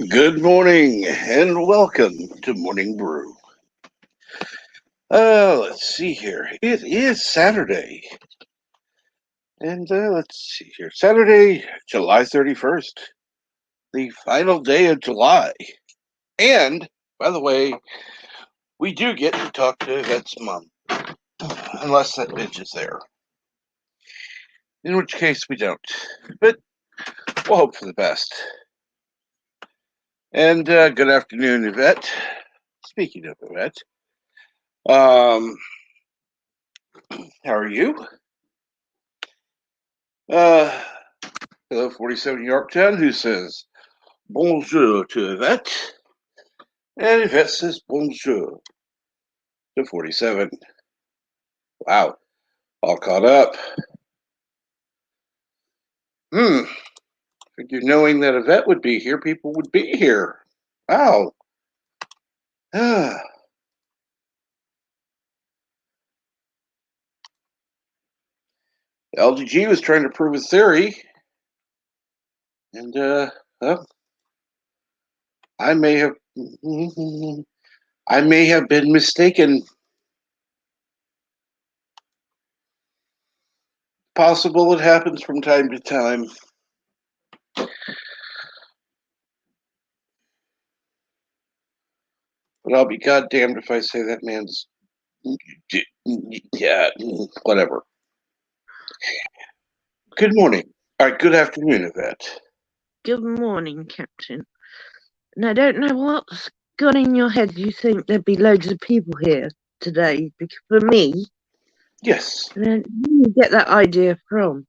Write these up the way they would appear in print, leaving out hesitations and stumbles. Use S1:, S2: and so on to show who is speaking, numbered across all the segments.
S1: Good morning and welcome to Morning Brew. Let's see here. It is Saturday. And let's see here. Saturday, July 31st, the final day of July. And, by the way, we do get to talk to Yvette's mom. Unless that bitch is there. In which case we don't. But we'll hope for the best. And good afternoon, Yvette. Speaking of Yvette, how are you? Hello, 47 Yorktown, who says bonjour to Yvette. And Yvette says bonjour to 47. Wow, all caught up. Figure knowing that Yvette would be here, people would be here. Wow. LDG was trying to prove his theory. And, well, I may have been mistaken. Possible it happens from time to time. But I'll be goddamned if I say that man's, yeah, whatever. Good morning. All right, good afternoon, Yvette.
S2: Good morning, Captain. And I don't know what's got in your head. You think there'd be loads of people here today? Because for me,
S1: yes.
S2: Where do you get that idea from?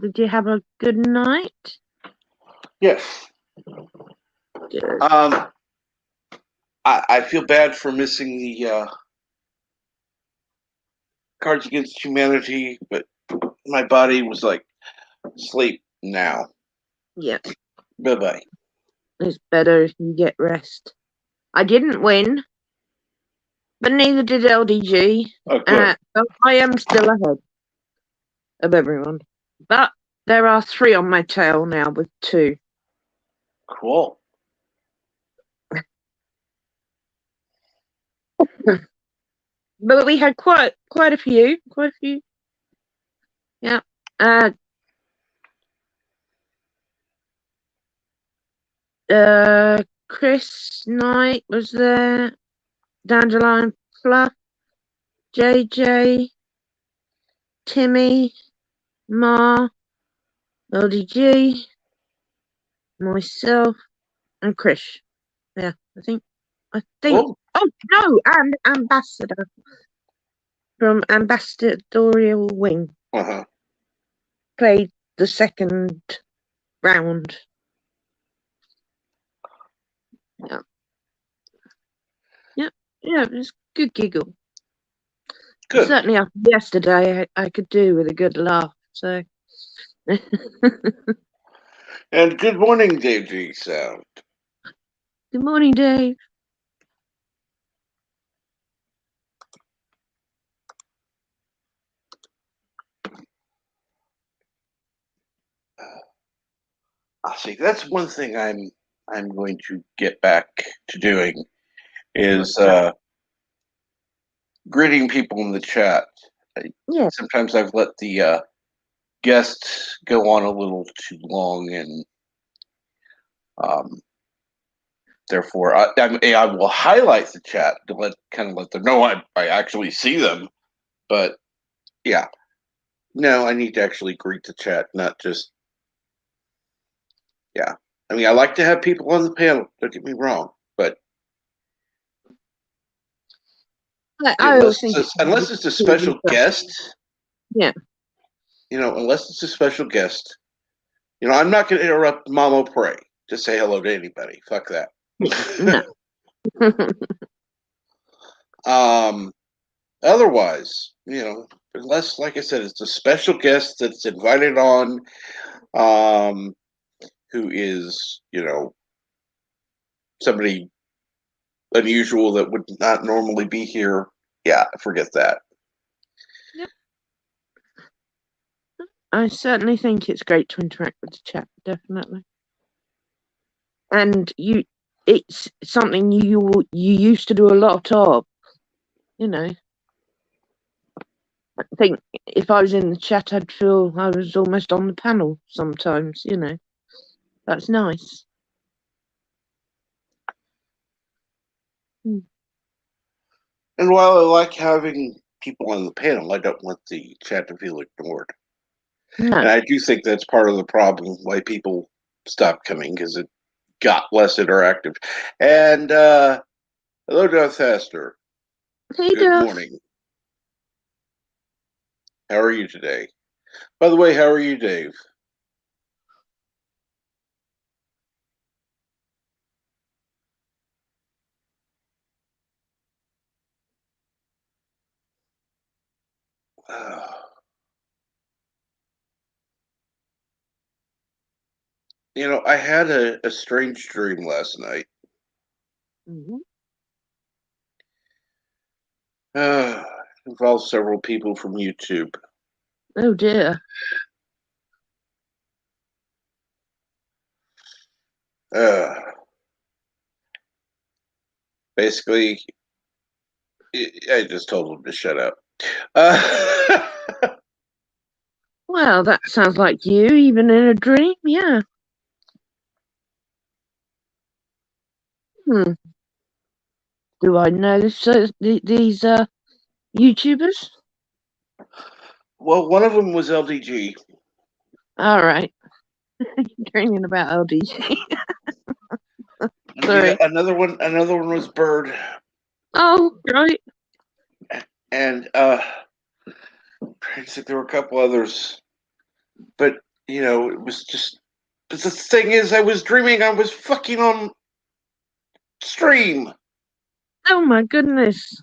S2: Did you have a good night?
S1: Yes.
S2: Good.
S1: I feel bad for missing the Cards Against Humanity, but my body was like, sleep now.
S2: Yeah.
S1: Bye-bye.
S2: It's better if you get rest. I didn't win, but neither did LDG.
S1: Oh, good.
S2: So I am still ahead of everyone. But there are 3 on my tail now with 2.
S1: Cool.
S2: But we had quite a few. Yeah. Chris Knight was there. Dandelion Fluff, JJ, Timmy, Ma, LDG, myself, and Chris. Yeah, I think.
S1: Cool.
S2: Oh no, and Ambassador from Ambassadorial Wing played the second round. Yeah, it was a good giggle.
S1: Good.
S2: Certainly after yesterday, I could do with a good laugh. So.
S1: And good morning, Dave G. Sound.
S2: Good morning, Dave.
S1: See, that's one thing I'm going to get back to doing is greeting people in the chat.
S2: Yeah.
S1: Sometimes I've let the guests go on a little too long, and Therefore, I will highlight the chat to let them know I actually see them. But yeah, no, I need to actually greet the chat, not just. Yeah, I mean, I like to have people on the panel. Don't get me wrong, but
S2: I always think
S1: unless it's a special guest,
S2: yeah.
S1: Unless it's a special guest, I'm not going to interrupt Mama Pray to say hello to anybody. Fuck that.
S2: No.
S1: Otherwise, unless, like I said, it's a special guest that's invited on, who is, somebody unusual that would not normally be here. Yeah, forget that.
S2: Yep. I certainly think it's great to interact with the chat, definitely. And it's something you used to do a lot of, I think if I was in the chat, I'd feel I was almost on the panel sometimes, That's nice.
S1: And while I like having people on the panel, I don't want the chat to feel ignored.
S2: No.
S1: And I do think that's part of the problem why people stopped coming, because it got less interactive. And hello, Death Faster.
S2: Hey,
S1: Good
S2: Duff.
S1: morning. How are you today? By the way, how are you, Dave? I had a strange dream last night.
S2: Mm-hmm.
S1: Involved several people from YouTube.
S2: Oh dear.
S1: Basically, I just told them to shut up.
S2: Well, that sounds like you, even in a dream, yeah. Do I know these YouTubers?
S1: Well, one of them was LDG.
S2: All right. Dreaming about LDG.
S1: Sorry. Another one was Bird.
S2: Oh, right.
S1: And there were a couple others. But, it was just. But the thing is, I was dreaming I was fucking on stream.
S2: Oh, my goodness.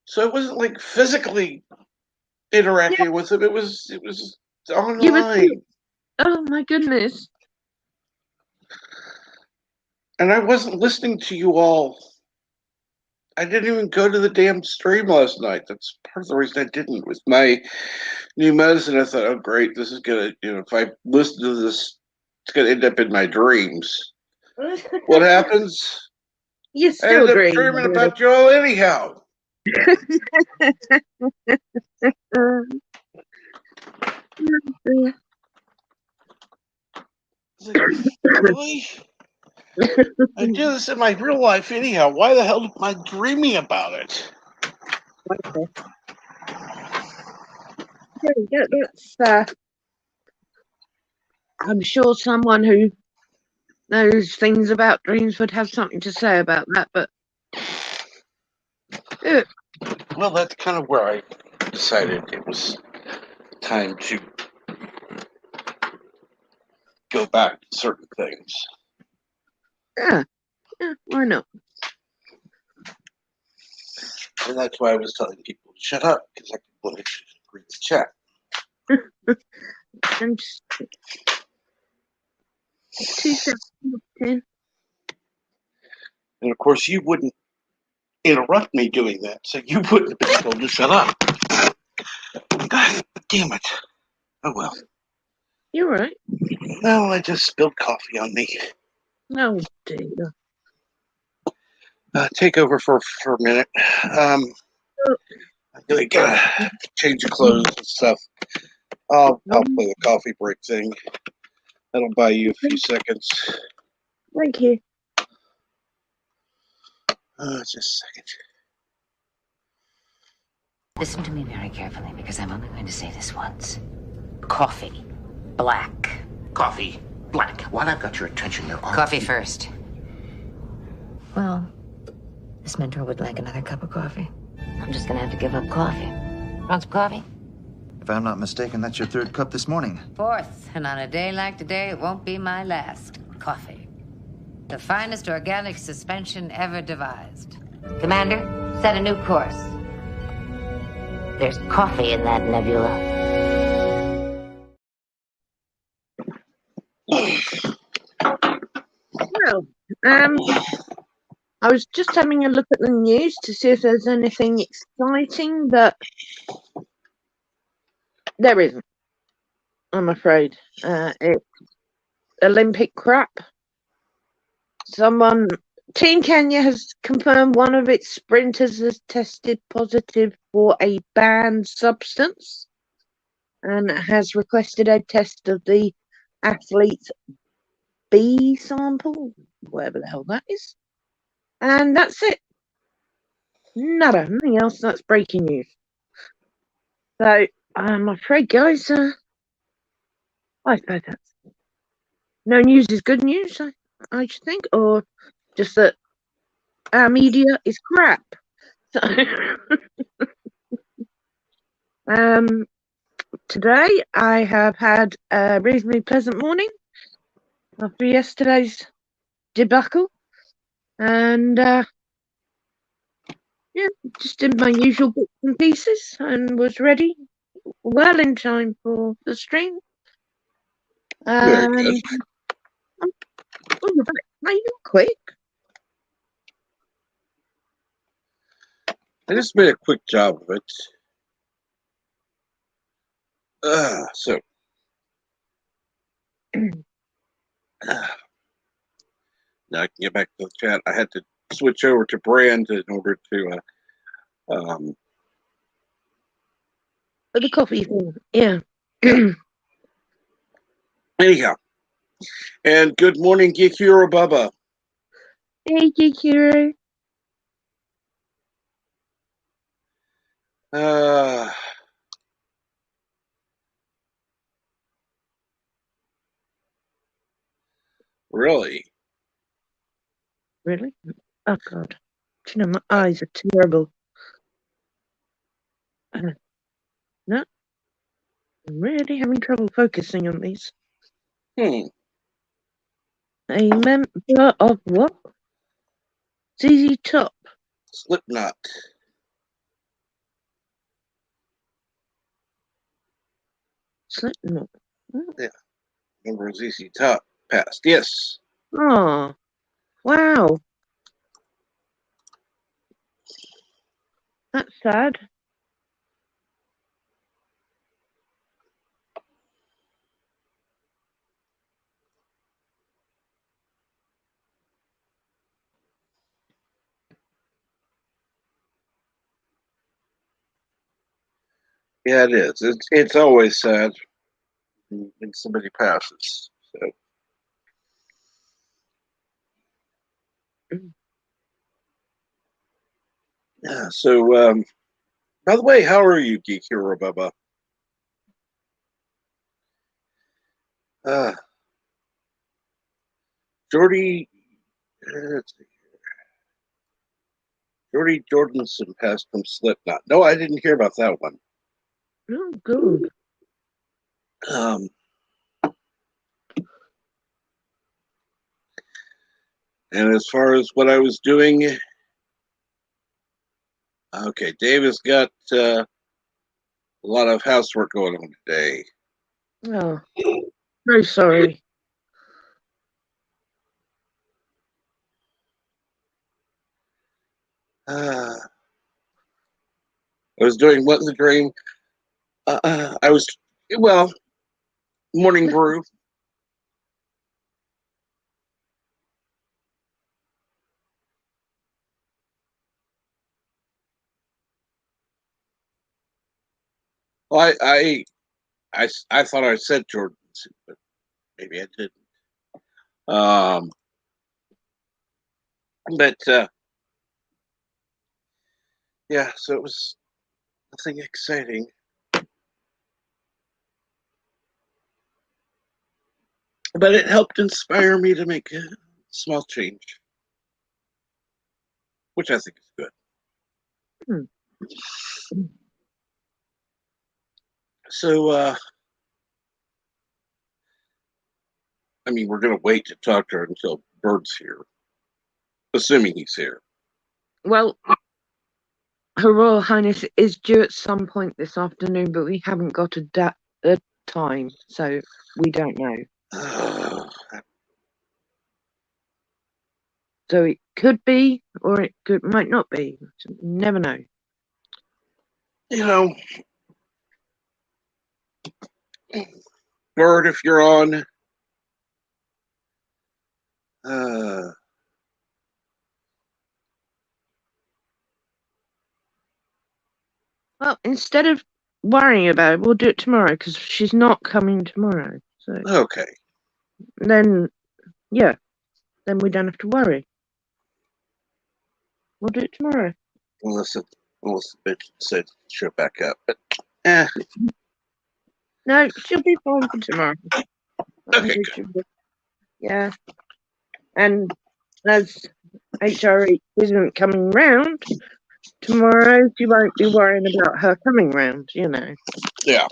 S1: So it wasn't like physically interacting with them. It was online.
S2: Oh, my goodness.
S1: And I wasn't listening to you all. I didn't even go to the damn stream last night. That's part of the reason I didn't. With my new medicine, I thought, oh, great, this is going to, if I listen to this, it's going to end up in my dreams. What happens?
S2: You're
S1: I end
S2: still
S1: up dreaming about you all anyhow. Really? I do this in my real life anyhow. Why the hell am I dreaming about it?
S2: That's, I'm sure someone who knows things about dreams would have something to say about that, but
S1: well, that's kind of where I decided it was time to go back to certain things.
S2: Yeah, why not?
S1: And that's why I was telling people to shut up, because I wanted to read the chat.
S2: I'm just 2010.
S1: And of course, you wouldn't interrupt me doing that, so you wouldn't have been told to shut up. God damn it. Oh well.
S2: You're right.
S1: No, I just spilled coffee on me.
S2: No, dear.
S1: Take over for a minute. I gotta change of clothes and stuff. I'll play the coffee break thing. That'll buy you a few seconds.
S2: Thank you.
S1: Just a second.
S3: Listen to me very carefully, because I'm only going to say this once. Coffee. Black.
S4: Coffee. Black. While I've got your attention, there are...
S3: Coffee first. Well, this mentor would like another cup of coffee. I'm just gonna have to give up coffee. Want some coffee?
S5: If I'm not mistaken, that's your third cup this morning.
S3: Fourth, and on a day like today, it won't be my last. Coffee. The finest organic suspension ever devised. Commander, set a new course. There's coffee in that nebula.
S2: Well, I was just having a look at the news to see if there's anything exciting, but there isn't, I'm afraid. It's Olympic crap. Team Kenya has confirmed one of its sprinters has tested positive for a banned substance and has requested a test of the athlete's B sample, whatever the hell that is. And that's it. Nada, nothing else. That's breaking news. So I'm afraid, guys, I suppose that's no news is good news, I should think, or just that our media is crap. So, today I have had a reasonably pleasant morning after yesterday's debacle, and yeah, just did my usual bits and pieces, and was ready well in time for the stream.
S1: Very good.
S2: Oh, you're back. Are you quick?
S1: I just made a quick job of it. So. Now I can get back to the chat. I had to switch over to brand in order to
S2: For the coffee thing, yeah.
S1: Anyhow. And good morning, Geek Hero Bubba.
S2: Hey, Geek Hero.
S1: Really?
S2: Really? Oh, God. Do you know, my eyes are terrible. No, I'm really having trouble focusing on these. A member of what? ZZ Top.
S1: Slipknot.
S2: Slipknot. Oh.
S1: Yeah. Member of ZZ Top passed. Yes.
S2: Oh, wow. That's sad.
S1: Yeah, it is. It's always sad when somebody passes. So. Yeah. So, by the way, how are you, Geek Hero Bubba? Jordy. Let's see here. Jordy Jordanson passed from Slipknot. No, I didn't hear about that one.
S2: Oh, good.
S1: And as far as what I was doing, okay, Dave has got a lot of housework going on today.
S2: Oh, very sorry.
S1: I was doing what in the dream? I was, well, Morning Brew. Well, I thought I said Jordan suit, but maybe I didn't. But yeah, so it was nothing exciting. But it helped inspire me to make a small change, which I think is good. So, I mean, we're going to wait to talk to her until Bird's here, assuming he's here.
S2: Well, Her Royal Highness is due at some point this afternoon, but we haven't got a time, so we don't know. So it could be, or it might not be. You never know.
S1: You know, Bird, if you're on,
S2: well, instead of worrying about it, we'll do it tomorrow because she's not coming tomorrow. So
S1: okay.
S2: then, yeah, then we don't have to worry. We'll do it tomorrow.
S1: Unless the bitch said she'll back up, but
S2: No, she'll be fine for tomorrow.
S1: okay,
S2: Yeah, and as HRE isn't coming round tomorrow, she won't be worrying about her coming round. You know.
S1: Yeah.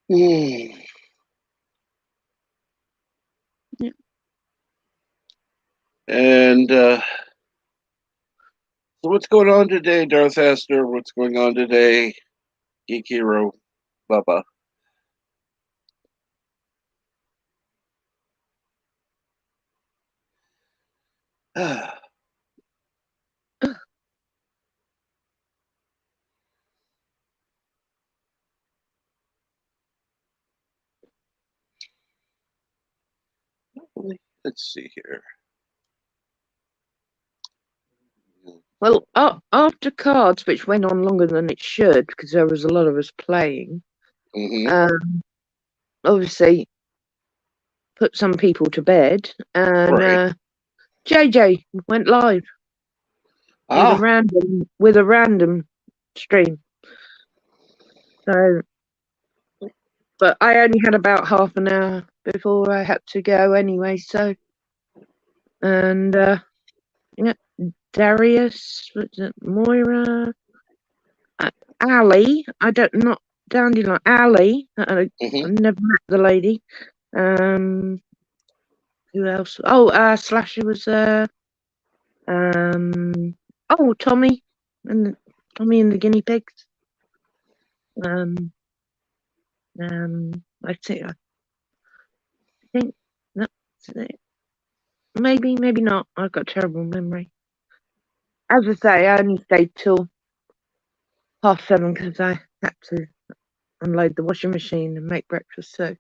S2: Yeah.
S1: And so what's going on today, Darth Astor? What's going on today, Geek Hero, Bubba? Let's see here.
S2: Well, after cards, which went on longer than it should because there was a lot of us playing, obviously put some people to bed, and
S1: Right.
S2: JJ went live with a random stream. So, but I only had about half an hour before I had to go anyway. So, and yeah, Darius, what's it, Moira, Ali. I don't not Dandelion Ali. I never met the lady. Who else? Oh, Slasher was there. Oh, Tommy and the guinea pigs. I think that's it. Maybe not. I've got terrible memory. As I say, I only stayed till 7:30 because I had to unload the washing machine and make breakfast. So.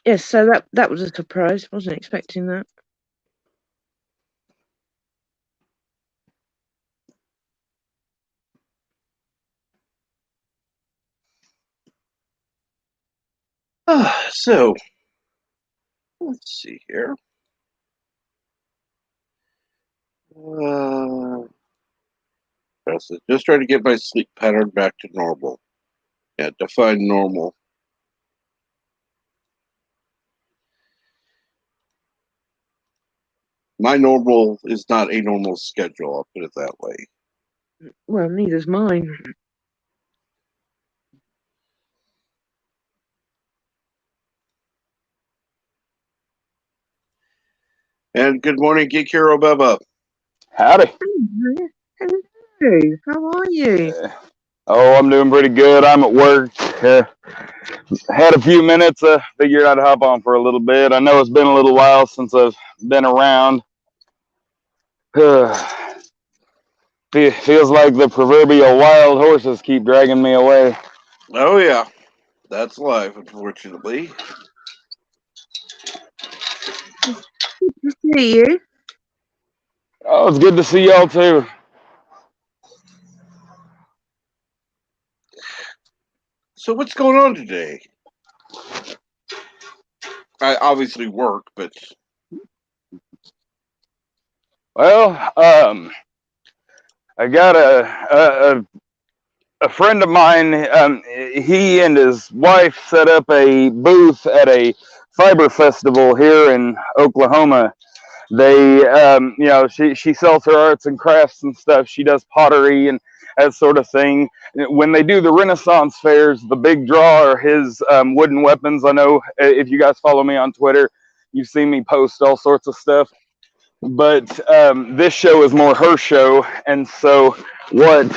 S2: Yes, so that was a surprise. Wasn't expecting that.
S1: So let's see here. Just trying to get my sleep pattern back to normal. Yeah, define normal. My normal is not a normal schedule, I'll put it that way.
S2: Well, neither's mine.
S1: And good morning, Geek Hero Bubba.
S6: Howdy.
S2: Hello. How are you?
S6: Oh, I'm doing pretty good. I'm at work. Had a few minutes. Figured I'd hop on for a little bit. I know it's been a little while since I've been around. Feels like the proverbial wild horses keep dragging me away.
S1: Oh, yeah. That's life, unfortunately.
S2: see you.
S6: Oh, it's good to see y'all too.
S1: So what's going on today? I obviously work, but
S6: Well, I got a friend of mine. He and his wife set up a booth at a fiber festival here in Oklahoma. They, she sells her arts and crafts and stuff. She does pottery and that sort of thing. When they do the Renaissance fairs, the big draw are his wooden weapons. I know if you guys follow me on Twitter, you've seen me post all sorts of stuff. But this show is more her show, and so what?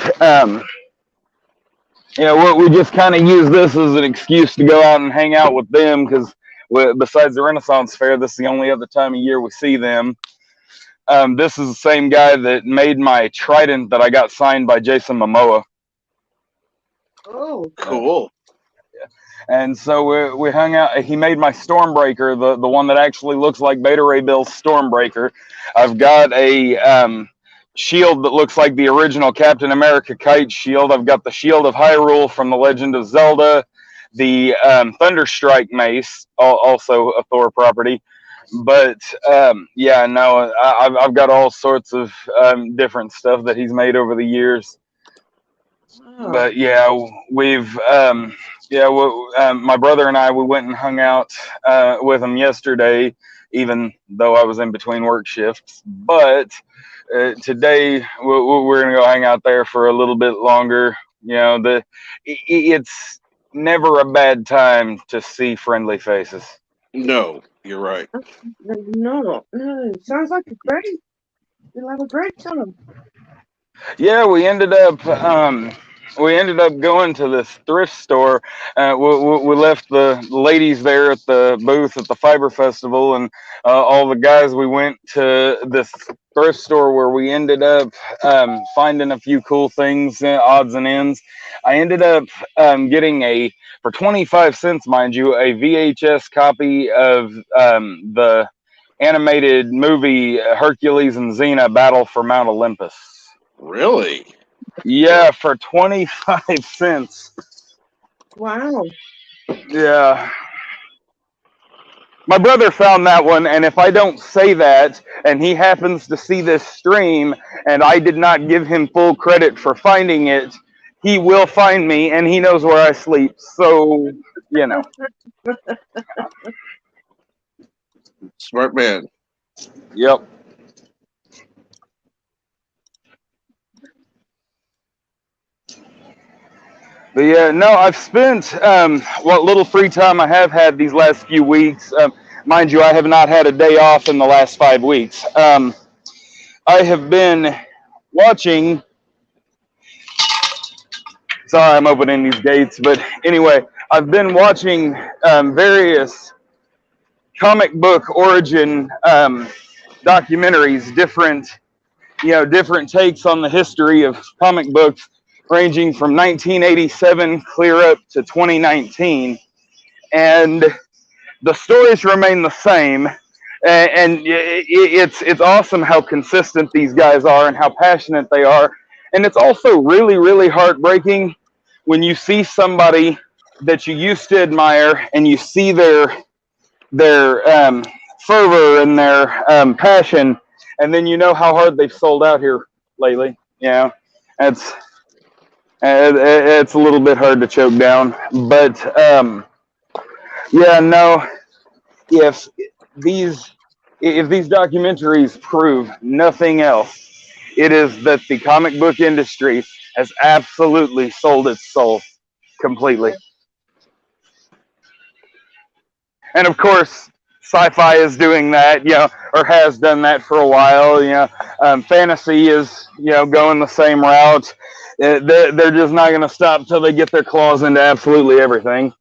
S6: We just kind of use this as an excuse to go out and hang out with them because besides the Renaissance fair, this is the only other time of year we see them. This is the same guy that made my trident that I got signed by Jason Momoa.
S2: Oh,
S1: cool.
S6: And so we hung out. He made my Stormbreaker, the one that actually looks like Beta Ray Bill's Stormbreaker. I've got a shield that looks like the original Captain America kite shield. I've got the Shield of Hyrule from The Legend of Zelda. The Thunderstrike mace, also a Thor property. But I've got all sorts of different stuff that he's made over the years.
S2: wow.
S6: But yeah, my brother and I, we went and hung out with him yesterday, even though I was in between work shifts. But today we're gonna go hang out there for a little bit longer. It's never a bad time to see friendly faces.
S1: No, you're right.
S2: No. Sounds like you'll have a great time.
S6: Yeah, we ended up going to this thrift store. We left the ladies there at the booth at the Fiber Festival, and all the guys. We went to this thrift store where we ended up finding a few cool things, odds and ends. I ended up getting for 25 cents, mind you, a VHS copy of the animated movie Hercules and Xena Battle for Mount Olympus.
S1: Really?
S6: Yeah, for 25 cents.
S2: Wow.
S6: Yeah. My brother found that one, and if I don't say that, and he happens to see this stream, and I did not give him full credit for finding it, he will find me, and he knows where I sleep. So,
S1: Smart man.
S6: Yep. But yeah, no, I've spent what little free time I have had these last few weeks. Mind you, I have not had a day off in the last 5 weeks. I have been watching. Sorry, I'm opening these gates. But anyway, I've been watching various comic book origin documentaries, different takes on the history of comic books, ranging from 1987 clear up to 2019, and the stories remain the same. And it's awesome how consistent these guys are and how passionate they are. And it's also really, really heartbreaking when you see somebody that you used to admire and you see their fervor and their passion, and then you know how hard they've sold out here lately. It's a little bit hard to choke down. But if these documentaries prove nothing else, it is that the comic book industry has absolutely sold its soul completely. And of course, sci-fi is doing that, or has done that for a while. Fantasy is, going the same route. They're just not going to stop till they get their claws into absolutely everything.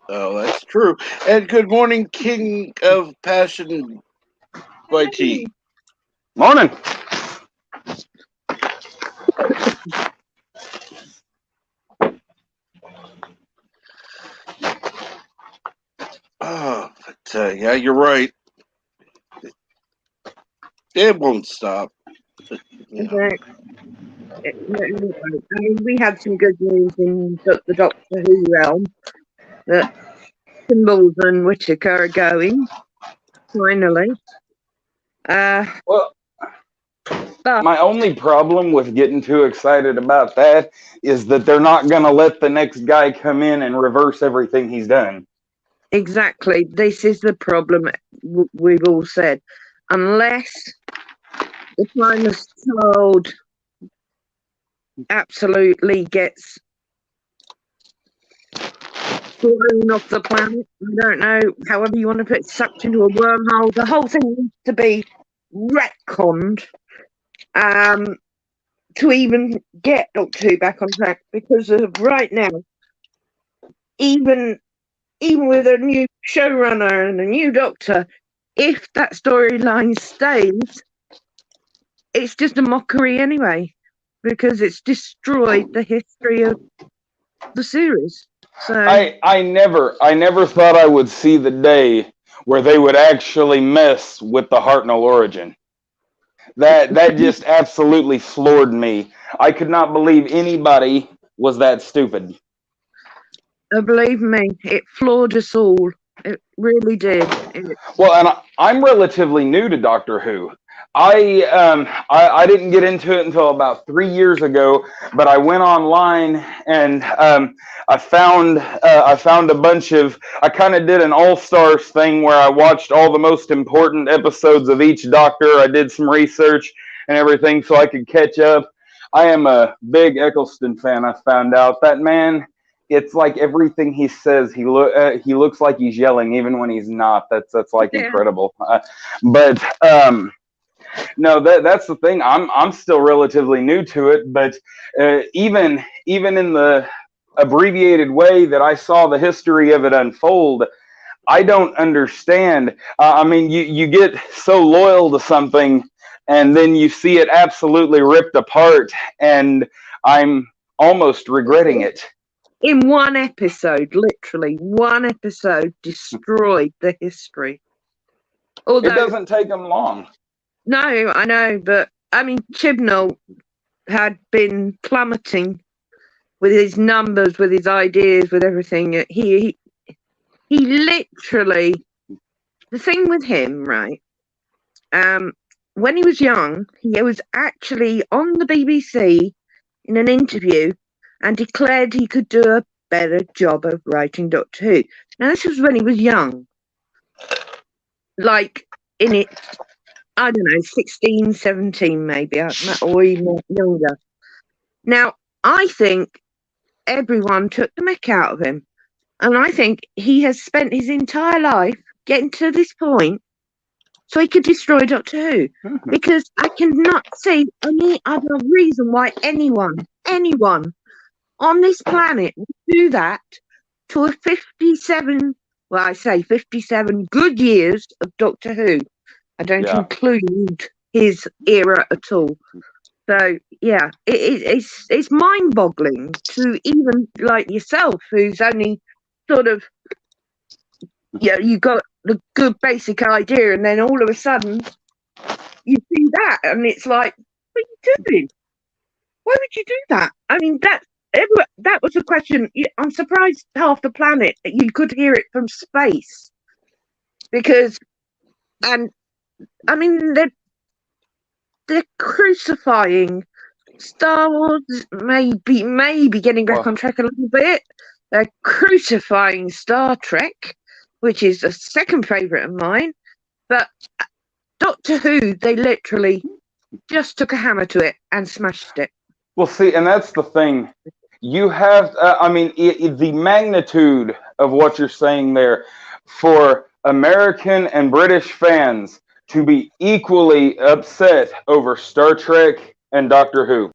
S1: Oh, that's true. And good morning, King of Passion by T.
S6: Morning.
S1: Oh, but yeah, you're right. It won't stop. You know.
S2: Okay. I mean, we had some good news in the Doctor Who realm that Kimball and Whittaker are going, finally.
S6: Well,
S2: But
S6: my only problem with getting too excited about that is that they're not going to let the next guy come in and reverse everything he's done.
S2: exactly, this is the problem we've all said. Unless the finest child absolutely gets blown off the planet, I don't know, however you want to put it, sucked into a wormhole, the whole thing needs to be retconned to even get Doctor Who back on track, because of right now, even with a new showrunner and a new Doctor, if that storyline stays, it's just a mockery anyway, because it's destroyed the history of the series. So
S6: I never thought I would see the day where they would actually mess with the Hartnell origin. That just absolutely floored me. I could not believe anybody was that stupid.
S2: believe me, it floored us all. It really did.
S6: Well, and I'm relatively new to Doctor Who. I didn't get into it until about 3 years ago, but I went online and I found a bunch of. I kind of did an all stars thing where I watched all the most important episodes of each Doctor. I did some research and everything so I could catch up. I am a big Eccleston fan. I found out that man. It's like everything he says. He looks like he's yelling, even when he's not. That's like incredible. But no, that's the thing. I'm still relatively new to it, but even in the abbreviated way that I saw the history of it unfold, I don't understand. I mean, you get so loyal to something, and then you see it absolutely ripped apart, and I'm almost regretting it.
S2: In one episode, literally one episode, destroyed the history. Although,
S6: it doesn't take them long.
S2: No, I know, but I mean, Chibnall had been plummeting with his numbers, with his ideas, with everything. He literally, the thing with him, right? When he was young, he was actually on the BBC in an interview and declared he could do a better job of writing Doctor Who. Now, this was when he was young, like in it, I don't know, 16, 17 maybe, or even younger. Now, I think everyone took the mick out of him. And I think he has spent his entire life getting to this point so he could destroy Doctor Who. Mm-hmm. Because I cannot see any other reason why anyone on this planet would do that to a 57, well, I say 57 good years of Doctor Who. I don't include his era at all. So, yeah, it's mind-boggling to even, like yourself, who's only sort of, you got the good basic idea, and then all of a sudden you see that, and it's like, what are you doing? Why would you do that? I mean, that was a question. I'm surprised half the planet, you could hear it from space. Because, and I mean, they're crucifying Star Wars, maybe getting back on track a little bit. They're crucifying Star Trek, which is a second favourite of mine. But Doctor Who, they literally just took a hammer to it and smashed it.
S6: Well, see, and that's the thing. You have, the magnitude of what you're saying there, for American and British fans to be equally upset over Star Trek and Doctor Who.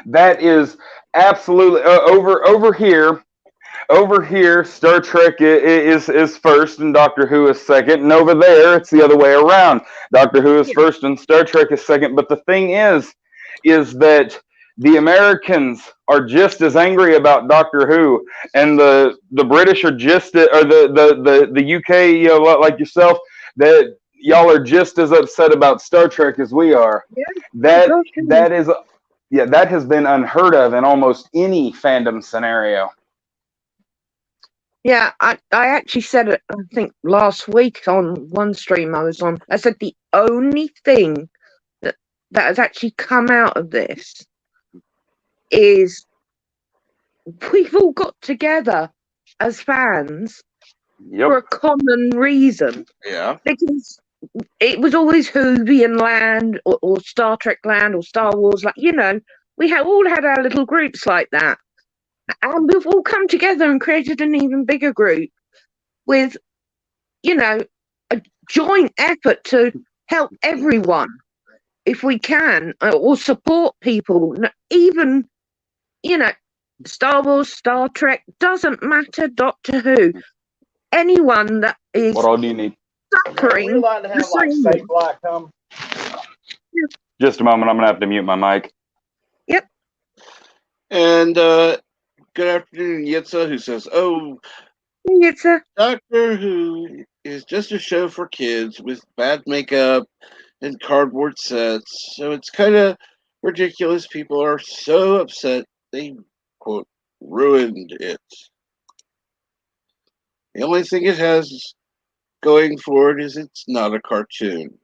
S6: That is absolutely over here. Over here, Star Trek is first and Doctor Who is second, and over there it's the other way around. Doctor Who is first and Star Trek is second. But the thing is that the Americans are just as angry about Doctor Who, and the British are just, or the UK, like yourself, that y'all are just as upset about Star Trek as we are.
S2: Yeah.
S6: That
S2: Oh, gosh,
S6: that is, yeah, that has been unheard of in almost any fandom scenario.
S2: yeah, I actually said it, I think, last week on one stream I was on. I said the only thing that has actually come out of this is we've all got together as fans for
S6: Yep.
S2: a common reason.
S1: Yeah.
S2: Because it was always Whovian land or Star Trek land or Star Wars, like, you know, we all had our little groups like that. And we've all come together and created an even bigger group with, you know, a joint effort to help everyone if we can, or support people. Even, you know, Star Wars, Star Trek, doesn't matter, Doctor Who. Anyone that is
S6: What all do you need?
S2: suffering.
S7: We like to have like steak black come.
S6: Just a moment. I'm gonna have to mute my mic.
S2: Yep.
S1: And good afternoon, Yitza, who says, "Oh,
S2: It's a
S1: Doctor Who is just a show for kids with bad makeup and cardboard sets, so it's kind of ridiculous. People are so upset they quote ruined it. The only thing it has going for it is it's not a cartoon."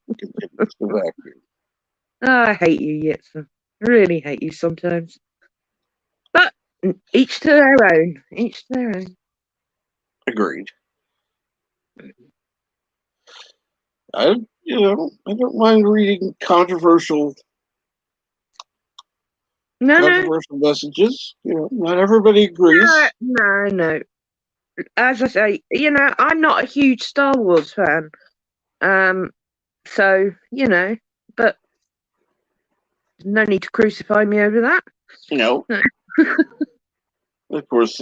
S1: Continues the vacuum.
S2: I hate you, Yitza. I really hate you sometimes. But each to their own. Each to their own.
S1: Agreed. I don't mind reading controversial
S2: No.
S1: messages. Not everybody agrees.
S2: No. As I say, you know, I'm not a huge Star Wars fan. So, you know, but no need to crucify me over that.
S1: No.
S2: No.
S1: Of course,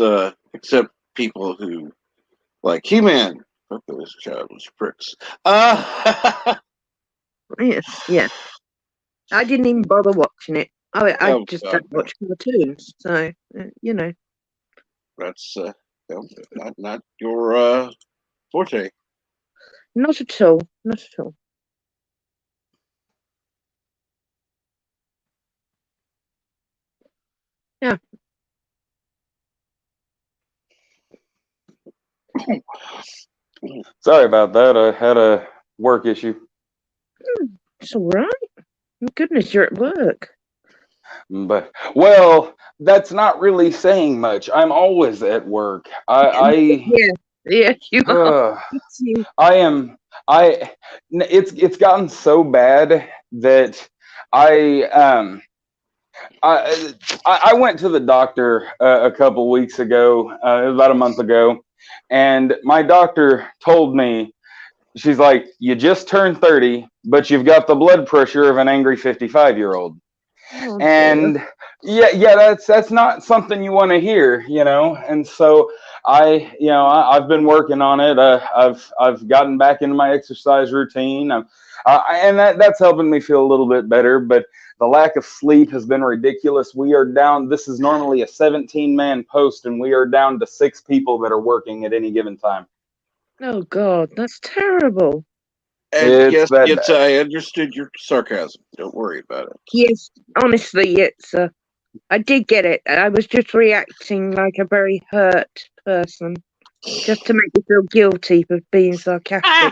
S1: except people who like He-Man. Fuck those childish pricks.
S2: Yeah. I didn't even bother watching it. I
S1: Oh,
S2: just
S1: God,
S2: don't watch cartoons. So, you know.
S1: that's not your forte.
S2: Not at all. Not at all. Yeah.
S6: Sorry about that. I had a work issue.
S2: It's all right. Goodness, you're at work.
S6: But well, that's not really saying much. I'm always at work.
S2: Yeah, you are. It's you.
S6: I am. It's gotten so bad that I I went to the doctor a couple weeks ago, about a month ago, and my doctor told me, she's like, "You just turned 30, but you've got the blood pressure of an angry 55-year-old."
S2: Oh,
S6: And yeah, that's not something you want to hear, you know. And so I've been working on it. I've gotten back into my exercise routine, and that's helping me feel a little bit better. But the lack of sleep has been ridiculous. We are down. This is normally a 17-man post, and we are down to 6 people that are working at any given time.
S2: Oh God, that's terrible.
S1: And
S6: It's
S1: yes,
S6: that bad.
S1: I understood your sarcasm. Don't worry about it.
S2: Yes, honestly, I did get it. I was just reacting like a very hurt person, just to make you feel guilty for being sarcastic.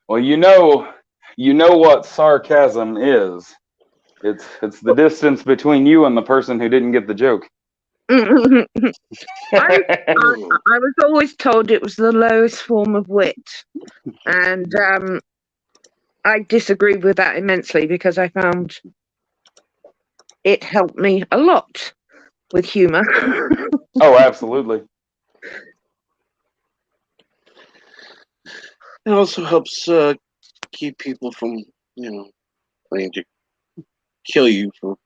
S6: Well, you know what sarcasm is. It's the distance between you and the person who didn't get the joke.
S2: I was always told it was the lowest form of wit, and I disagree with that immensely because I found it helped me a lot with humour.
S6: Oh, absolutely.
S1: It also helps keep people from, planning to kill you for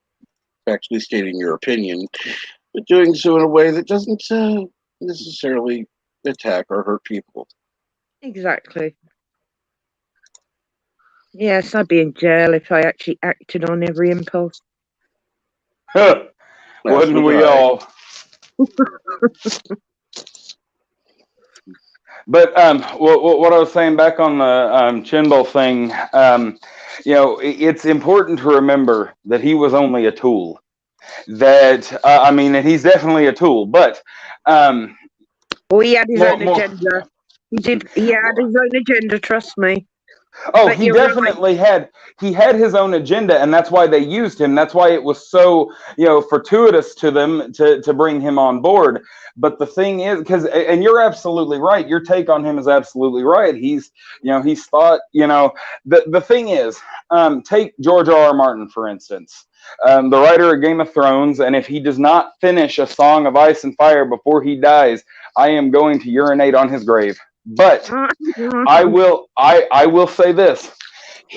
S1: actually stating your opinion, but doing so in a way that doesn't necessarily attack or hurt people.
S2: Exactly. Yes, I'd be in jail if I actually acted on every impulse.
S6: Wouldn't we all? But what I was saying back on the Chinball thing, it's important to remember that he was only a tool. That and he's definitely a tool, but
S2: he had his own agenda. He did. He had his own agenda. Trust me.
S6: Oh, but he definitely had his own agenda, and that's why they used him. That's why it was so, fortuitous to them to bring him on board. But the thing is, and you're absolutely right. Your take on him is absolutely right. He's thought, the thing is, take George R.R. Martin, for instance, the writer of Game of Thrones, and if he does not finish A Song of Ice and Fire before he dies, I am going to urinate on his grave. But I will say this.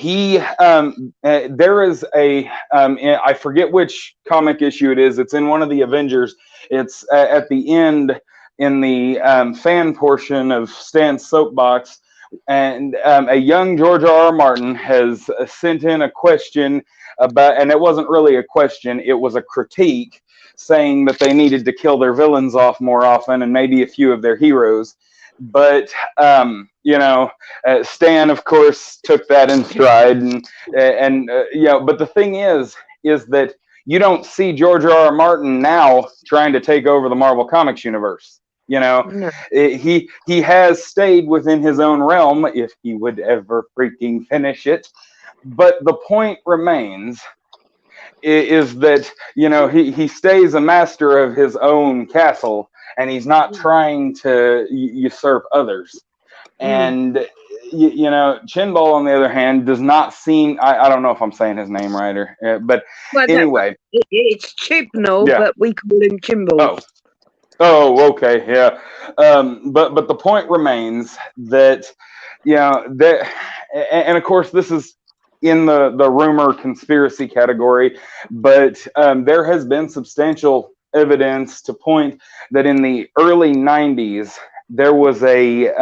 S6: There is I forget which comic issue it is. It's in one of the Avengers. It's at the end in the fan portion of Stan's soapbox. And a young George R.R. Martin has sent in a question about, and it wasn't really a question, it was a critique saying that they needed to kill their villains off more often and maybe a few of their heroes. But Stan, of course, took that in stride, and but the thing is that you don't see George R.R. Martin now trying to take over the Marvel Comics universe. No. He has stayed within his own realm, if he would ever freaking finish it. But the point remains is that he stays a master of his own castle, and he's not trying to usurp others. And Chinball, on the other hand, does not seem. I don't know if I'm saying his name right, but anyway,
S2: it's Chibnall, yeah. But we call him Chinball.
S6: Oh, okay, yeah. But the point remains that and of course this is in the rumor conspiracy category, but there has been substantial evidence to point that in the early 90s there was or it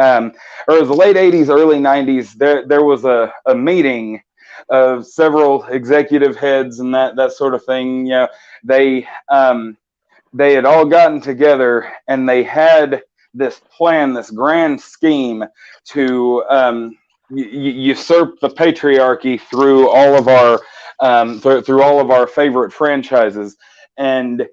S6: was the late 80s, early 90s, there was a meeting of several executive heads and that sort of thing. They had all gotten together and they had this plan, this grand scheme to usurp the patriarchy through all of our through all of our favorite franchises. And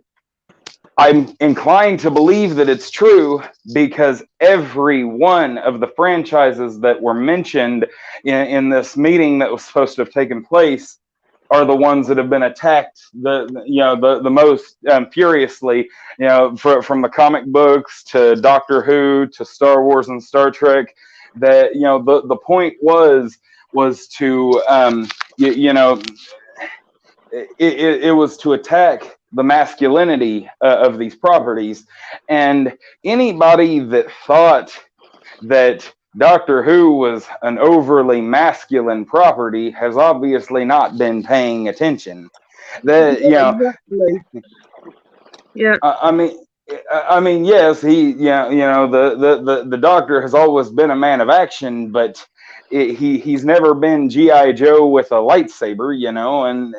S6: I'm inclined to believe that it's true because every one of the franchises that were mentioned in this meeting that was supposed to have taken place are the ones that have been attacked the most furiously, from the comic books to Doctor Who to Star Wars and Star Trek. That the point was to it was to attack the masculinity of these properties. And anybody that thought that Doctor Who was an overly masculine property has obviously not been paying attention. That
S2: exactly. Yeah.
S6: I mean, yes, he, the Doctor has always been a man of action, but he's never been G.I. Joe with a lightsaber, and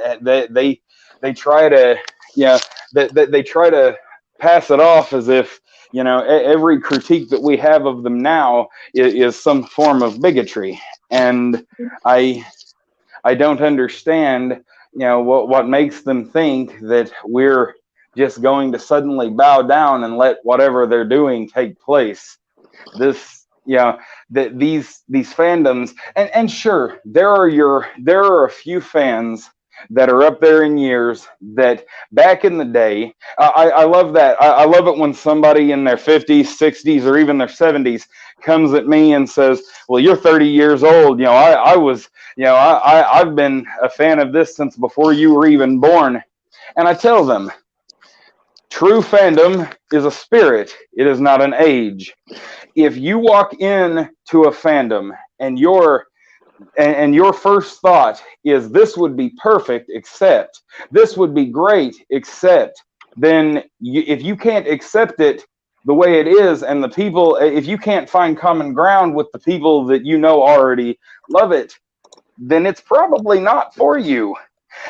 S6: they try to, they try to pass it off as if, every critique that we have of them now is some form of bigotry. And I don't understand, what makes them think that we're just going to suddenly bow down and let whatever they're doing take place. These fandoms, and sure, there are a few fans that are up there in years that back in the day, I love that. I love it when somebody in their 50s, 60s, or even their 70s comes at me and says, well, you're 30 years old. I've been a fan of this since before you were even born. And I tell them, true fandom is a spirit. It is not an age. If you walk in to a fandom and your first thought is this would be perfect, except this would be great, except, then if you can't accept it the way it is, and the people, if you can't find common ground with the people that already love it, then it's probably not for you.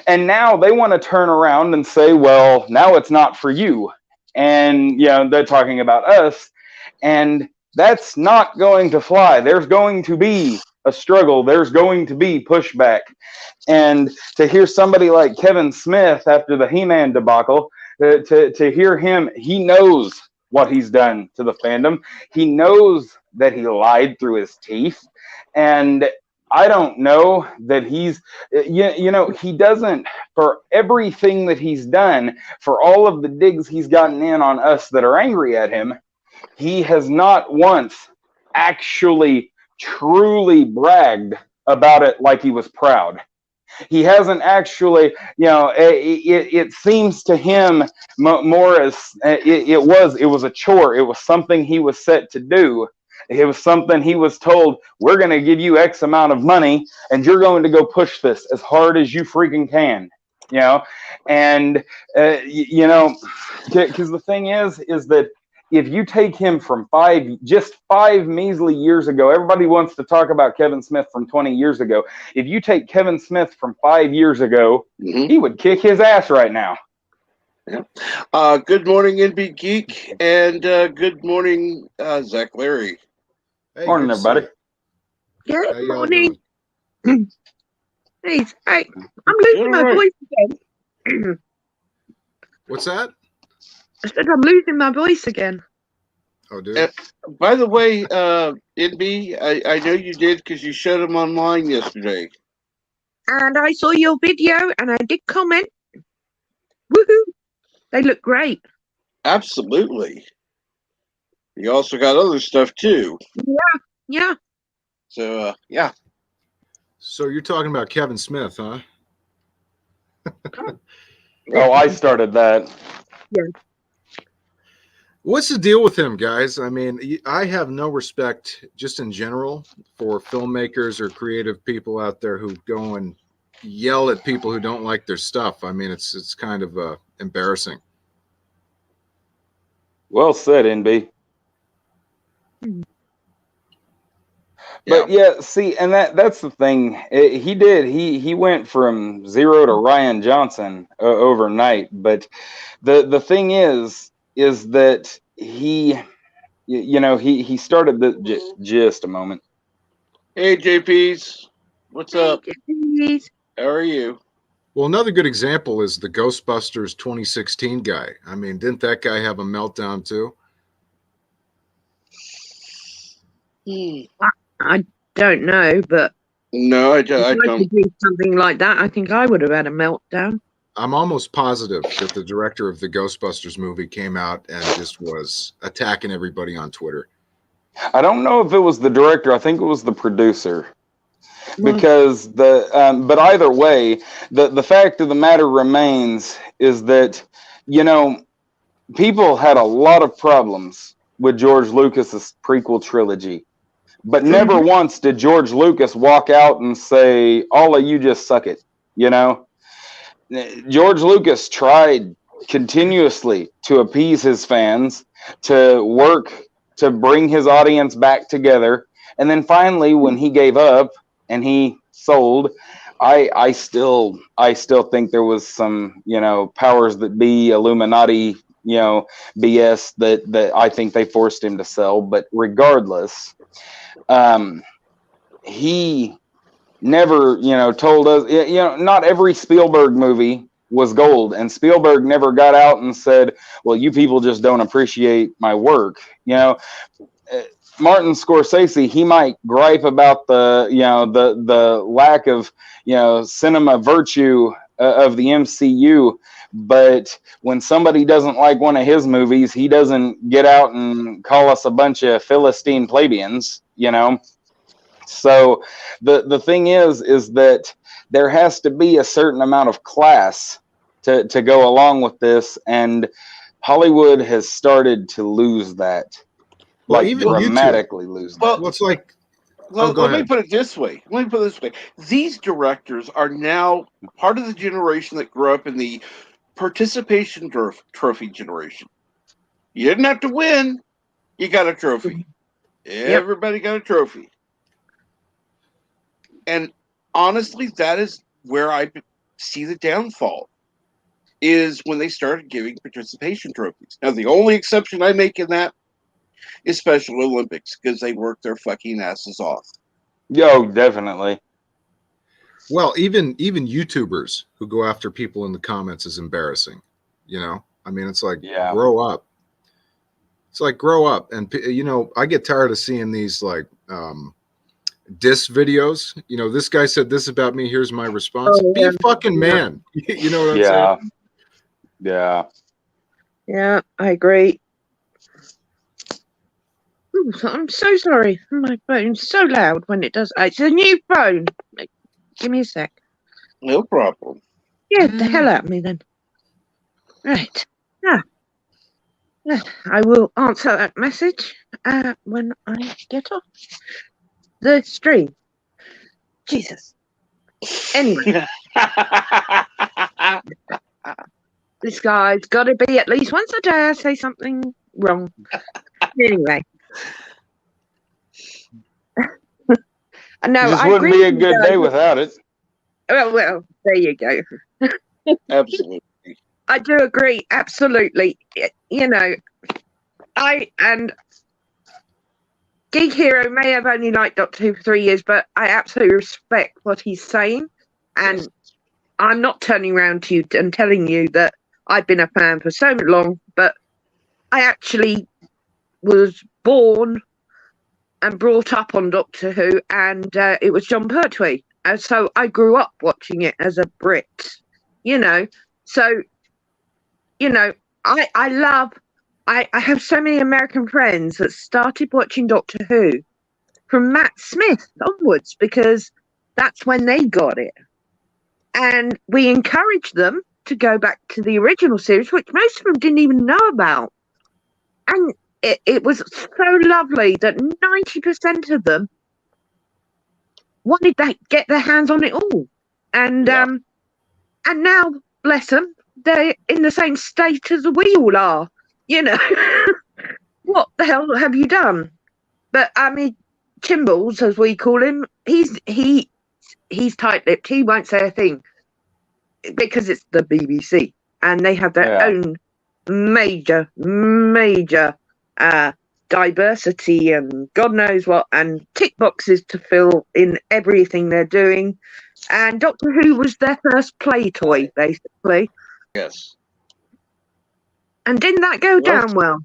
S6: And now they want to turn around and say, well, now it's not for you. and they're talking about us, and that's not going to fly. There's going to be a struggle. There's going to be pushback. And to hear somebody like Kevin Smith after the He-Man debacle, to hear him, he knows what he's done to the fandom. He knows that he lied through his teeth. And I don't know that he's, he doesn't, for everything that he's done, for all of the digs he's gotten in on us that are angry at him, he has not once actually truly bragged about it like he was proud. He hasn't actually, it seems to him more as it was a chore. It was something he was set to do. It was something he was told, we're going to give you X amount of money and you're going to go push this as hard as you freaking can, and, because the thing is that if you take him from just five measly years ago, everybody wants to talk about Kevin Smith from 20 years ago. If you take Kevin Smith from 5 years ago, he would kick his ass right now.
S1: Yeah. Good morning, NB Geek, and good morning, Zach Larry.
S8: Hey,
S6: morning, everybody.
S2: Good morning. Hey, I'm losing my voice again.
S8: What's that?
S2: I said I'm losing my voice again.
S8: Oh, dude.
S1: By the way, NB, I know you did because you showed them online yesterday.
S2: And I saw your video and I did comment. Woohoo! They look great.
S1: Absolutely. You also got other stuff too.
S2: Yeah.
S1: So, yeah.
S8: So you're talking about Kevin Smith, huh?
S6: Oh, I started that.
S2: Yeah.
S8: What's the deal with him, guys? I mean, I have no respect just in general for filmmakers or creative people out there who go and yell at people who don't like their stuff. I mean, it's kind of embarrassing.
S6: Well said, NB.
S1: Yeah.
S6: But yeah, see, and that's the thing. He went from zero to Ryan Johnson overnight. But the thing is that he started just a moment.
S1: Hey, JPs. What's up?
S2: JPs.
S1: How are you?
S8: Well, another good example is the Ghostbusters 2016 guy. I mean, didn't that guy have a meltdown too?
S2: I don't know, but
S1: No, I
S2: if I
S1: don't.
S2: could do something like that, I think I would have had a meltdown.
S8: I'm almost positive that the director of the Ghostbusters movie came out and just was attacking everybody on Twitter.
S6: I don't know if it was the director. I think it was the producer. Because but either way, the fact of the matter remains is that, people had a lot of problems with George Lucas's prequel trilogy, but never once did George Lucas walk out and say, all of you just suck it. George Lucas tried continuously to appease his fans, to work to bring his audience back together. And then finally, when he gave up and he sold, I still think there was some, powers that be, Illuminati, BS that I think they forced him to sell. But regardless, he never, told us, not every Spielberg movie was gold, and Spielberg never got out and said, well, you people just don't appreciate my work. Martin Scorsese, he might gripe about the lack of, cinema virtue of the MCU, but when somebody doesn't like one of his movies, he doesn't get out and call us a bunch of Philistine plebeians, So the thing is that there has to be a certain amount of class to go along with this, and Hollywood has started to lose that.
S8: Well,
S6: like
S8: even
S6: dramatically lose that.
S8: Well, it's like,
S1: let me put it this way. These directors are now part of the generation that grew up in the participation trophy generation. You didn't have to win. You got a trophy. Everybody got a trophy. And honestly, that is where I see the downfall. is when they started giving participation trophies. Now, the only exception I make in that is Special Olympics, because they work their fucking asses off.
S6: Yo, definitely.
S8: Well, even YouTubers who go after people in the comments is embarrassing. You know, I mean, it's like, grow up. It's like, grow up. And, you know, I get tired of seeing these like diss videos. You know, this guy said this about me. Here's my response.
S2: Oh,
S8: Be a fucking man. You know what I'm saying?
S6: Yeah.
S2: Yeah, I agree. Ooh, I'm so sorry. My phone's so loud when it does. It's a new phone. Give me a sec.
S1: No problem.
S2: Get the hell out of me then. Right. I will answer that message when I get off the stream. Jesus. Anyway. This guy's got to be at least once a day I say something wrong. Anyway. No,
S6: This
S2: I
S6: wouldn't be a good day without it.
S2: Well, there you go.
S1: Absolutely.
S2: I do agree. Absolutely. You know, Geek Hero may have only liked Doctor Who for 3 years, but I absolutely respect what he's saying. And I'm not turning around to you and telling you that I've been a fan for so long, but I actually was born and brought up on Doctor Who, and it was Jon Pertwee. So I grew up watching it as a Brit, you know. So, you know, I have so many American friends that started watching Doctor Who from Matt Smith onwards, because that's when they got it. And we encouraged them to go back to the original series, which most of them didn't even know about. And it was so lovely that 90% of them wanted to get their hands on it all. And now, bless them, they're in the same state as we all are. You know, what the hell have you done? But I mean, Chimbles, as we call him, he's tight-lipped. He won't say a thing because it's the BBC and they have their own major diversity and God knows what, and tick boxes to fill in everything they're doing. And Doctor Who was their first play toy, basically.
S1: Yes.
S2: And didn't that go down well?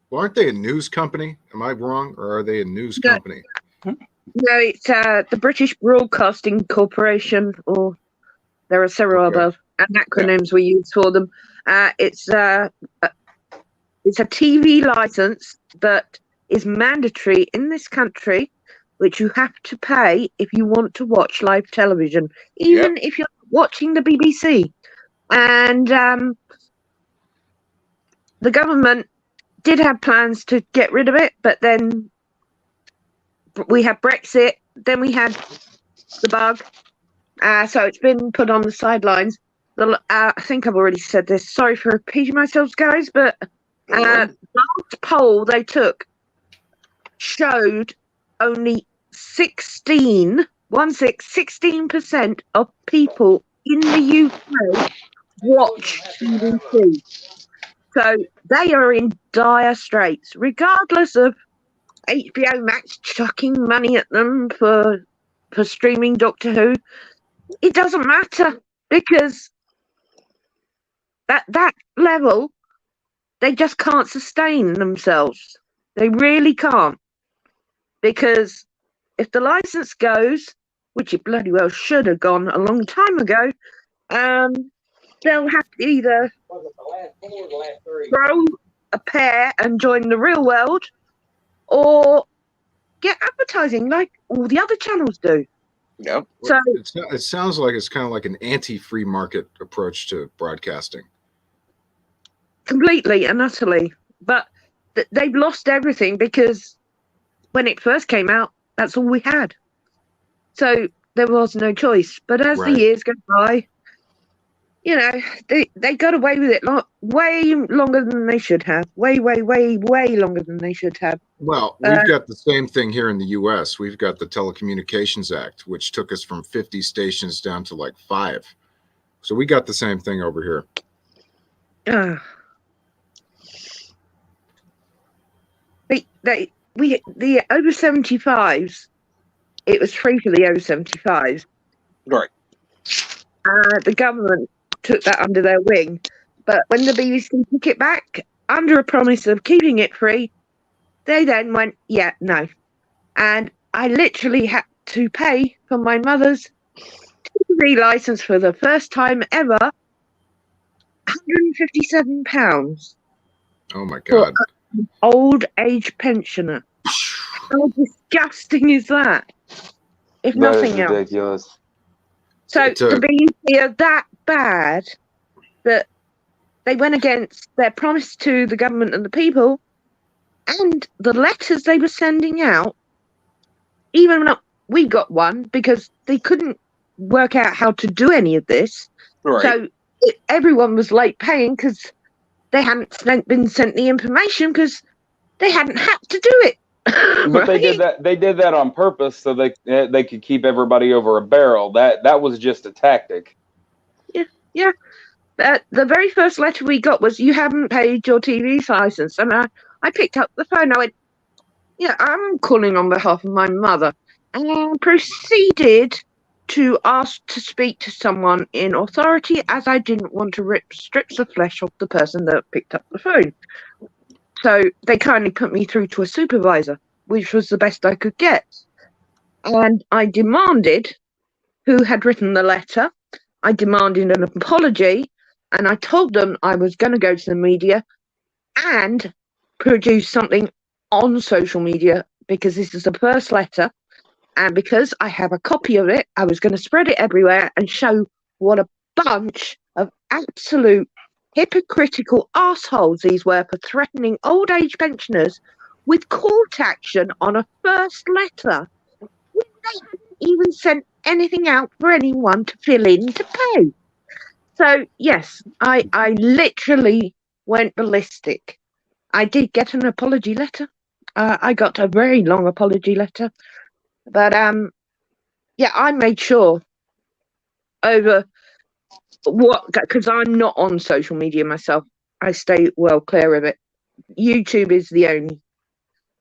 S8: Well, aren't they a news company? Am I wrong, or are they a news company?
S2: No, it's the British Broadcasting Corporation, or there are several other acronyms we use for them. It's a TV license that is mandatory in this country, which you have to pay if you want to watch live television, even if you're watching the BBC. And the government did have plans to get rid of it, but then we had Brexit, then we had the bug, so it's been put on the sidelines. I think I've already said this. Sorry for repeating myself, guys, but last poll they took showed only 16% of people in the UK watch BBC. So they are in dire straits, regardless of HBO Max chucking money at them for streaming Doctor Who. It doesn't matter, because at that level, they just can't sustain themselves. They really can't. Because if the license goes, which it bloody well should have gone a long time ago, they'll have to either throw a pair and join the real world, or get advertising like all the other channels do.
S1: Yep.
S2: So
S8: it sounds like it's kind of like an anti-free market approach to broadcasting.
S2: Completely and utterly. But they've lost everything, because when it first came out, that's all we had. So there was no choice. But as the years go by, you know, they got away with it way longer than they should have. Way longer than they should have.
S8: Well, we've got the same thing here in the U.S. We've got the Telecommunications Act, which took us from 50 stations down to like 5. So we got the same thing over here.
S2: The over 75s. It was free for the over 75s.
S1: Right.
S2: The government took that under their wing, but when the BBC took it back under a promise of keeping it free, they then went, yeah, no. And I literally had to pay for my mother's TV license for the first time ever, £157.
S8: Oh my God.
S2: Old age pensioner. How disgusting is that? If nothing else.
S6: Ridiculous.
S2: So the BBC are that bad that they went against their promise to the government and the people, and the letters they were sending out, even though we got one because they couldn't work out how to do any of this.
S1: Right.
S2: So everyone was late paying because they hadn't been sent the information because they hadn't had to do it.
S6: But they did that. They did that on purpose so they could keep everybody over a barrel. That was just a tactic.
S2: Yeah. The very first letter we got was, you haven't paid your TV license. And I picked up the phone. I went, yeah, I'm calling on behalf of my mother. And I proceeded to ask to speak to someone in authority, as I didn't want to rip strips of flesh off the person that picked up the phone. So they kindly put me through to a supervisor, which was the best I could get. And I demanded who had written the letter. I demanded an apology, and I told them I was going to go to the media and produce something on social media, because this is the first letter, and because I have a copy of it, I was going to spread it everywhere and show what a bunch of absolute hypocritical assholes these were for threatening old age pensioners with court action on a first letter when they hadn't even sent anything out for anyone to fill in to pay. So yes, I literally went ballistic. I did get an apology letter. I got a very long apology letter, but yeah, I made sure over because I'm not on social media myself. I stay well clear of it. YouTube is the only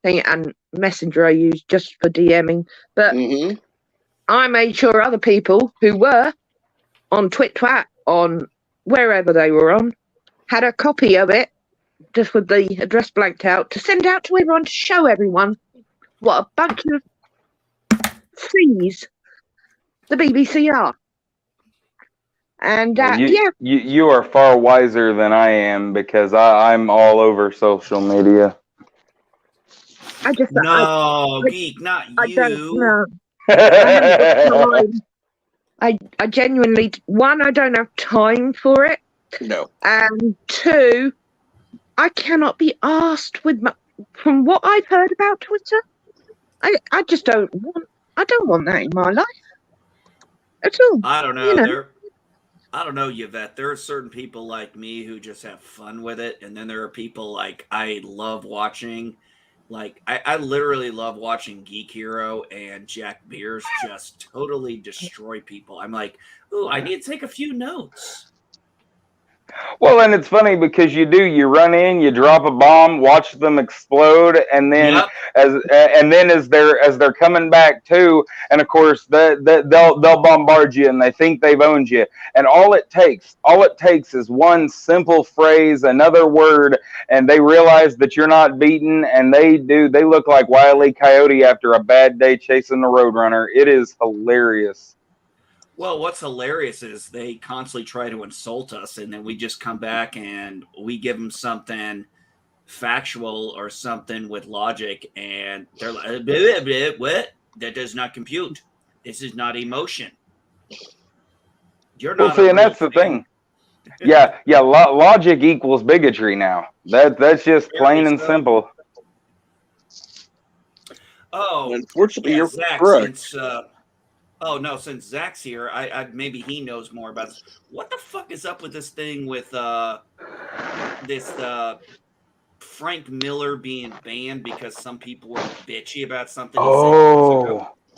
S2: thing, and Messenger I use just for DMing. But I made sure other people who were on Twitwat, on wherever they were on, had a copy of it, just with the address blanked out, to send out to everyone, to show everyone what a bunch of thieves the BBC are. And
S6: you are far wiser than I am, because I'm all over social media.
S9: Geek, not you.
S2: I don't know. I genuinely, one, I don't have time for it.
S1: No.
S2: And two, I cannot be asked with from what I've heard about Twitter. I just don't want that in my life at all.
S9: I don't know. I don't know, Yvette. There are certain people like me who just have fun with it, and then there are people like I love watching. Like I literally love watching Geek Hero and Jack Beers just totally destroy people. I'm like, ooh, I need to take a few notes.
S6: Well, and it's funny because you run in, you drop a bomb, watch them explode, and then as they're coming back too, and of course they'll bombard you, and they think they've owned you, and all it takes is one simple phrase, another word, and they realize that you're not beaten, and they look like Wile E. Coyote after a bad day chasing the Roadrunner. It is hilarious.
S9: Well, what's hilarious is they constantly try to insult us, and then we just come back and we give them something factual or something with logic, and they're like, bleh, bleh, what? That does not compute. This is not emotion. You're not.
S6: Well, see, and that's the thing. Yeah. Logic equals bigotry now. That's just plain and simple.
S9: Oh,
S1: unfortunately, you're
S9: Zach,
S1: correct.
S9: Since Zach's here, I maybe he knows more about this. What the fuck is up with this thing with this Frank Miller being banned because some people were bitchy about something he said?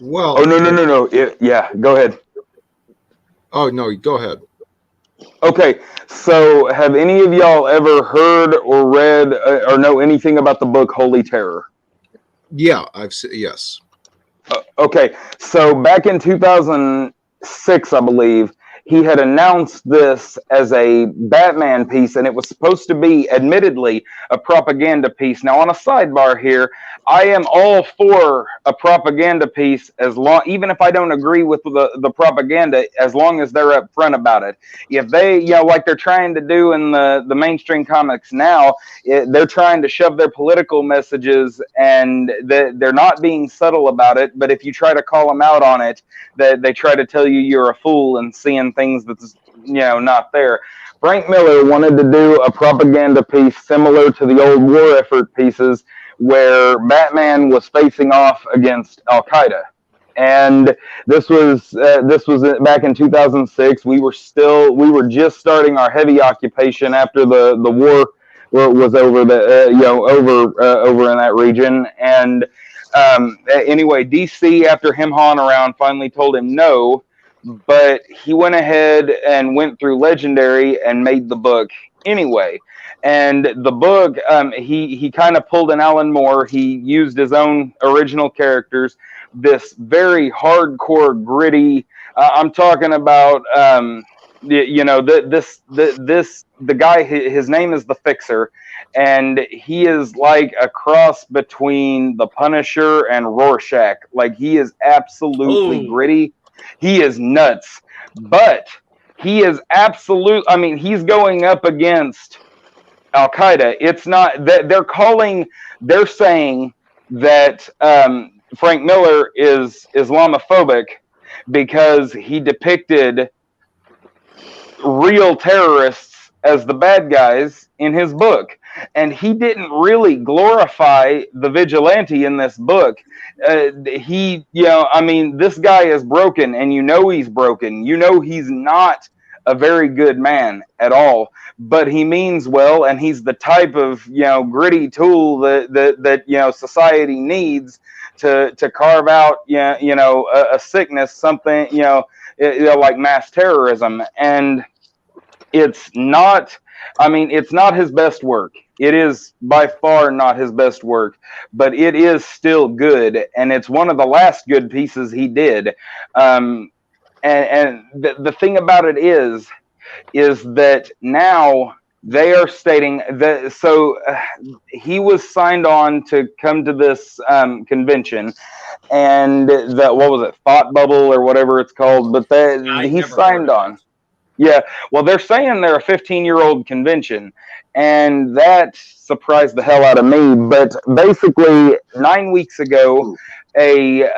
S8: Well.
S6: Oh no. Yeah, go ahead.
S8: Oh no, go ahead.
S6: Okay, so have any of y'all ever heard or read or know anything about the book Holy Terror?
S8: Yeah, yes.
S6: Okay, so back in 2006, I believe, he had announced this as a Batman piece, and it was supposed to be, admittedly, a propaganda piece. Now, on a sidebar here, I am all for a propaganda piece, as long, even if I don't agree with the propaganda, as long as they're upfront about it. If they, like they're trying to do in the mainstream comics now, they're trying to shove their political messages, and they're not being subtle about it. But if you try to call them out on it, they try to tell you you're a fool and seeing things that's not there. Frank Miller wanted to do a propaganda piece similar to the old war effort pieces, where Batman was facing off against Al Qaeda. And this was back in 2006. We were just starting our heavy occupation after the war was over over in that region. And anyway, DC, after him hawing around, finally told him no, but he went ahead and went through Legendary and made the book anyway. And the book, he kind of pulled an Alan Moore. He used his own original characters. This very hardcore, gritty. I'm talking about, the guy. His name is the Fixer, and he is like a cross between the Punisher and Rorschach. Like, he is absolutely gritty. He is nuts, but he is absolute. I mean, he's going up against Al Qaeda. It's not that they're saying that Frank Miller is Islamophobic because he depicted real terrorists as the bad guys in his book. And he didn't really glorify the vigilante in this book. This guy is broken, and he's broken. He's not a very good man at all, but he means well, and he's the type of gritty tool that society needs to carve out a sickness, something like mass terrorism. And it's not his best work. It is by far not his best work, but it is still good, and it's one of the last good pieces he did. And the thing about it is that now they are stating that, so he was signed on to come to this convention, and that, what was it, Thought Bubble or whatever it's called, but he signed on. Yeah, well, they're saying they're a 15-year-old convention, and that surprised the hell out of me. But basically, 9 weeks ago, a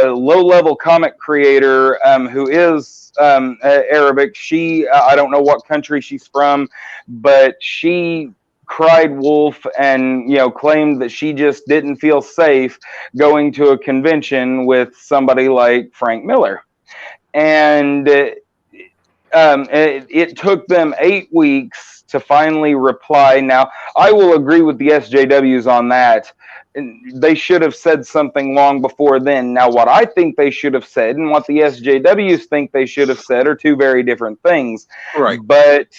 S6: low-level comic creator who is Arabic, I don't know what country she's from, but she cried wolf and claimed that she just didn't feel safe going to a convention with somebody like Frank Miller. And it took them 8 weeks to finally reply. Now, I will agree with the SJWs on that. They should have said something long before then. Now, what I think they should have said and what the SJWs think they should have said are two very different things.
S1: Right.
S6: But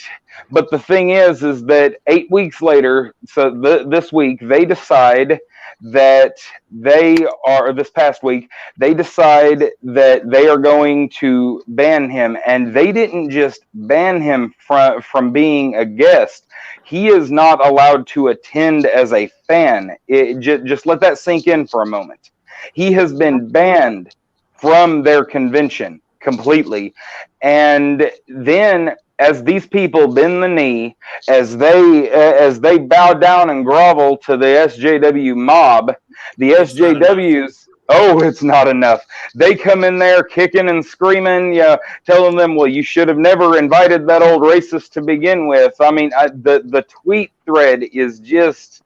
S6: the thing is that 8 weeks later, so this week, they decide that this past week, they decide that they are going to ban him. And they didn't just ban him from being a guest. He is not allowed to attend as a fan. Just let that sink in for a moment. He has been banned from their convention completely. And then, as these people bend the knee, as they bow down and grovel to the SJW mob, the SJWs, it's not enough. They come in there kicking and screaming, telling them, well, you should have never invited that old racist to begin with. I mean, the tweet thread is just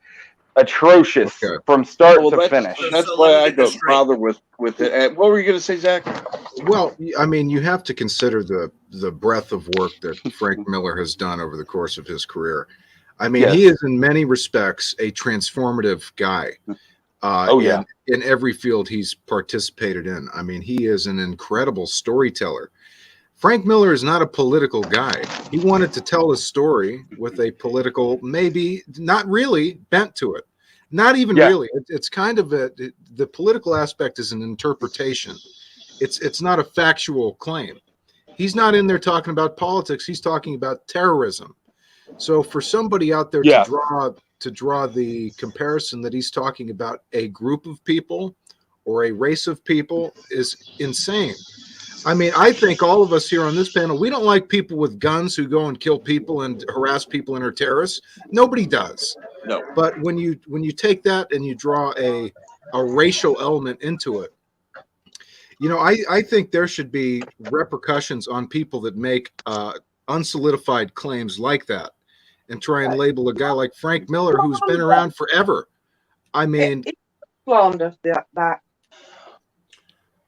S6: atrocious from start to finish.
S1: That's why I don't bother with it. What were you going to say, Zach?
S8: Well, I mean, you have to consider the breadth of work that Frank Miller has done over the course of his career. I mean, he is in many respects a transformative guy. In every field he's participated in. I mean, he is an incredible storyteller. Frank Miller is not a political guy. He wanted to tell a story with a political, maybe not really bent to it. Not even really. It's kind of the political aspect is an interpretation. It's not a factual claim. He's not in there talking about politics. He's talking about terrorism. So for somebody out there to draw the comparison that he's talking about a group of people or a race of people is insane. I mean, I think all of us here on this panel, we don't like people with guns who go and kill people and harass people and are terrorists. Nobody does.
S1: No.
S8: But when you take that and you draw a racial element into it, you know, I think there should be repercussions on people that make unsolidified claims like that and try and label a guy like Frank Miller who's been around forever. I mean,
S2: slander that.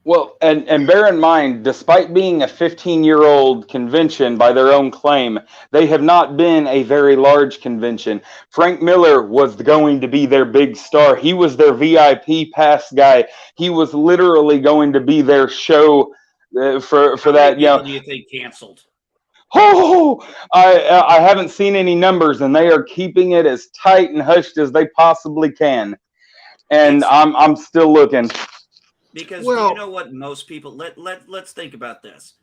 S6: Well, and bear in mind, despite being a 15-year-old convention by their own claim, they have not been a very large convention. Frank Miller was going to be their big star. He was their VIP pass guy. He was literally going to be their show for that.
S9: How many people do you think canceled?
S6: Oh, I haven't seen any numbers, and they are keeping it as tight and hushed as they possibly can. And I'm still looking.
S9: Because you know what, most people let's think about this.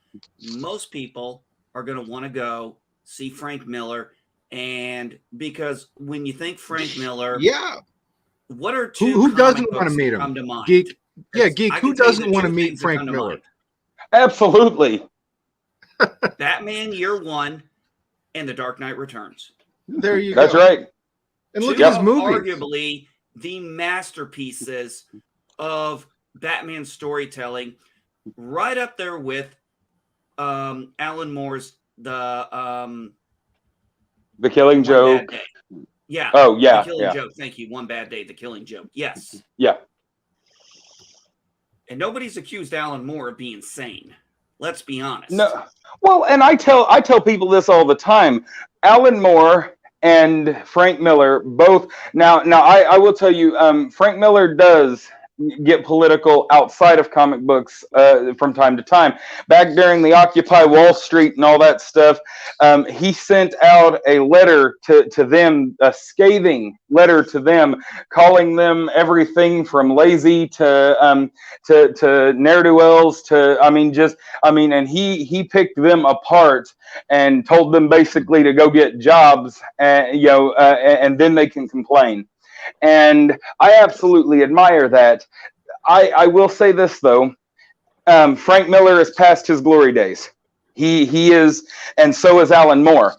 S9: Most people are going to want to go see Frank Miller, and because when you think Frank Miller, what are two
S8: who doesn't
S9: want to
S8: meet him?
S9: Come to mind?
S8: Geek, Geek. Who doesn't want to meet Frank Miller?
S6: Absolutely.
S9: Batman Year One and The Dark Knight Returns.
S8: There you
S6: go. That's right.
S8: And look at his movies.
S9: Arguably the masterpieces of Batman storytelling, right up there with Alan Moore's The
S6: Killing Joke.
S9: Yeah.
S6: Oh yeah.
S9: The Killing Joke. Thank you. One Bad Day. The Killing Joke. Yes.
S6: Yeah.
S9: And nobody's accused Alan Moore of being sane. Let's be honest.
S6: No. Well, and I tell people this all the time. Alan Moore and Frank Miller both. Now I will tell you, Frank Miller does get political outside of comic books from time to time. Back during the Occupy Wall Street and all that stuff, he sent out a letter to them, a scathing letter to them, calling them everything from lazy to ne'er-do-wells to, and he picked them apart and told them basically to go get jobs, and then they can complain. And I absolutely admire that. I will say this, though. Frank Miller is past his glory days. He is, and so is Alan Moore.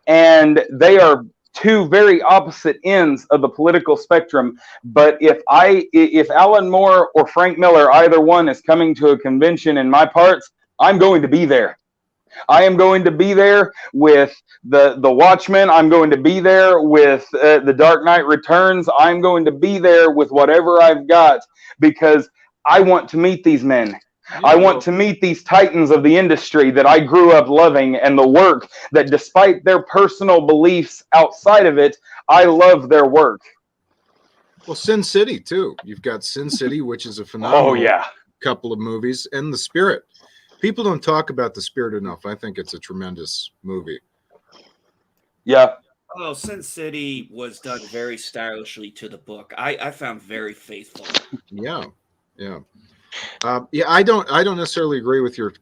S6: And they are two very opposite ends of the political spectrum. But if Alan Moore or Frank Miller, either one, is coming to a convention in my parts, I'm going to be there. I am going to be there with the Watchmen. I'm going to be there with the Dark Knight Returns. I'm going to be there with whatever I've got because I want to meet these men. I want to meet these titans of the industry that I grew up loving, and the work that, despite their personal beliefs outside of it, I love their work.
S8: Well, Sin City too. You've got Sin City, which is a phenomenal couple of movies, and The Spirit. People don't talk about The Spirit enough. I think it's a tremendous movie.
S6: Yeah.
S9: Oh, Sin City was done very stylishly to the book. I found very faithful.
S8: Yeah. I don't necessarily agree with your,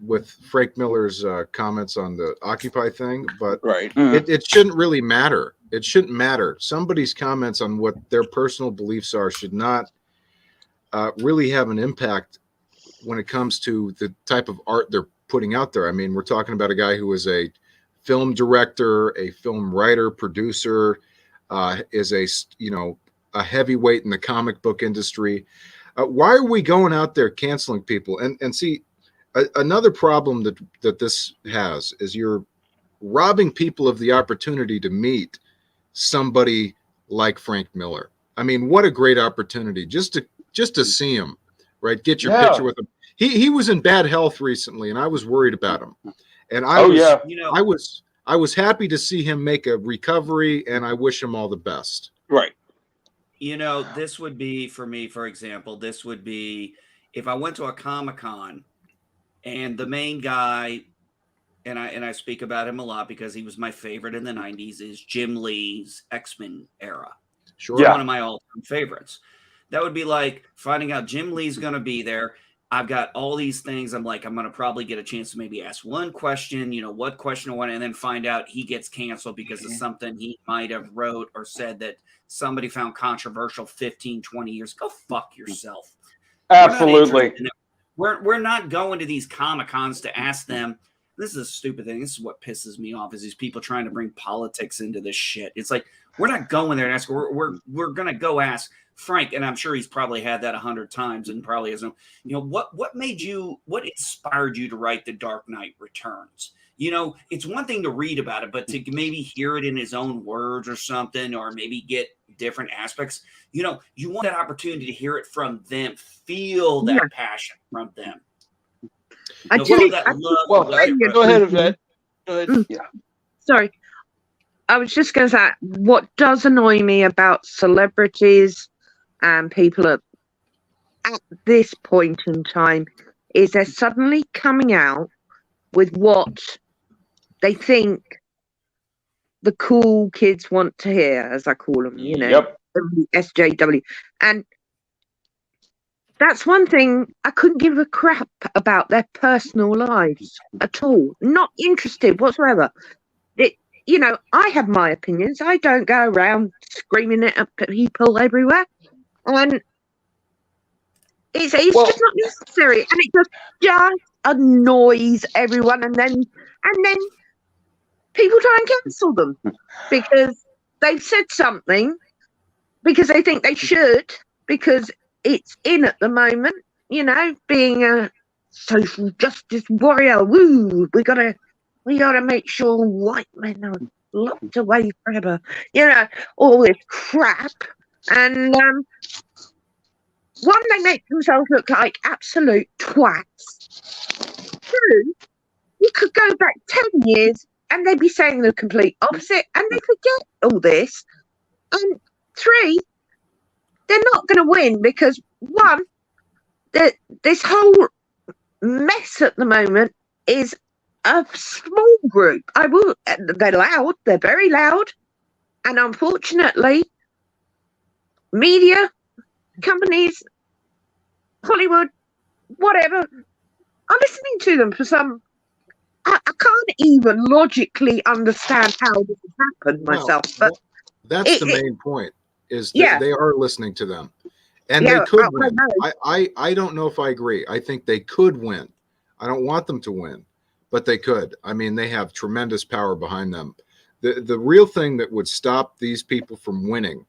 S8: with Frank Miller's comments on the Occupy thing, but it shouldn't really matter. It shouldn't matter. Somebody's comments on what their personal beliefs are should not really have an impact when it comes to the type of art they're putting out there. I mean, we're talking about a guy who is a film director, a film writer, producer, is a heavyweight in the comic book industry. Why are we going out there canceling people? And see, another problem that this has is you're robbing people of the opportunity to meet somebody like Frank Miller. I mean, what a great opportunity just to see him. Right, get your picture with him. He was in bad health recently, and I was worried about him. And I was happy to see him make a recovery, and I wish him all the best.
S1: Right.
S9: This would be for me, for example. This would be if I went to a Comic-Con And the main guy, and I speak about him a lot because he was my favorite in the 90s, is Jim Lee's X-Men era.
S8: Sure.
S9: It's one of my all-time favorites. That would be like finding out Jim Lee's going to be there. I've got all these things. I'm going to probably get a chance to maybe ask one question, what question I want, and then find out he gets canceled because of something he might have wrote or said that somebody found controversial 15, 20 years. Go fuck yourself.
S6: Absolutely.
S9: We're not going to these Comic-Cons to ask them. This is a stupid thing. This is what pisses me off, is these people trying to bring politics into this shit. It's like, we're not going there and ask. We're going to go ask Frank, and I'm sure he's probably had that 100 times and probably hasn't. What inspired you to write The Dark Knight Returns? It's one thing to read about it, but to maybe hear it in his own words or something, or maybe get different aspects. You want that opportunity to hear it from them, feel that passion from them.
S7: Go ahead, Yvette. Go ahead.
S2: Yeah. Sorry. I was just going to say, what does annoy me about celebrities and people at this point in time is they're suddenly coming out with what they think the cool kids want to hear, as I call them, SJW. And that's one thing. I couldn't give a crap about their personal lives at all. Not interested whatsoever. I have my opinions. I don't go around screaming it at people everywhere. And it's just not necessary. And it just annoys everyone. And then people try and cancel them because they've said something, because they think they should, because it's in at the moment, being a social justice warrior. Woo, we gotta make sure white men are locked away forever. All this crap. And one, they make themselves look like absolute twats. Two, you could go back 10 years and they'd be saying the complete opposite, and they forget all this. And three, they're not going to win because, one, this whole mess at the moment is a small group. They're loud, they're very loud, and unfortunately, media, companies, Hollywood, whatever, are listening to them for some. I can't even logically understand how this has happened myself. But
S8: that's the main point. Is that they are listening to them, and they could win. I don't know if I agree. I think they could win. I don't want them to win, but they could. I mean, they have tremendous power behind them. The real thing that would stop these people from winning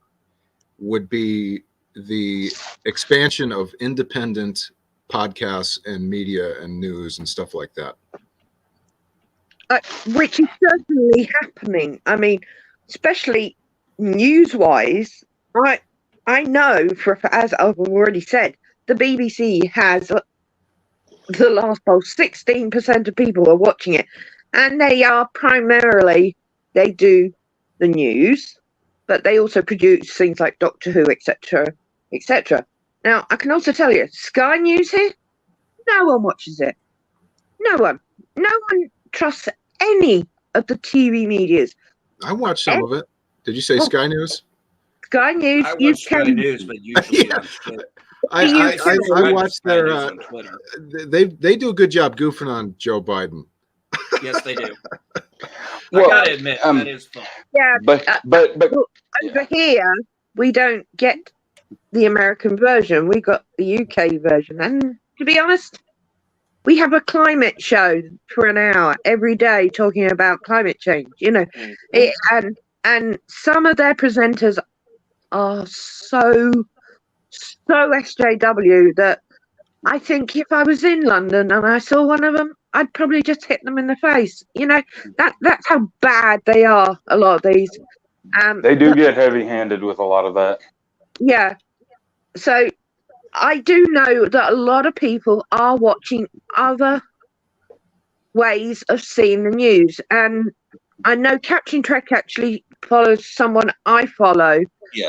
S8: would be the expansion of independent podcasts and media and news and stuff like that.
S2: Which is certainly happening. I mean, especially news-wise, I know, as I've already said, the BBC has the last poll, 16% of people are watching it, and they are primarily, they do the news, but they also produce things like Doctor Who, etc., etc. Now, I can also tell you, Sky News here, no one watches it. No one trusts any of the TV medias.
S8: I watch some of it. Did you say Sky News?
S2: Sky News.
S9: I watch Sky News, but usually
S8: I watch their. They do a good job goofing on Joe Biden.
S9: Yes, they do. I gotta admit, that is fun.
S2: Yeah,
S6: but
S2: over here we don't get the American version. We got the UK version, and to be honest, we have a climate show for an hour every day talking about climate change. And some of their presenters are so SJW that I think if I was in London and I saw one of them, I'd probably just hit them in the face. That's how bad they are, a lot of these.
S6: They do get heavy-handed with a lot of that.
S2: Yeah. So I do know that a lot of people are watching other ways of seeing the news. And I know Captain Trek actually follows someone I follow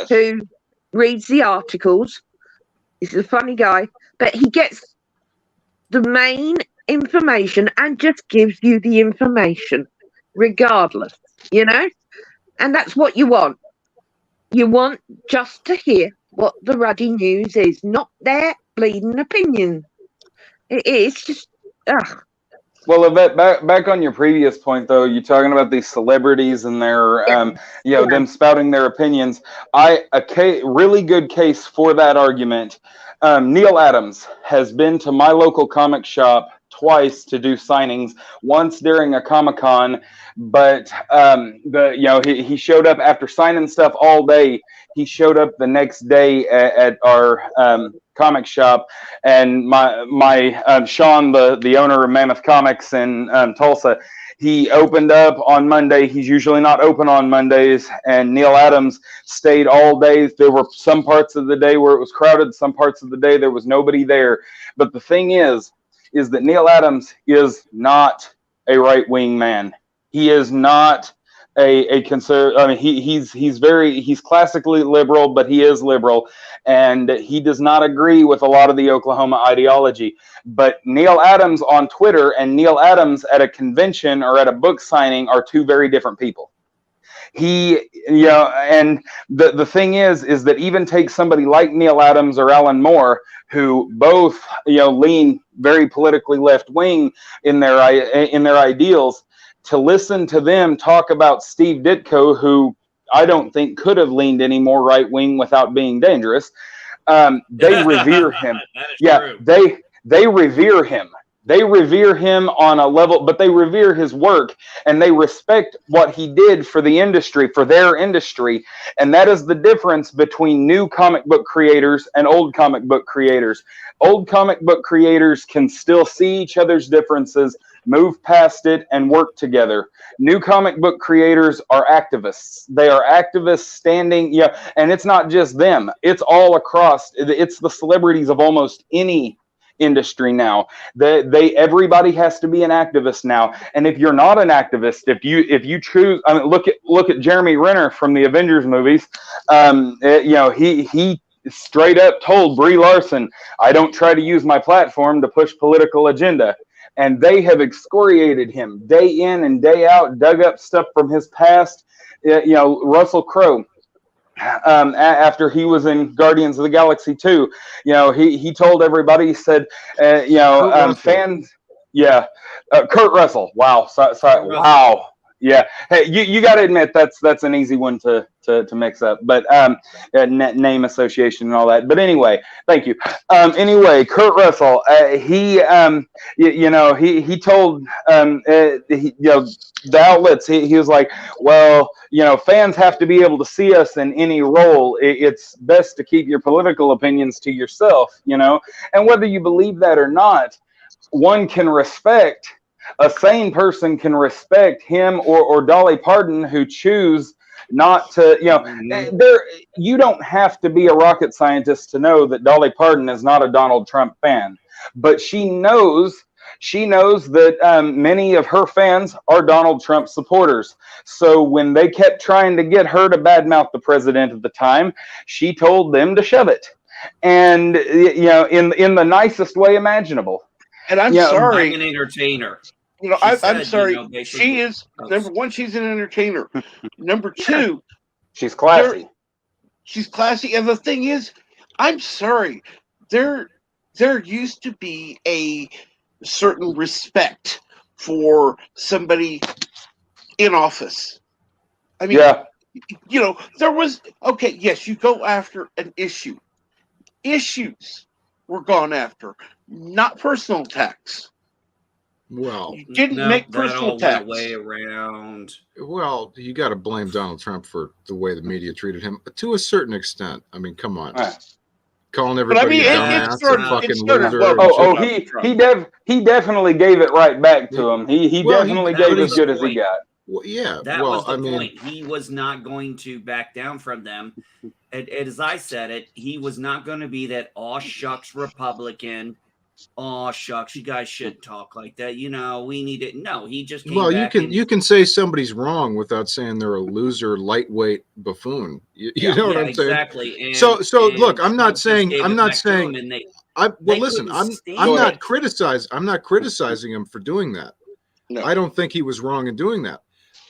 S2: who reads the articles. He's a funny guy, but he gets the main information and just gives you the information, regardless, you know? And that's what you want. You want just to hear what the ruddy news is, not their bleeding opinion. It's just, ugh.
S6: Well, Yvette, back on your previous point, though, you're talking about these celebrities and their, them spouting their opinions. Really good case for that argument. Neil Adams has been to my local comic shop twice to do signings. Once during a Comic-Con, but he showed up after signing stuff all day. He showed up the next day at our comic shop, and my Sean, the owner of Mammoth Comics in Tulsa, he opened up on Monday. He's usually not open on Mondays, and Neil Adams stayed all day. There were some parts of the day where it was crowded, some parts of the day there was nobody there. But the thing is that Neil Adams is not a right-wing man. He is not a conservative. I mean, he's classically liberal, but he is liberal, and he does not agree with a lot of the Oklahoma ideology. But Neil Adams on Twitter and Neil Adams at a convention or at a book signing are two very different people. And the thing is that even take somebody like Neil Adams or Alan Moore, who both lean very politically left wing in their ideals, to listen to them talk about Steve Ditko, who I don't think could have leaned any more right wing without being dangerous. They revere him. Yeah, they revere him. They revere him on a level, but they revere his work, and they respect what he did for the industry, for their industry. And that is the difference between new comic book creators and old comic book creators. Old comic book creators can still see each other's differences, move past it, and work together. New comic book creators are activists. They are activists standing, and it's not just them. It's all across. It's the celebrities of almost any industry now. Everybody has to be an activist now. And if you're not an activist, if you choose, I mean, look at Jeremy Renner from the Avengers movies. He straight up told Brie Larson, "I don't try to use my platform to push political agenda." And they have excoriated him day in and day out, dug up stuff from his past. Russell Crowe, after he was in Guardians of the Galaxy 2, he told everybody, he said, fans, Kurt Russell. Wow. Sorry. Wow. Yeah. Hey, you got to admit that's an easy one to mix up, but name association and all that. But anyway, thank you. Anyway, Kurt Russell, he told the outlets, he was like, well, fans have to be able to see us in any role. It's best to keep your political opinions to yourself, and whether you believe that or not, one can respect. A sane person can respect him or Dolly Parton, who choose not to, you don't have to be a rocket scientist to know that Dolly Parton is not a Donald Trump fan, but she knows that many of her fans are Donald Trump supporters. So when they kept trying to get her to badmouth the president at the time, she told them to shove it, and in the nicest way imaginable.
S1: And I'm sorry,
S9: I'm an entertainer.
S1: I'm sorry. She is, number one, she's an entertainer. Number two,
S6: she's classy.
S1: She's classy. And the thing is, I'm sorry, there used to be a certain respect for somebody in office. I mean, there was, okay, yes, you go after an issue. Issues were gone after, not personal attacks.
S8: Well,
S1: you didn't make personal attacks.
S9: Way around.
S8: Well, you got to blame Donald Trump for the way the media treated him to a certain extent. I mean, come on, calling everybody a dumbass, a fucking loser.
S6: He definitely gave it right back to him. He definitely gave as good as he got.
S8: Well, yeah,
S9: that was the point. He was not going to back down from them. And as I said it, he was not going to be that aw shucks Republican. Oh shucks, you guys shouldn't talk like that. We need it. No, he just came back
S8: you can say somebody's wrong without saying they're a loser, lightweight buffoon. You know what I'm saying?
S9: Exactly.
S8: So look, I'm not saying listen, I'm not criticizing him for doing that. No. I don't think he was wrong in doing that.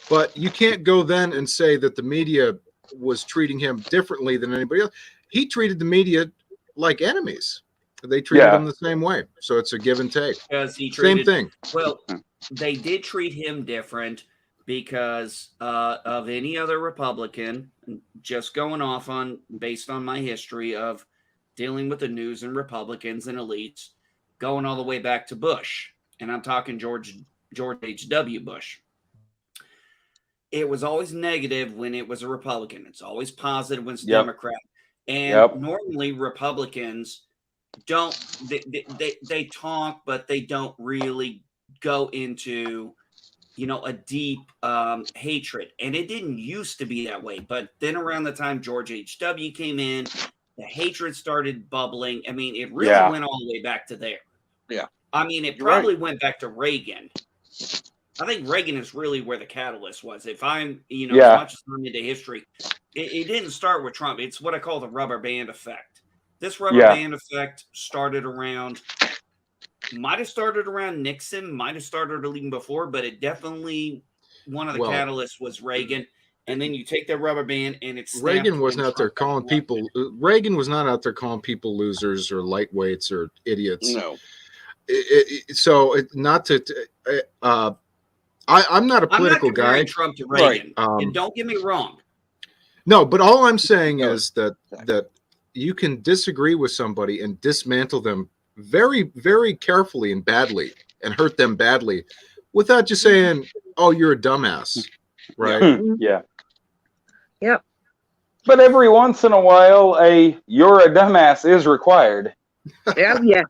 S8: But you can't go then and say that the media was treating him differently than anybody else. He treated the media like enemies. They treated him the same way. So it's a give and take.
S9: Because he
S8: same thing.
S9: Well, they did treat him different because of any other Republican. Just going off on based on my history of dealing with the news and Republicans and elites, going all the way back to Bush, and I'm talking George H.W. Bush. It was always negative when it was a Republican. It's always positive when it's Democrat. And normally Republicans don't, they talk, but they don't really go into, a deep hatred. And it didn't used to be that way. But then around the time George H.W. came in, the hatred started bubbling. I mean, it really went all the way back to there.
S1: Yeah.
S9: I mean, it probably went back to Reagan. I think Reagan is really where the catalyst was. If I'm, as much as I'm into history, it didn't start with Trump. It's what I call the rubber band effect. This rubber band effect might have started around Nixon, might have started even before, but it definitely, one of the catalysts was Reagan. And then you take that rubber band and it's
S8: Reagan wasn't out there calling people. Reagan was not out there calling people losers or lightweights or idiots.
S1: No.
S8: I'm not a political guy.
S9: Trump to Reagan. And don't get me wrong.
S8: No, but all I'm saying is that you can disagree with somebody and dismantle them very, very carefully and badly and hurt them badly without just saying, "Oh, you're a dumbass." Right?
S6: Yeah.
S2: Yep.
S6: But every once in a while, "you're a dumbass" is required.
S2: Yeah.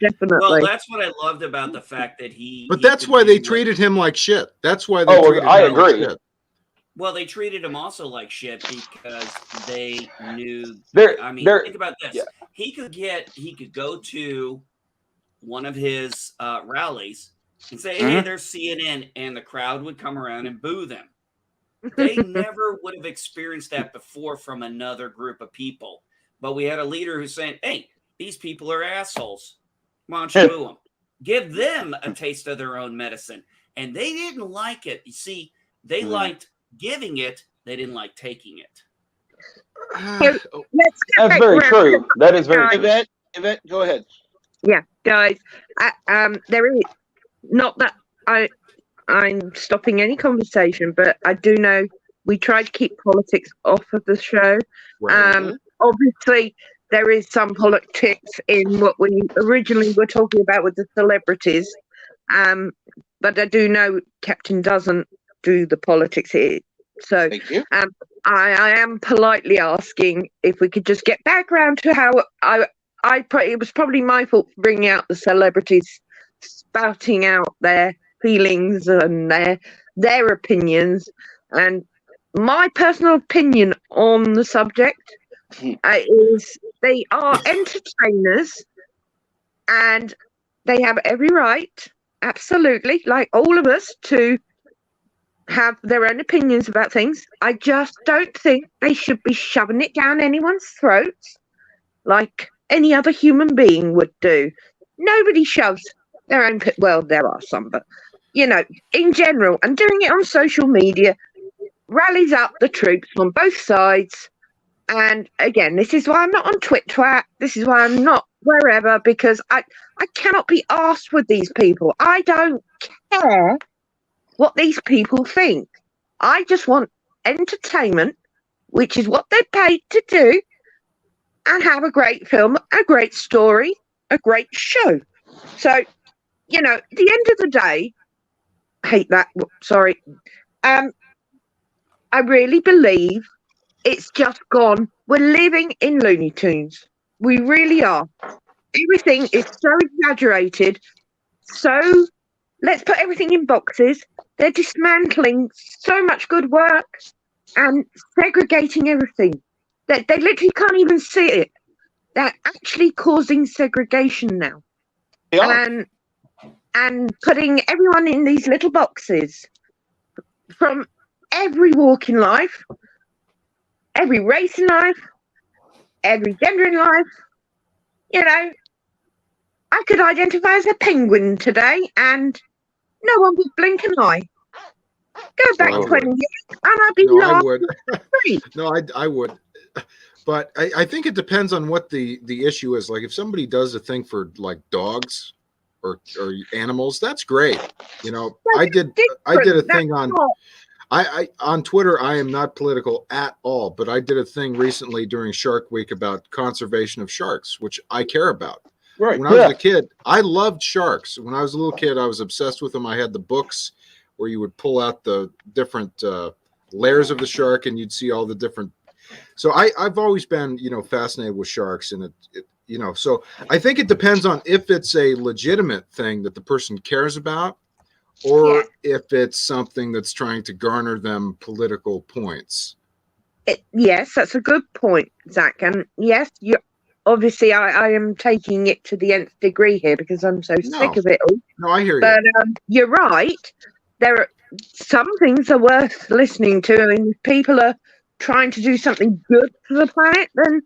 S2: Definitely.
S9: Well, that's what I loved about the fact that
S8: But that's why they treated him like shit. That's why they treated him
S6: like
S8: shit.
S9: Well, they treated him also like shit because they knew. Think about this. Yeah. He could go to one of his rallies and say, "Hey, there's CNN," and the crowd would come around and boo them. They never would have experienced that before from another group of people. But we had a leader who's saying, "Hey, these people are assholes. Why don't you boo them? Give them a taste of their own medicine." And they didn't like it. You see, they liked giving it. They didn't like taking it.
S6: That's very true. That is very true.
S1: Yvette, go ahead.
S2: Yeah, guys. There is not that I'm stopping any conversation, but I do know we try to keep politics off of the show. Right. Obviously, there is some politics in what we originally were talking about with the celebrities. But I do know Captain doesn't do the politics here. So I am politely asking if we could just get back around to how it was probably my fault for bringing out the celebrities spouting out their feelings and their opinions. And my personal opinion on the subject is they are entertainers and they have every right, absolutely, like all of us, to have their own opinions about things. I just don't think they should be shoving it down anyone's throats like any other human being would do. Nobody shoves their own, well, there are some, but, in general, and doing it on social media rallies up the troops on both sides. And again, this is why I'm not on Twit. This is why I'm not wherever, because I cannot be asked with these people. I don't care what these people think. I just want entertainment, which is what they're paid to do, and have a great film, a great story, a great show. So, at the end of the day, I hate that. Sorry. I really believe it's just gone. We're living in Looney Tunes. We really are. Everything is so exaggerated. So let's put everything in boxes. They're dismantling so much good work and segregating everything. They literally can't even see it. They're actually causing segregation now. And putting everyone in these little boxes from every walk in life, every race in life, every gender in life. I could identify as a penguin today, and no one would blink an eye. Go back 20 years, and I'd be
S8: No, I
S2: laughing.
S8: would. No, I would. But I think it depends on what the issue is. Like if somebody does a thing for like dogs or animals, that's great. You know, I did a thing on on Twitter. I am not political at all, but I did a thing recently during Shark Week about conservation of sharks, which I care about.
S1: Right.
S8: When I was a kid, I loved sharks. When I was a little kid, I was obsessed with them. I had the books where you would pull out the different layers of the shark, and you'd see all the different. So I've always been, you know, fascinated with sharks, and it you know, so I think it depends on if it's a legitimate thing that the person cares about, or if it's something that's trying to garner them political points.
S2: Yes, that's a good point, Zach. And yes, you obviously I am taking it to the nth degree here because I'm so sick of it all.
S8: No, I hear you.
S2: But you're right. There are some things are worth listening to, and if people are trying to do something good for the planet, then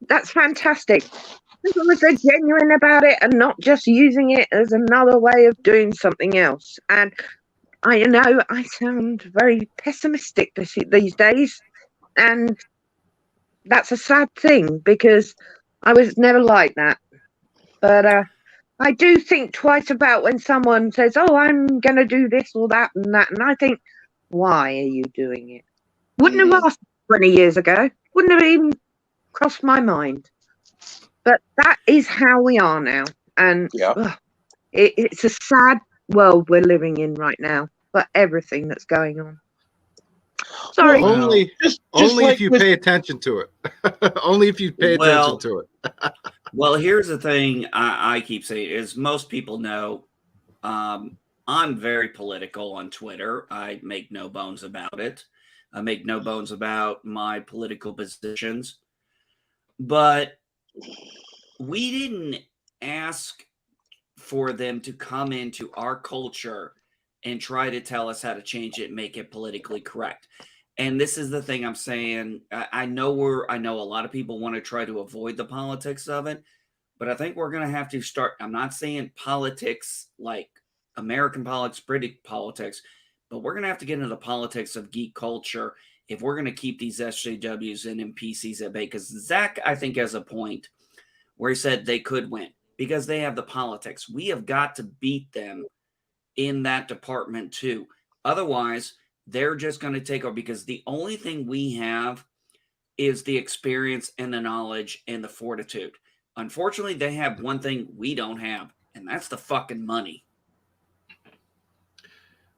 S2: that's fantastic. As long as they're genuine about it and not just using it as another way of doing something else. And I know I sound very pessimistic these days, and that's a sad thing because I was never like that. But I do think twice about when someone says, "Oh, I'm going to do this or that and that," and I think, why are you doing it? Wouldn't have asked 20 years ago. Wouldn't have even crossed my mind. But that is how we are now, and it's a sad world we're living in right now for everything that's going on. Sorry,
S8: well, only
S1: like
S8: if you pay attention to it. Only if you pay attention to it.
S9: Well, here's the thing I keep saying is most people know I'm very political on Twitter. I make no bones about it. I make no bones about my political positions. But we didn't ask for them to come into our culture and try to tell us how to change it and make it politically correct. And this is the thing I'm saying. I know a lot of people want to try to avoid the politics of it, but I think we're going to have to start. I'm not saying politics like American politics, British politics, but we're going to have to get into the politics of geek culture if we're going to keep these SJWs and NPCs at bay. Because Zach, I think, has a point where he said they could win because they have the politics. We have got to beat them in that department too. Otherwise, they're just going to take over because the only thing we have is the experience and the knowledge and the fortitude. Unfortunately, they have one thing we don't have, and that's the fucking money.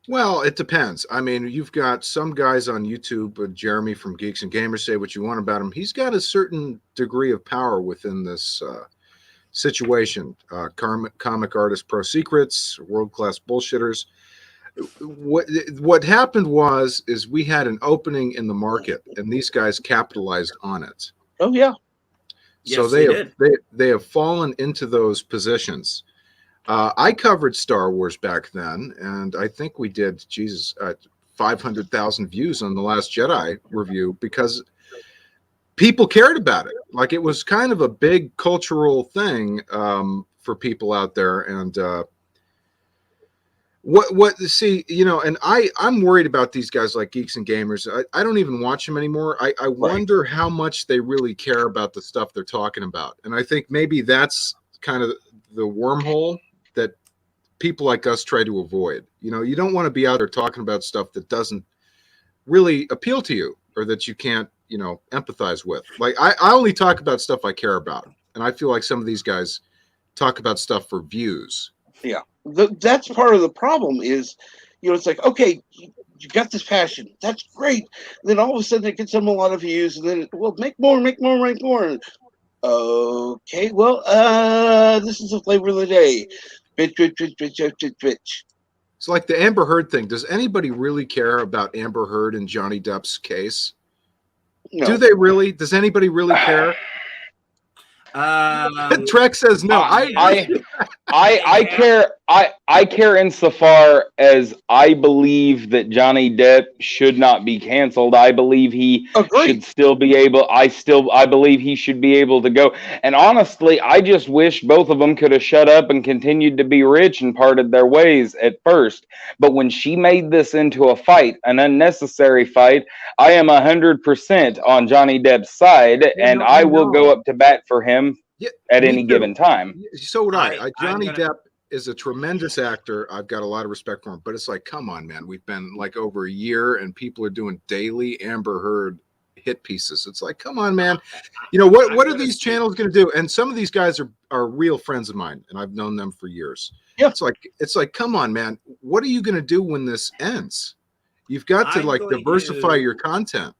S8: Well, it depends. I mean, you've got some guys on YouTube, Jeremy from Geeks and Gamers, say what you want about him. He's got a certain degree of power within this situation. Comic Artist Pro Secrets, world-class bullshitters. What happened is we had an opening in the market, and these guys capitalized on it.
S1: Oh yeah.
S8: So they have fallen into those positions. I covered Star Wars back then, and I think we did 500,000 views on the Last Jedi review because people cared about it. Like it was kind of a big cultural thing for people out there, and and I'm worried about these guys like Geeks and Gamers. I don't even watch them anymore. I wonder how much they really care about the stuff they're talking about. And I think maybe that's kind of the wormhole that people like us try to avoid. You know, you don't want to be out there talking about stuff that doesn't really appeal to you or that you can't, empathize with. Like I only talk about stuff I care about. And I feel like some of these guys talk about stuff for views.
S1: Yeah. That's part of the problem is, it's like, okay, you got this passion. That's great. And then all of a sudden it gets them a lot of views and then, make more. Okay, well, this is the flavor of the day. Bitch.
S8: It's like the Amber Heard thing. Does anybody really care about Amber Heard and Johnny Depp's case? No. Do they really? Does anybody really care?
S9: Trek
S8: says no.
S6: I care insofar as I believe that Johnny Depp should not be canceled. I believe he should still be able. I believe he should be able to go. And honestly, I just wish both of them could have shut up and continued to be rich and parted their ways at first. But when she made this into a fight, an unnecessary fight, I am 100% on Johnny Depp's side, and I will go up to bat for him at any given time.
S8: So would I. Johnny Depp is a tremendous actor. I've got a lot of respect for him, but it's like, come on, man. We've been like over a year and people are doing daily Amber Heard hit pieces. It's like, come on, man. You know, what are these channels going to do? And some of these guys are real friends of mine, and I've known them for years. Yeah. It's like, come on, man. What are you going to do when this ends? You've got to diversify your content.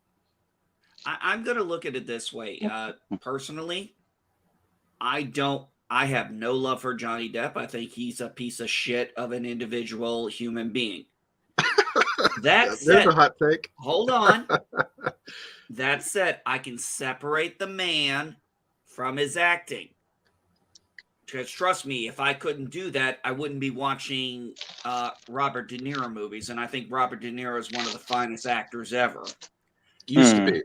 S9: I'm going to look at it this way. Personally, I have no love for Johnny Depp. I think he's a piece of shit of an individual human being. That said,
S8: there's a hot take.
S9: Hold on. That said, I can separate the man from his acting. Because trust me, if I couldn't do that, I wouldn't be watching Robert De Niro movies. And I think Robert De Niro is one of the finest actors ever.
S8: Used to be.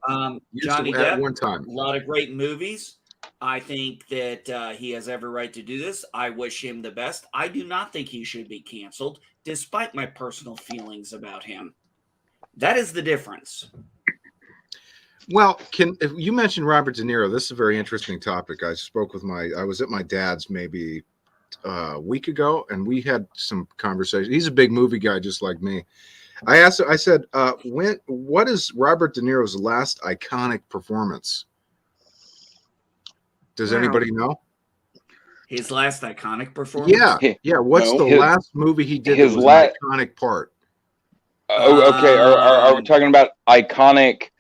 S9: Johnny Depp,
S8: at one time.
S9: A lot of great movies. I think that he has every right to do this. I wish him the best. I do not think he should be canceled, despite my personal feelings about him. That is the difference.
S8: Well, if you mentioned Robert De Niro, this is a very interesting topic. I was at my dad's maybe a week ago, and we had some conversation. He's a big movie guy, just like me. I said, what is Robert De Niro's last iconic performance? Does anybody know?
S9: His last iconic performance?
S8: Yeah. What's the last movie he did? His last iconic part.
S6: Oh, okay. Are we talking about iconic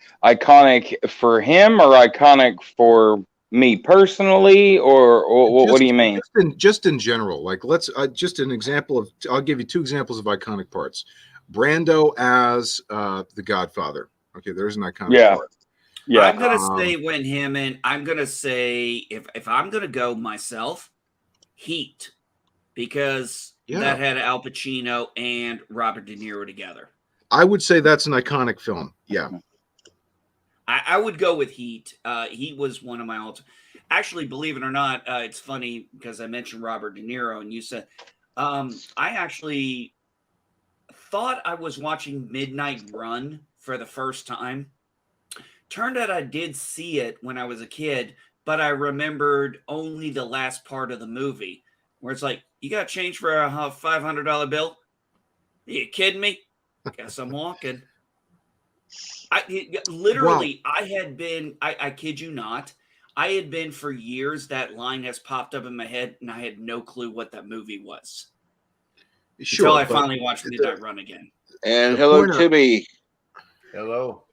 S6: for him or iconic for me personally, or what do you mean?
S8: Just in general, like let's just an example of. I'll give you two examples of iconic parts. Brando as the Godfather. Okay, there's an iconic part.
S9: Yeah, I'm gonna say when him and I'm gonna say if I'm gonna go myself, Heat, because that had Al Pacino and Robert De Niro together.
S8: I would say that's an iconic film. Yeah,
S9: I would go with Heat. Heat was one of my actually, believe it or not, it's funny because I mentioned Robert De Niro and you said I actually thought I was watching Midnight Run for the first time. Turned out I did see it when I was a kid, but I remembered only the last part of the movie where it's like, you got change for a $500 bill? Are you kidding me? Guess I'm walking. I had been, I kid you not, I had been for years, that line has popped up in my head and I had no clue what that movie was.
S8: Sure,
S9: until I finally watched Midnight Run again.
S1: And hello, Timmy.
S10: Hello.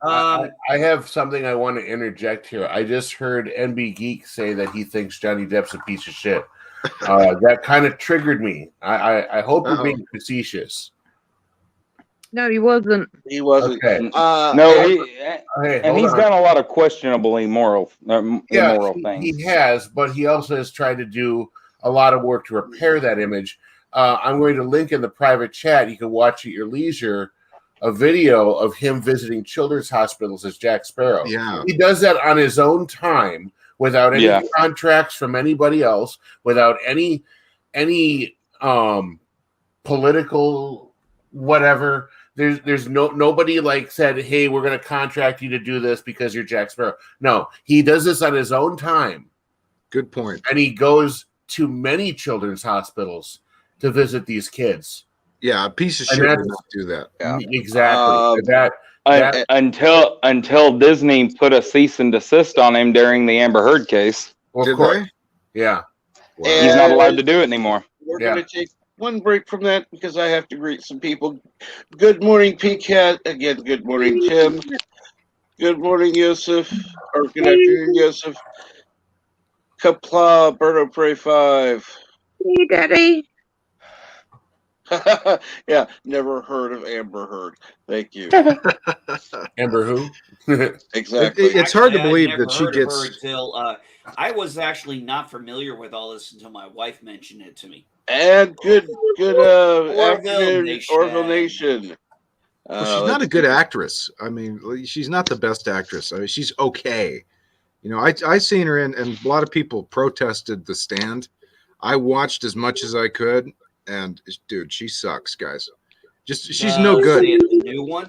S10: I have something I want to interject here. I just heard NB Geek say that he thinks Johnny Depp's a piece of shit. That kind of triggered me. I hope you're being facetious.
S2: No, he wasn't.
S1: He wasn't.
S10: Okay.
S6: He's done a lot of questionable immoral things.
S10: He has, but he also has tried to do a lot of work to repair that image. I'm going to link in the private chat. You can watch at your leisure a video of him visiting children's hospitals as Jack Sparrow.
S8: Yeah.
S10: He does that on his own time without any contracts from anybody else, without any political whatever. There's nobody like said, hey, we're going to contract you to do this because you're Jack Sparrow. No, he does this on his own time.
S8: Good point.
S10: And he goes to many children's hospitals to visit these kids.
S8: Yeah, a piece of shit would not do that.
S10: Yeah. Exactly.
S6: Until Disney put a cease and desist on him during the Amber Heard case.
S10: Of course. Yeah.
S6: Wow. He's not allowed to do it anymore.
S1: We're going to take one break from that because I have to greet some people. Good morning, P-Cat. Again, good morning, Tim. Good morning, Yosef. Or good afternoon, Yosef. Kapla, Berto Prey 5.
S2: Hey, Daddy.
S1: Yeah, never heard of Amber Heard. Thank you.
S10: Amber who?
S1: Exactly.
S8: It's hard to
S9: I'd
S8: believe
S9: never
S8: that she
S9: heard of her
S8: gets.
S9: until I was actually not familiar with all this until my wife mentioned it to me.
S1: And good
S9: Orville
S1: afternoon,
S9: Nation.
S1: Orville Nation.
S8: Well, she's not a good actress. I mean, she's not the best actress. I mean, she's okay. You know, I seen her in, and a lot of people protested The Stand. I watched as much as I could, and dude, she sucks, guys. Just she's no good.
S9: The new one.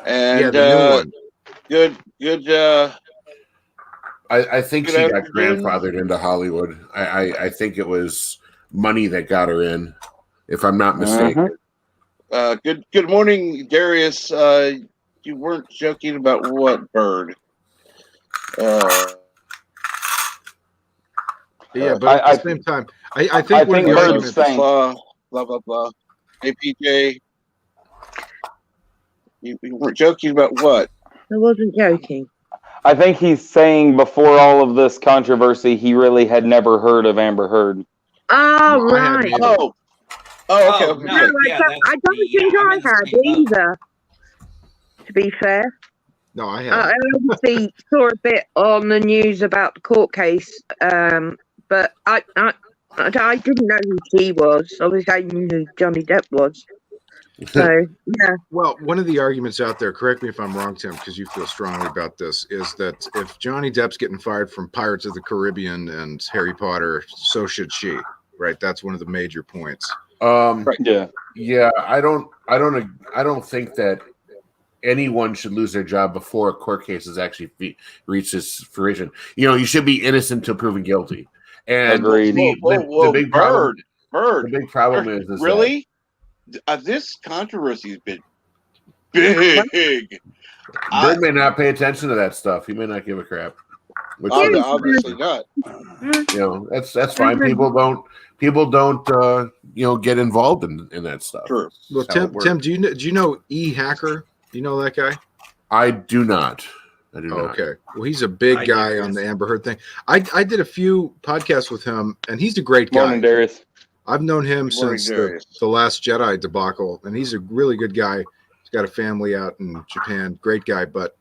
S1: And
S8: yeah, the new one.
S1: Good.
S10: I think
S1: Good
S10: she got
S1: afternoon.
S10: grandfathered into Hollywood. I think it was money that got her in, if I'm not mistaken.
S1: Good morning, Darius. You weren't joking about what bird?
S8: Yeah, but at the same time, I think one of the arguments.
S1: Blah. Hey, PJ, you weren't joking about what?
S2: I wasn't joking.
S6: I think he's saying before all of this controversy, he really had never heard of Amber Heard.
S2: Oh,
S8: No, I hadn't
S2: right.
S8: either.
S1: Okay.
S2: No, I don't think I had either, to be fair.
S8: No, I
S2: I
S8: haven't.
S2: obviously saw a bit on the news about the court case, but I didn't know who she was. Obviously, I knew who Johnny Depp was. So, yeah.
S8: Well, one of the arguments out there, correct me if I'm wrong, Tim, because you feel strongly about this, is that if Johnny Depp's getting fired from Pirates of the Caribbean and Harry Potter, so should she. Right? That's one of the major points.
S10: Yeah. I don't think that anyone should lose their job before a court case has actually reached its fruition. You know, you should be innocent until proven guilty. And the big problem,
S1: Bird.
S10: The big problem is
S1: really this controversy has been big.
S10: Bird may not pay attention to that stuff. He may not give a crap.
S1: Obviously not.
S10: You know, that's fine. People don't get involved in that stuff.
S1: Sure.
S8: Well, Tim, do you know E Hacker? Do you know that guy?
S10: I do not.
S8: Okay. Well, he's a big guy on the Amber Heard thing. I did a few podcasts with him, and he's a great guy.
S6: Morning, Darius.
S8: I've known him since the Last Jedi debacle, and he's a really good guy. He's got a family out in Japan. Great guy. But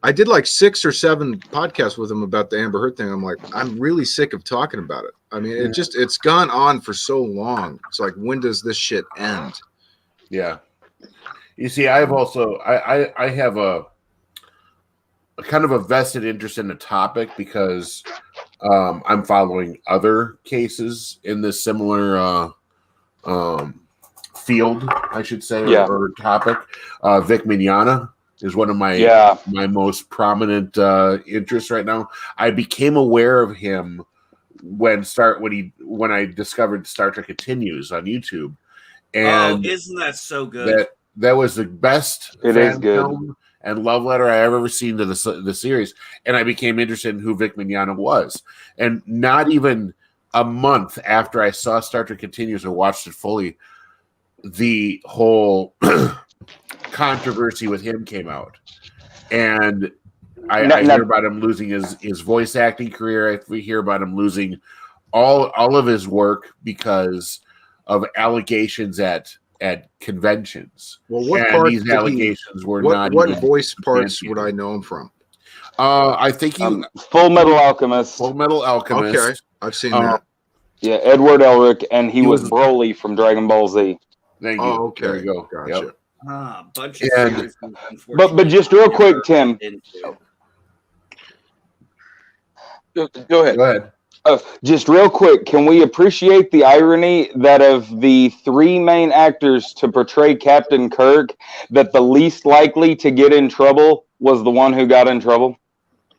S8: I did like 6 or 7 podcasts with him about the Amber Heard thing. I'm like, I'm really sick of talking about it. I mean, it's gone on for so long. It's like, when does this shit end?
S10: Yeah. You see, I have a kind of a vested interest in the topic because I'm following other cases in this similar field, I should say, or topic. Vic Mignogna is one of my most prominent interests right now. I became aware of him when I discovered Star Trek Continues on YouTube, and
S9: isn't that so good?
S10: That was the best
S6: film
S10: and love letter I ever seen to the series, and I became interested in who Vic Mignogna was. And not even a month after I saw Star Trek Continues and watched it fully, the whole controversy with him came out, and I hear about him losing his voice acting career. We hear about him losing all of his work because of allegations at conventions.
S8: Well, what
S10: these allegations were not.
S8: What voice parts would I know him from?
S10: I think
S6: Full Metal Alchemist.
S10: Full Metal Alchemist.
S8: Okay, I've seen that.
S6: Yeah, Edward Elric, and he was Broly from Dragon Ball Z.
S10: Thank you.
S8: Oh, okay.
S10: There you go.
S8: Gotcha.
S10: Yep.
S9: Bunch of series,
S6: but just real quick, Tim.
S1: Go ahead.
S6: Just real quick, can we appreciate the irony that of the 3 main actors to portray Captain Kirk, that the least likely to get in trouble was the one who got in trouble?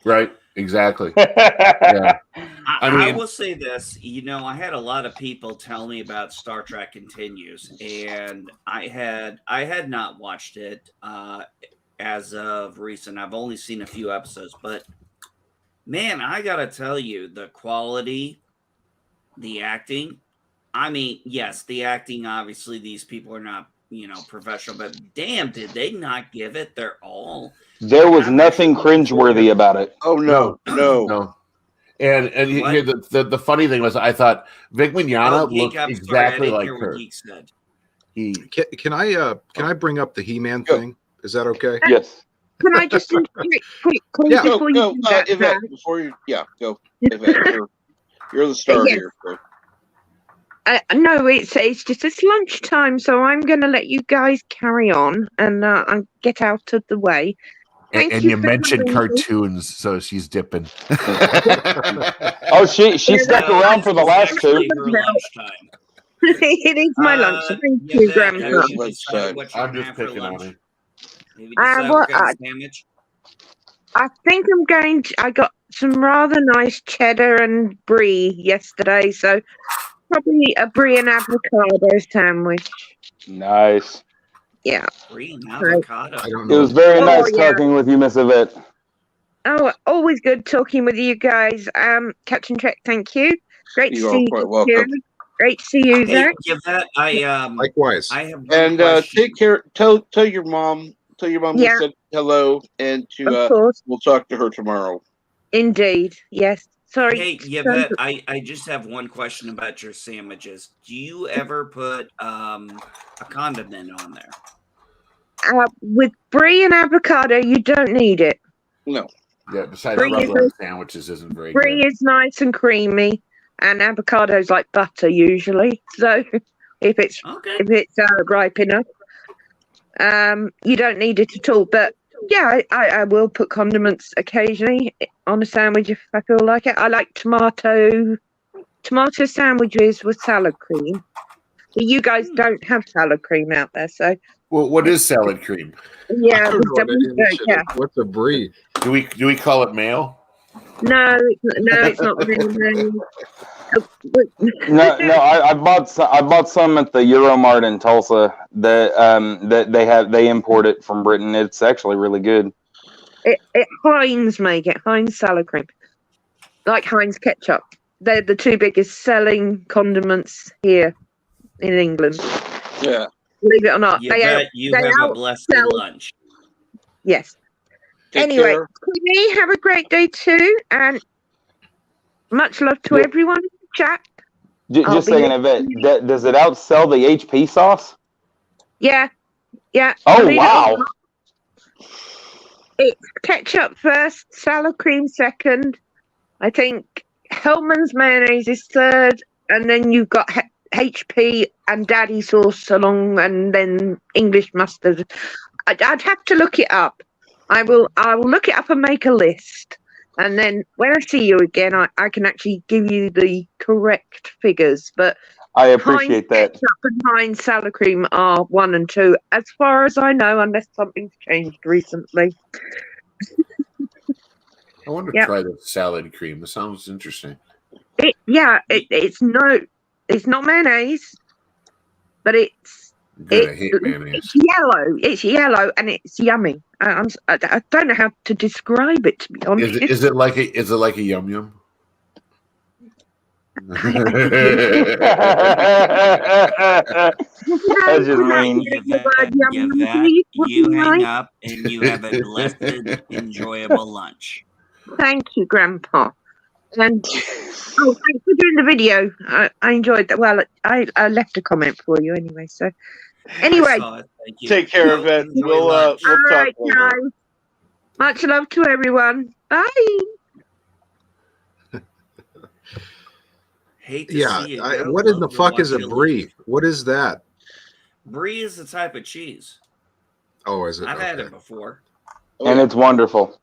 S10: Right. Exactly. Yeah.
S9: I will say this. I had a lot of people tell me about Star Trek Continues, and I had not watched it as of recent. I've only seen a few episodes, but man, I gotta tell you, the quality, the acting. I mean, yes, the acting. Obviously, these people are not professional, but damn, did they not give it their all?
S6: There was nothing cringeworthy about it.
S1: Oh no.
S10: And here the funny thing was, I thought Vic Mignogna looked exactly like Kirk.
S8: Can I bring up the He-Man thing? Is that okay?
S6: Yes.
S2: Can I just quickly
S1: Yeah,
S2: before you
S1: go,
S2: do that,
S1: Yvette,
S2: Dan?
S1: before you, go, Yvette, you're the star
S2: Yes.
S1: here. So.
S2: No, it's just it's lunchtime, so I'm going to let you guys carry on and get out of the way. Thank
S10: And
S2: you
S10: you
S2: for
S10: mentioned
S2: coming.
S10: cartoons, so she's dipping.
S6: Oh, she stuck around for the last two.
S9: Her lunchtime.
S2: It is my lunch. Thank you,
S9: Yvette,
S2: Grandpa.
S9: have you decided what you're
S10: I'm
S9: gonna
S10: just
S9: have for
S10: picking on
S9: lunch?
S10: her.
S9: Have you decided what kind of sandwich?
S2: I think I'm going to. I got some rather nice cheddar and brie yesterday, so probably a brie and avocado sandwich.
S6: Nice.
S2: Yeah.
S9: Brie and avocado.
S8: I don't
S6: It
S8: know.
S6: was very
S2: Oh,
S6: nice
S2: yeah.
S6: talking with you, Miss Yvette.
S2: Oh, always good talking with you guys. Captain Trek, thank you. Great to
S1: You are
S2: see you.
S1: quite welcome.
S2: Great to see you,
S9: Hey,
S2: Zach.
S9: Yvette,
S8: Likewise.
S9: I have one
S1: And
S9: question.
S1: take care. Tell your mom. Tell your mom we
S2: Yeah.
S1: said hello, and
S2: Of course.
S1: we'll talk to her tomorrow.
S2: Indeed. Yes. Sorry.
S9: Hey, Yvette, I just have one question about your sandwiches. Do you ever put a condiment on there?
S2: With brie and avocado, you don't need it.
S1: No.
S10: Yeah, besides
S2: Brie is
S10: rubbing on sandwiches isn't very
S2: Brie
S10: good.
S2: is nice and creamy, and avocado's like butter usually. So if it's ripe enough, you don't need it at all. But yeah, I will put condiments occasionally on a sandwich if I feel like it. I like tomato sandwiches with salad cream. But you guys don't have salad cream out there, so.
S10: Well, what is salad cream?
S2: Yeah,
S8: I don't know what it is.
S2: yeah.
S8: What's a brie?
S10: Do we call it mayo?
S2: No, it's not really.
S6: No, I bought some at the Euromart in Tulsa that they import it from Britain. It's actually really good.
S2: Heinz make it. Heinz salad cream, like Heinz ketchup. They're the two biggest selling condiments here in England.
S1: Yeah.
S2: Believe it or not,
S9: You have a blessed lunch.
S2: Yes.
S1: Take
S2: Anyway,
S1: care.
S2: Queenie, have a great day too, and much love to everyone in the chat.
S6: Just saying, Yvette, does it outsell the HP sauce?
S2: Yeah.
S6: Oh, wow.
S2: It's ketchup first, salad cream second. I think Hellman's mayonnaise is third, and then you've got HP and daddy sauce along, and then English mustard. I'd have to look it up. I will look it up and make a list, and then when I see you again, I can actually give you the correct figures. But
S6: I appreciate that.
S2: Ketchup and Heinz salad cream are 1 and 2, as far as I know, unless something's changed recently.
S10: I want to try the salad cream. This sounds interesting.
S2: It's not mayonnaise, but it's
S10: Good, I hate mayonnaise.
S2: It's yellow and it's yummy. I don't know how to describe it, to be honest.
S10: Is it like a yum yum?
S6: That's just mean.
S9: You hang up and you have a blessed, enjoyable lunch.
S2: Thank you, Grandpa. And thanks for doing the video. I enjoyed that. Well, I left a comment for you anyway. So anyway,
S9: Thank you.
S1: Take care of it. We'll
S2: all
S1: talk
S2: right,
S1: later.
S2: guys. Much love to everyone. Bye.
S9: Hate to see it.
S8: What in the fuck is a brie? What is that?
S9: Brie is a type of cheese.
S8: Oh, is it?
S9: I've had it before.
S6: And it's wonderful.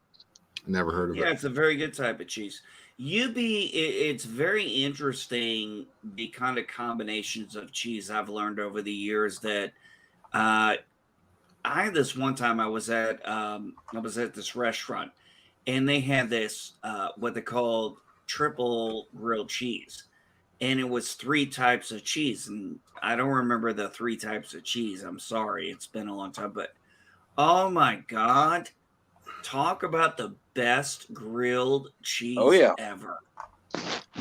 S8: Never heard of it.
S9: Yeah, it's a very good type of cheese. It's very interesting, the kind of combinations of cheese I've learned over the years. That I had this one time I was at this restaurant, and they had this what they called triple grilled cheese, and it was 3 types of cheese, and I don't remember the 3 types of cheese. I'm sorry, it's been a long time, but oh my God, talk about the best grilled cheese ever.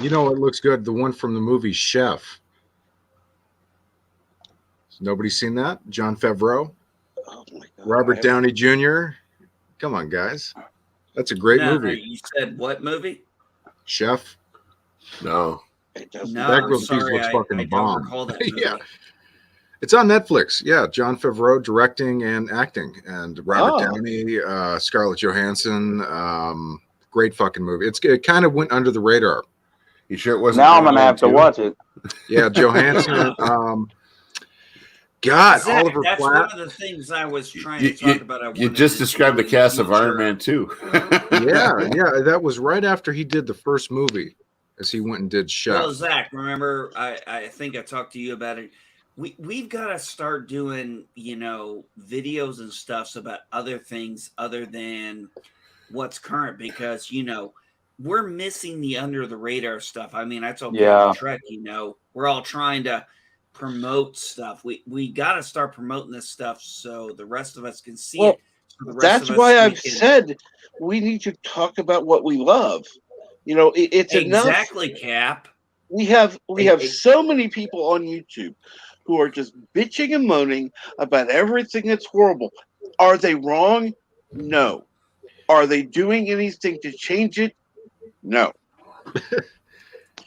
S8: You know what looks good? The one from the movie Chef. Nobody seen that? Jon Favreau?
S1: Oh my God.
S8: Robert Downey Jr. Come on, guys. That's a great movie.
S9: You said what movie?
S8: Chef.
S10: No.
S8: That grilled cheese looks fucking bomb.
S9: Don't recall that movie.
S8: It's on Netflix. Yeah, Jon Favreau directing and acting, and Robert Downey, Scarlett Johansson. Great fucking movie. It kind of went under the radar.
S10: You sure it wasn't?
S6: Now I'm gonna have to watch it.
S8: Yeah, Johansson. God,
S9: Zach,
S8: Oliver
S9: that's
S8: Platt.
S9: one of the things I was trying to talk about.
S10: You just described the cast of Iron Man 2.
S8: Yeah, that was right after he did the first movie, as he went and did Chef.
S9: Well, Zach, remember, I think I talked to you about it. We've got to start doing, videos and stuffs about other things other than what's current, because, we're missing the under the radar stuff. I mean, I told Trek, we're all trying to promote stuff. We got to start promoting this stuff so the rest of us can see it. So
S1: that's why I've said we need to talk about what we love. It's
S9: exactly
S1: enough.
S9: Cap.
S1: We have so many people on YouTube who are just bitching and moaning about everything that's horrible. Are they wrong? No. Are they doing anything to change it? No.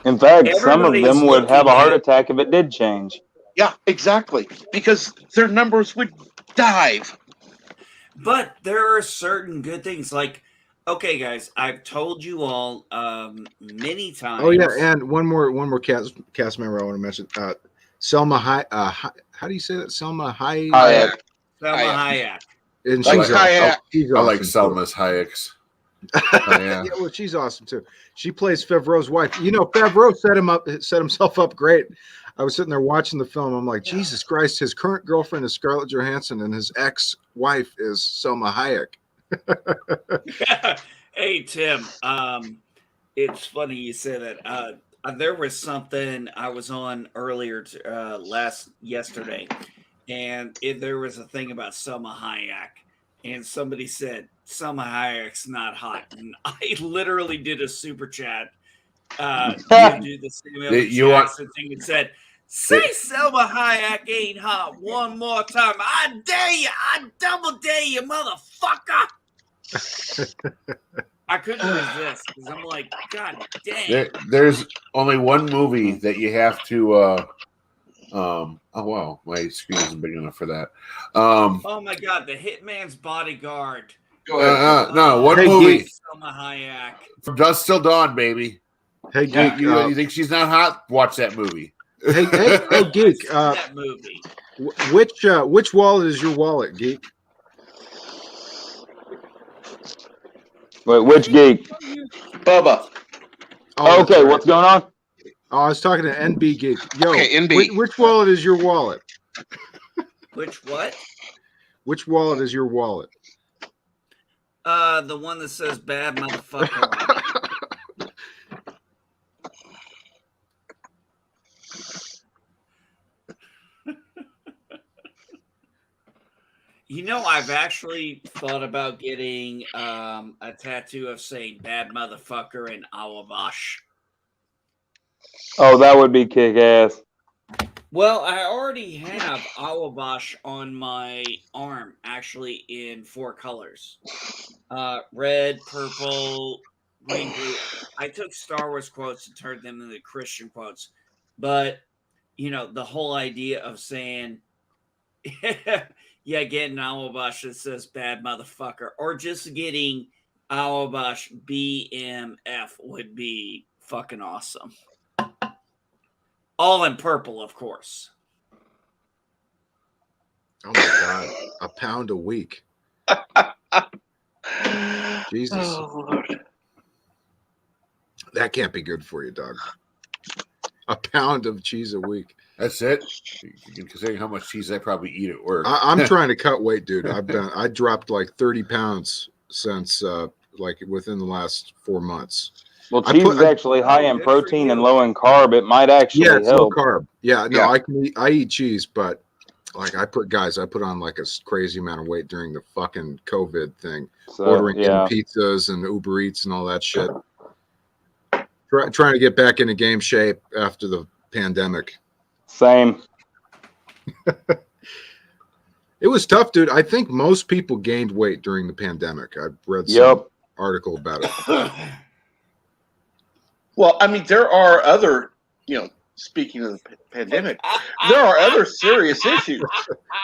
S6: In fact, some of them would have a heart attack if it did change.
S1: Yeah, exactly. Because their numbers would dive.
S9: But there are certain good things. Like, okay, guys, I've told you all many times.
S8: Oh yeah, and one more cast member I want to mention. Selma how do you say that? Selma Hayek.
S9: Selma Hayek.
S8: And
S10: I
S8: awesome
S10: like Selma's Hayek's.
S8: Yeah, well, she's awesome too. She plays Favreau's wife. Favreau set himself up great. I was sitting there watching the film. I'm like, Jesus Christ, his current girlfriend is Scarlett Johansson and his ex-wife is Selma Hayek.
S9: Hey, Tim, it's funny you say that. There was something I was on earlier yesterday, and there was a thing about Selma Hayek, and somebody said Selma Hayek's not hot, and I literally did a super chat. Do the Samuel Jackson thing and said, "Say Selma Hayek ain't hot one more time. I dare you. I double dare you, motherfucker." I couldn't resist because I'm like, God damn.
S10: There's only one movie that you have to. Oh wow, my screen isn't big enough for that.
S9: Oh my God, The Hitman's Bodyguard.
S10: Go ahead. No, one movie.
S9: Selma Hayek.
S10: From Dusk Till Dawn, baby.
S8: Hey, Geek.
S10: You think she's not hot? Watch that movie.
S8: Hey, Geek.
S9: That movie.
S8: Which wallet is your wallet, Geek?
S6: Wait, which Geek?
S1: Bubba.
S6: Oh, okay, what's going on?
S8: Oh, I was talking to NB Geek. Yo,
S1: okay, NB.
S8: Which wallet is your wallet?
S9: Which what?
S8: Which wallet is your wallet?
S9: The one that says "bad motherfucker." I've actually thought about getting a tattoo of saying "bad motherfucker" and Awabash.
S6: Oh, that would be kick-ass.
S9: Well, I already have Awabash on my arm, actually in 4 colors. Red, purple, green, blue. I took Star Wars quotes and turned them into Christian quotes. But, the whole idea of saying, getting Awabash that says bad motherfucker, or just getting Awabash BMF would be fucking awesome. All in purple, of course.
S8: Oh my God, a pound a week. Jesus.
S1: Oh, Lord.
S8: That can't be good for you, dog. A pound of cheese a week.
S10: That's it. Considering how much cheese I probably eat at work.
S8: I'm trying to cut weight, dude. I dropped like 30 pounds since within the last 4 months.
S6: Well, cheese is actually high in protein and low in carb. It might actually
S8: it's
S6: help.
S8: low carb. Yeah, no, I eat cheese, but I put on like a crazy amount of weight during the fucking COVID thing, ordering in pizzas and Uber Eats and all that shit. Trying to get back into game shape after the pandemic.
S6: Same.
S8: It was tough, dude. I think most people gained weight during the pandemic. I've read some article about it.
S1: Well, I mean, there are other, speaking of the pandemic, there are other serious issues,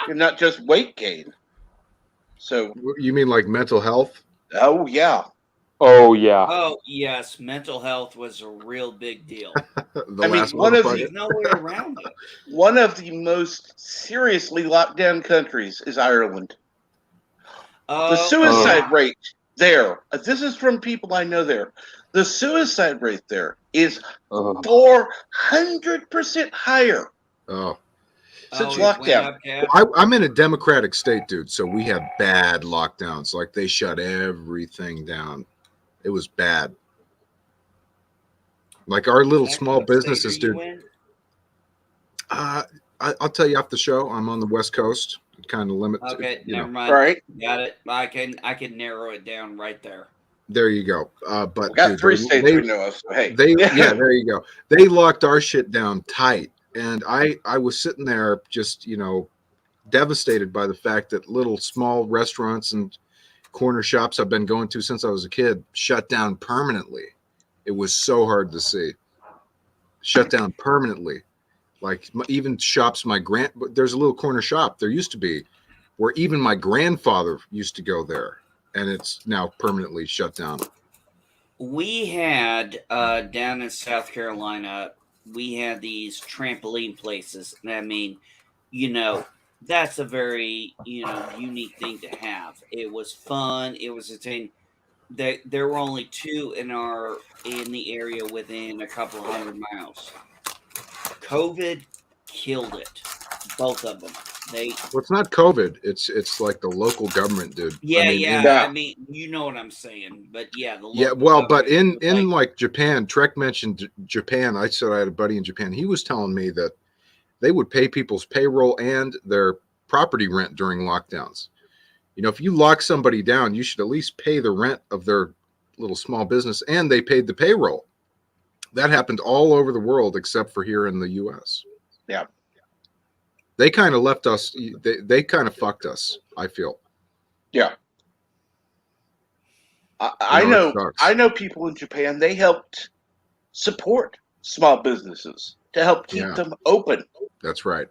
S1: and not just weight gain. So
S8: you mean like mental health?
S1: Oh yeah.
S6: Oh yeah.
S9: Oh yes, mental health was a real big deal.
S1: I mean,
S9: there's no way around it.
S1: One of the most seriously locked down countries is Ireland. The suicide rate there, this is from people I know there, the suicide rate there is 400% higher.
S8: Oh.
S1: Since lockdown.
S8: I'm in a democratic state, dude, so we had bad lockdowns. Like, they shut everything down. It was bad. Like, our little small businesses, dude. I'll tell you off the show. I'm on the West Coast. Kind of limit.
S9: Okay, never mind.
S1: Right.
S9: Got it. I can narrow it down right there.
S8: There you go. But
S1: we got 3 states we know of. So hey,
S8: yeah, there you go. They locked our shit down tight, and I was sitting there just devastated by the fact that little small restaurants and corner shops I've been going to since I was a kid shut down permanently. It was so hard to see. Shut down permanently. Like, even shops there's a little corner shop there used to be where even my grandfather used to go there, and it's now permanently shut down.
S9: We had down in South Carolina, we had these trampoline places. I mean, that's a very unique thing to have. It was fun. It was entertaining. There were only 2 in the area within a couple of 100 miles. COVID killed it, both of them.
S8: Well, it's not COVID. It's like the local government, dude.
S9: Yeah. I mean, you know what I'm saying, but yeah.
S8: But in like Japan, Trek mentioned Japan. I said I had a buddy in Japan. He was telling me that they would pay people's payroll and their property rent during lockdowns. If you lock somebody down, you should at least pay the rent of their little small business, and they paid the payroll. That happened all over the world except for here in the U.S.
S1: Yeah.
S8: They kind of left us. They kind of fucked us, I feel.
S1: Yeah. I know people in Japan, they helped support small businesses to help keep them open.
S8: That's right.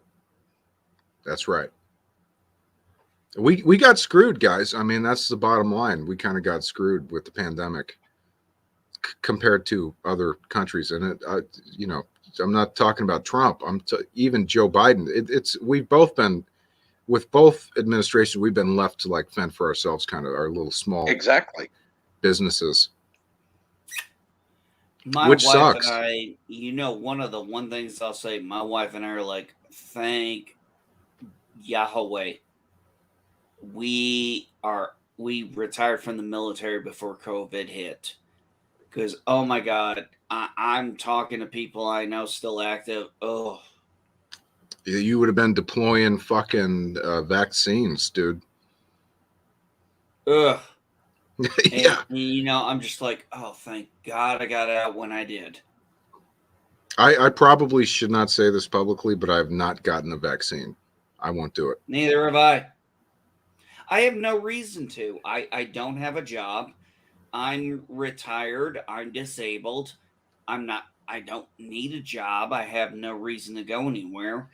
S8: We got screwed, guys. I mean, that's the bottom line. We kind of got screwed with the pandemic compared to other countries. And I'm not talking about Trump. Even Joe Biden. We've both been, with both administrations, we've been left to like fend for ourselves, kind of our little small businesses. Which sucks.
S9: And I, one of the things I'll say, my wife and I are like, thank Yahweh. We retired from the military before COVID hit. Because, oh my God, I'm talking to people I know still active. Oh.
S8: You would have been deploying fucking vaccines, dude.
S9: Ugh.
S8: Yeah.
S9: And, I'm just like, oh, thank God I got out when I did.
S8: I probably should not say this publicly, but I have not gotten a vaccine. I won't do it.
S9: Neither have I. I have no reason to. I don't have a job. I'm retired. I'm disabled. I don't need a job. I have no reason to go anywhere.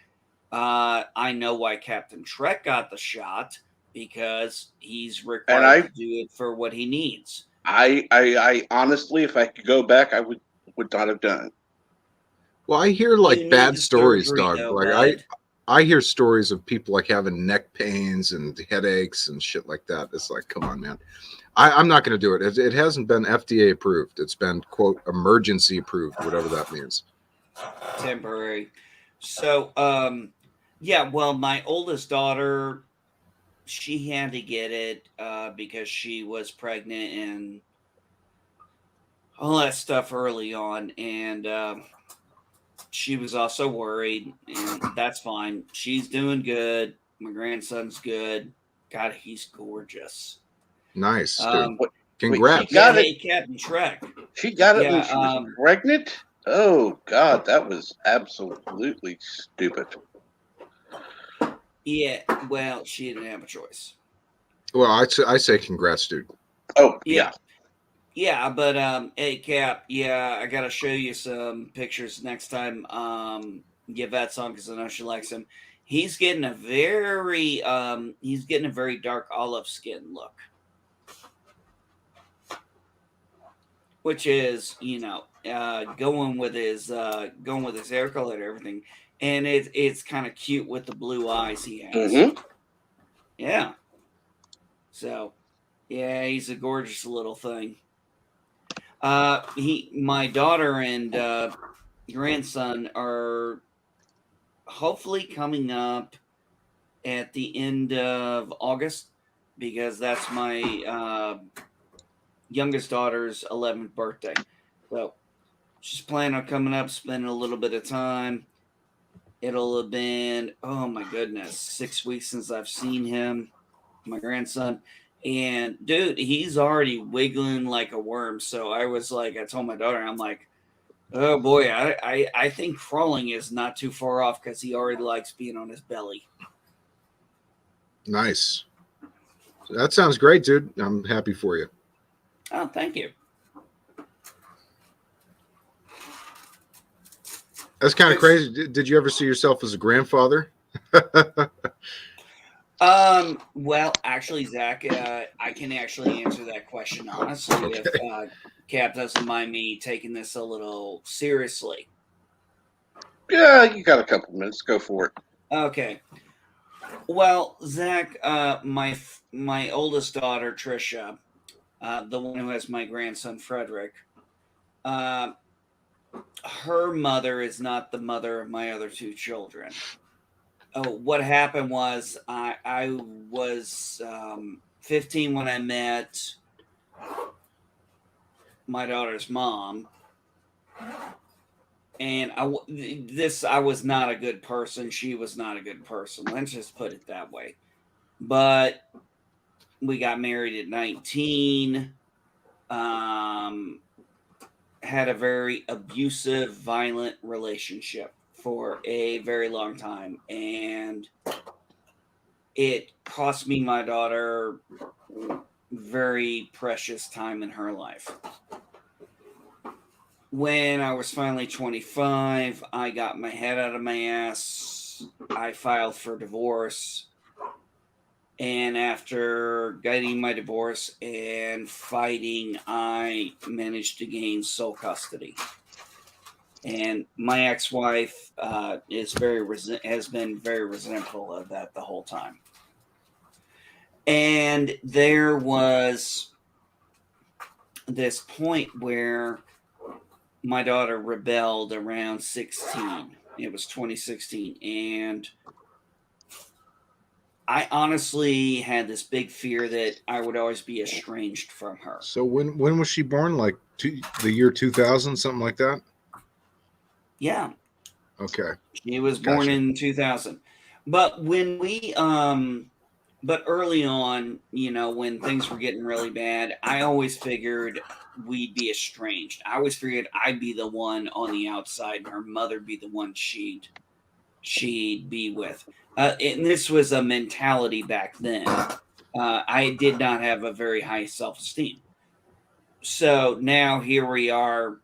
S9: I know why Captain Trek got the shot, because he's required to do it for what he needs.
S1: I honestly, if I could go back, I would not have done it.
S8: Well, I hear like bad stories, dog. Like I hear stories of people like having neck pains and headaches and shit like that. It's like, come on, man. I'm not going to do it. It hasn't been FDA approved. It's been, quote, emergency approved, whatever that means.
S9: Temporary. So, well, my oldest daughter, she had to get it because she was pregnant and all that stuff early on. And she was also worried, and that's fine. She's doing good. My grandson's good. God, he's gorgeous.
S8: Nice, dude. Congrats.
S1: She got it.
S9: Captain Trek.
S1: She got it when she was pregnant? Oh, God, that was absolutely stupid.
S9: Yeah, well, she didn't have a choice.
S8: Well, I say congrats, dude.
S1: Oh, yeah.
S9: Yeah, but hey, Cap. Yeah, I gotta show you some pictures next time. Yvette's on because I know she likes him. He's getting a very dark olive skin look, which is going with his hair color and everything, and it's kind of cute with the blue eyes he has.
S1: Mm-hmm.
S9: Yeah. So, yeah, he's a gorgeous little thing. My daughter and grandson are hopefully coming up at the end of August because that's my youngest daughter's 11th birthday. So she's planning on coming up, spending a little bit of time. It'll have been, oh my goodness, 6 weeks since I've seen him, my grandson. And dude, he's already wiggling like a worm. So I told my daughter, I'm like, oh boy, I think crawling is not too far off because he already likes being on his belly.
S8: Nice. That sounds great, dude. I'm happy for you.
S9: Oh, thank you.
S8: That's kind of crazy. Did you ever see yourself as a grandfather?
S9: Well, actually, Zach, I can actually answer that question honestly if Cap doesn't mind me taking this a little seriously.
S1: Yeah, you got a couple minutes. Go for it.
S9: Okay. Well, Zach, my oldest daughter, Trisha, the one who has my grandson, Frederick, her mother is not the mother of my other two children. Oh, what happened was I was 15 when I met my daughter's mom, and I was not a good person. She was not a good person. Let's just put it that way. But we got married at 19. Had a very abusive, violent relationship for a very long time, and it cost me my daughter very precious time in her life. When I was finally 25, I got my head out of my ass. I filed for divorce. And after getting my divorce and fighting, I managed to gain sole custody. And my ex-wife has been very resentful of that the whole time. And there was this point where my daughter rebelled around 16. It was 2016, and I honestly had this big fear that I would always be estranged from her.
S8: So when was she born? Like the year 2000, something like that?
S9: Yeah.
S8: Okay.
S9: She was born in 2000. But when but early on, when things were getting really bad, I always figured we'd be estranged. I always figured I'd be the one on the outside and her mother be the one she'd be with. And this was a mentality back then. I did not have a very high self-esteem. So now here we are,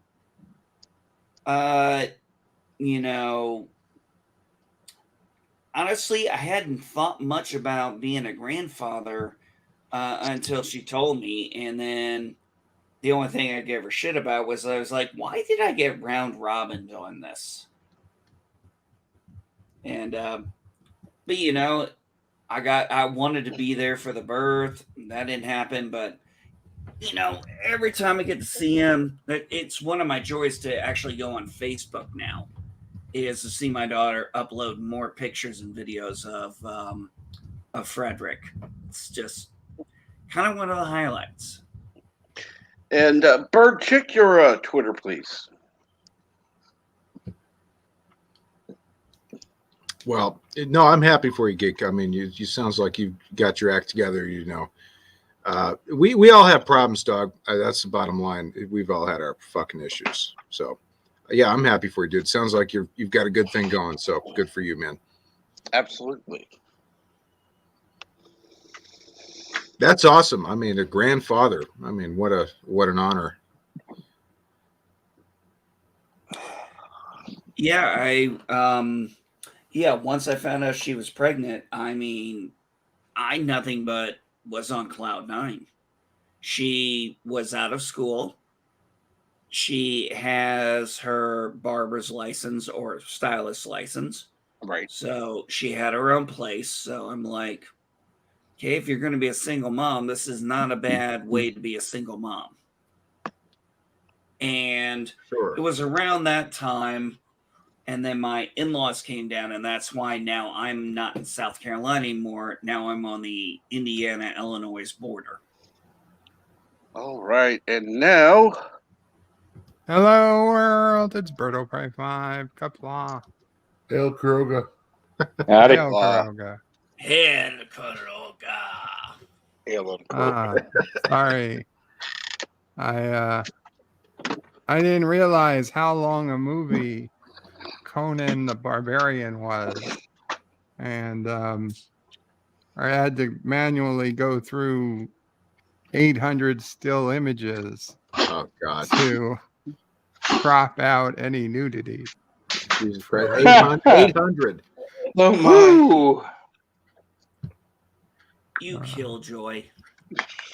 S9: honestly, I hadn't thought much about being a grandfather until she told me. And then the only thing I gave her shit about was I was like, why did I get round robin on this? And, but I wanted to be there for the birth. That didn't happen. But, every time I get to see him, it's one of my joys to actually go on Facebook now, is to see my daughter upload more pictures and videos of Frederick. It's just kind of one of the highlights.
S1: And Bird, check your Twitter, please.
S8: Well, no, I'm happy for you, Geek. I mean, you sounds like you got your act together. We all have problems, dog. That's the bottom line. We've all had our fucking issues. So, yeah, I'm happy for you, dude. Sounds like you've got a good thing going. So good for you, man.
S1: Absolutely.
S8: That's awesome. I mean, a grandfather. I mean, what an honor.
S9: Yeah, once I found out she was pregnant, I mean, I nothing but was on cloud nine. She was out of school. She has her barber's license or stylist license.
S1: Right.
S9: So she had her own place. So I'm like, okay, if you're going to be a single mom, this is not a bad way to be a single mom. And it was around that time. And then my in-laws came down, and that's why now I'm not in South Carolina anymore. Now I'm on the Indiana-Illinois border.
S1: All right, and now...
S11: Hello, world. It's Berto Prime 5. Kapla.
S10: Hail, Kuroga.
S6: Howdy.
S11: Hail, Kuroga.
S9: Hail, Kuroga.
S1: Hail, Kuroga.
S11: Sorry. I didn't realize how long a movie Conan the Barbarian was. And I had to manually go through 800 still images to crop out any nudity.
S8: Jesus Christ. 800.
S1: Oh my.
S9: You killjoy.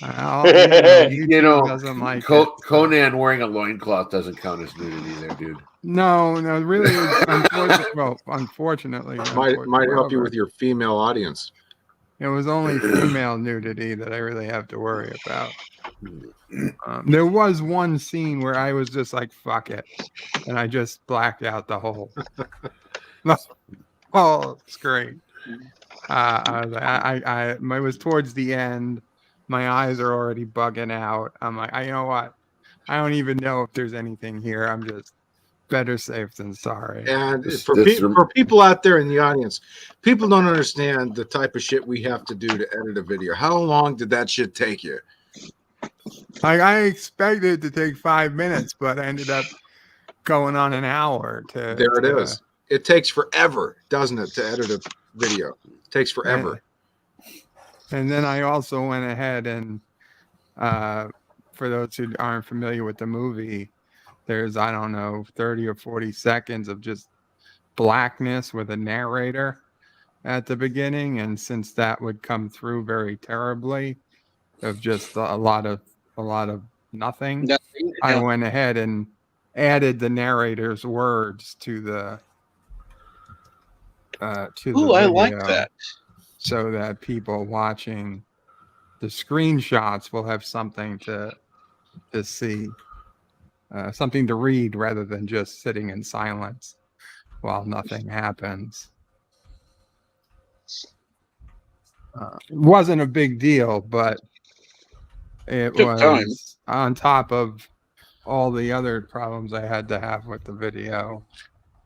S11: Doesn't like
S10: Conan wearing a loincloth doesn't count as nudity there, dude.
S11: No, really, unfortunately.
S8: Might help you with your female audience.
S11: It was only female nudity that I really have to worry about. There was one scene where I was just like, fuck it. And I just blacked out the whole screen. It was towards the end. My eyes are already bugging out. I'm like, you know what? I don't even know if there's anything here. I'm just better safe than sorry.
S8: And for people out there in the audience, people don't understand the type of shit we have to do to edit a video. How long did that shit take you?
S11: I expected it to take 5 minutes, but I ended up going on an hour to.
S8: There it is. It takes forever, doesn't it, to edit a video? It takes forever.
S11: And then I also went ahead and, for those who aren't familiar with the movie, there's, 30 or 40 seconds of just blackness with a narrator at the beginning. And since that would come through very terribly, of just a lot of nothing, I went ahead and added the narrator's words to the video.
S1: I like that.
S11: So that people watching the screenshots will have something to see, something to read rather than just sitting in silence while nothing happens. It wasn't a big deal, but it was on top of all the other problems I had to have with the video.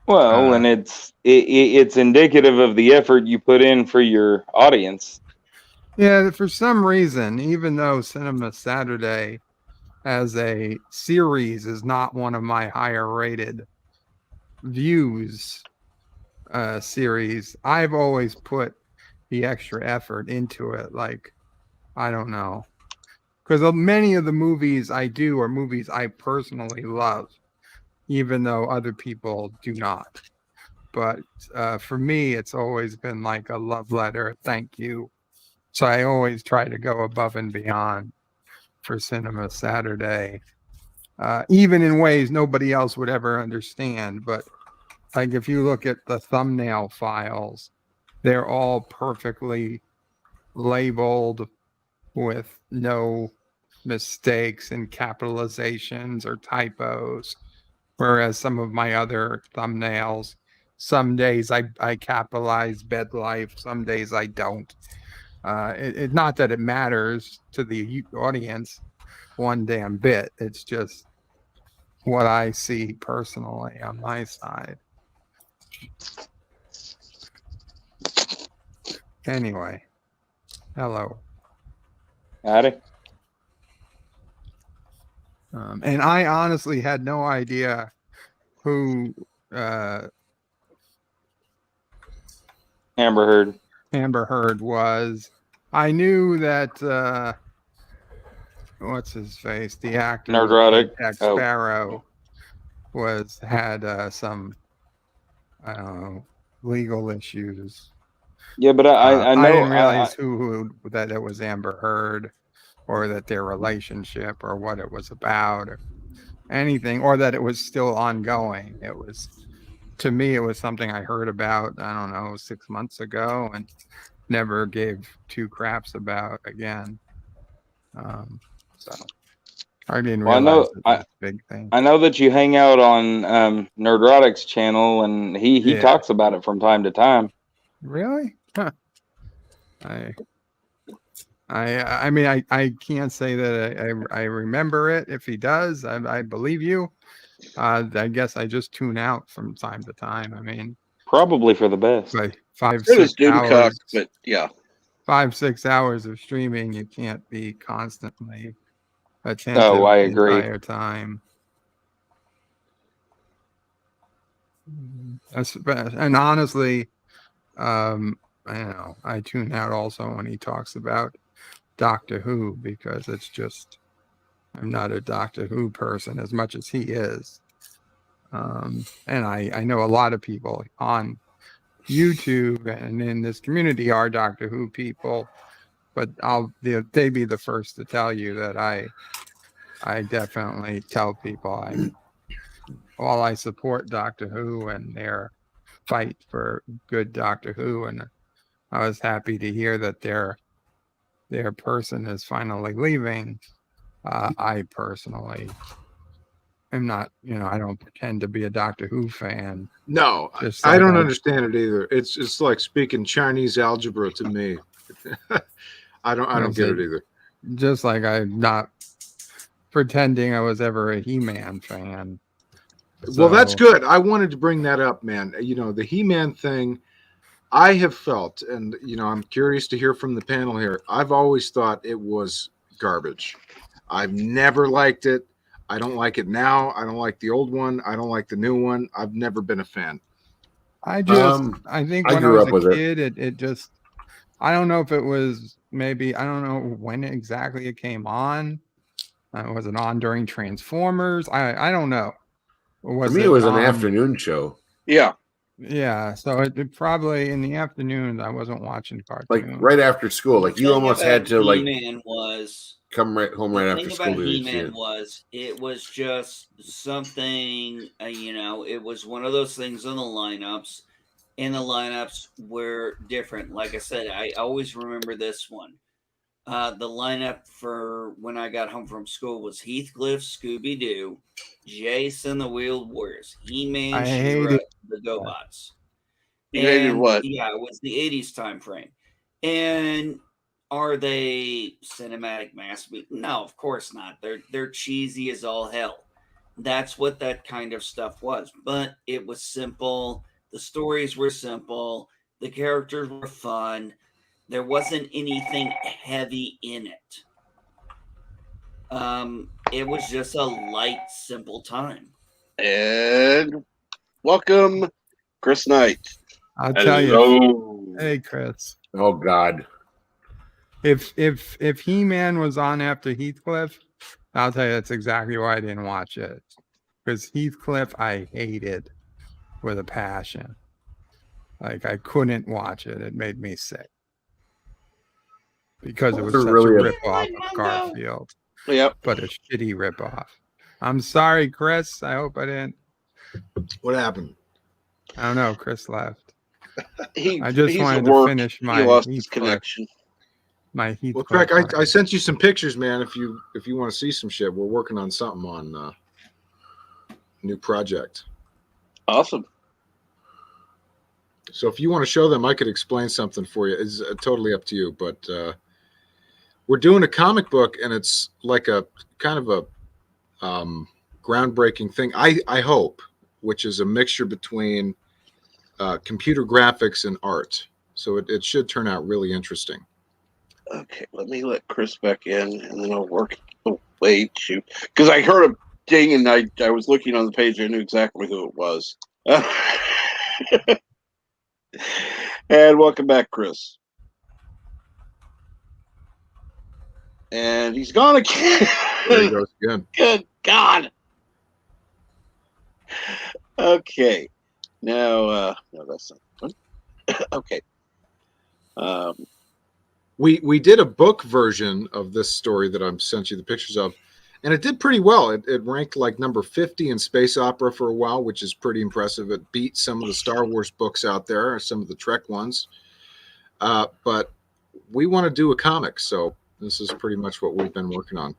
S6: Well, and it's indicative of the effort you put in for your audience.
S11: Yeah, for some reason, even though Cinema Saturday as a series is not one of my higher rated views series, I've always put the extra effort into it. Like, I don't know. Because many of the movies I do are movies I personally love, even though other people do not. But for me, it's always been like a love letter, thank you. So I always try to go above and beyond for Cinema Saturday, even in ways nobody else would ever understand. But like if you look at the thumbnail files, they're all perfectly labeled with no mistakes and capitalizations or typos. Whereas some of my other thumbnails, some days I capitalize bed life, some days I don't. It's not that it matters to the audience one damn bit. It's just what I see personally on my side. Anyway, hello.
S6: Howdy.
S11: And I honestly had no idea who
S6: Amber Heard
S11: was I knew that what's his face, the actor who
S6: Nerdrotic.
S11: played Jack
S6: Oh.
S11: Sparrow, had some I don't know legal issues.
S6: Yeah, but I know
S11: I didn't realize who that it was Amber Heard, or that their relationship, or what it was about, or anything, or that it was still ongoing. It was, to me, it was something I heard about, I don't know, 6 months ago, and never gave two craps about again. So I didn't
S6: Well,
S11: realize it was a big thing.
S6: I know that you hang out on Nerdrotic's channel, and he
S11: Yeah.
S6: talks about it from time to time.
S11: Really? Huh. I mean, I can't say that I remember it. If he does, I believe you. I guess I just tune out from time to time. I mean,
S6: probably for the best.
S11: Like 5,
S1: So does
S11: 6
S1: Doomcock,
S11: hours.
S1: but yeah.
S11: 5, 6 hours of streaming, you can't be constantly attentive
S6: Oh, I
S11: the
S6: agree.
S11: entire time. And honestly, I tune out also when he talks about Doctor Who, because it's just, I'm not a Doctor Who person as much as he is. And I know a lot of people on YouTube and in this community are Doctor Who people, but they'd be the first to tell you that I definitely tell people while I support Doctor Who and their fight for good Doctor Who, and I was happy to hear that their person is finally leaving. I personally am not, I don't pretend to be a Doctor Who fan.
S8: No,
S11: Just
S8: I
S11: like
S8: don't understand it either. It's like speaking Chinese algebra to me. I don't get it either.
S11: Just like I'm not pretending I was ever a He-Man fan.
S8: Well, that's good. I wanted to bring that up, man. The He-Man thing, I have felt, and I'm curious to hear from the panel here. I've always thought it was garbage. I've never liked it. I don't like it now. I don't like the old one. I don't like the new one. I've never been a fan.
S11: I think when I was a kid, it just, I don't know if it was maybe, I don't know when exactly it came on. Was it on during Transformers? I don't know.
S10: For me, it was an afternoon show.
S1: Yeah.
S11: Yeah. So it probably in the afternoons, I wasn't watching cartoons.
S10: Like right after school. Like you almost had to
S9: He-Man
S10: come right home right after school.
S9: The thing about He-Man was it was just something, it was one of those things in the lineups. And the lineups were different. Like I said, I always remember this one. The lineup for when I got home from school was Heathcliff, Scooby-Doo, Jason the Wheeled Warriors, He-Man, She-Ra, the GoBots.
S1: You hated what?
S9: Yeah, it was the 80s time frame. And are they cinematic masterpieces? No, of course not. They're cheesy as all hell. That's what that kind of stuff was. But it was simple. The stories were simple. The characters were fun. There wasn't anything heavy in it. It was just a light, simple time.
S1: And welcome, Chris Knight.
S11: I'll tell you. Hey, Chris.
S10: Oh God.
S11: If He-Man was on after Heathcliff, I'll tell you that's exactly why I didn't watch it. Because Heathcliff, I hated with a passion. Like I couldn't watch it. It made me sick. Because it was such a ripoff of Garfield.
S1: Yep.
S11: But a shitty ripoff. I'm sorry, Chris. I hope I didn't.
S8: What happened?
S11: I don't know. Chris left. I
S1: just
S11: just wanted to finish my
S1: connection.
S11: My Heathcliff.
S8: Well, Craig, I sent you some pictures, man. If you want to see some shit, we're working on something on new project.
S1: Awesome.
S8: So if you want to show them, I could explain something for you. It's totally up to you. But we're doing a comic book, and it's like a kind of a groundbreaking thing. I hope, which is a mixture between computer graphics and art. So it should turn out really interesting.
S1: Okay, let me let Chris back in, and then I'll work away to, because I heard a ding, and I was looking on the page. I knew exactly who it was. And welcome back, Chris. And he's gone again.
S8: There he goes again.
S1: Good God. Okay. Now, no, that's not one. Okay.
S8: We did a book version of this story that I'm sent you the pictures of, and it did pretty well. It ranked like number 50 in space opera for a while, which is pretty impressive. It beat some of the Star Wars books out there, or some of the Trek ones. But we want to do a comic, so this is pretty much what we've been working on.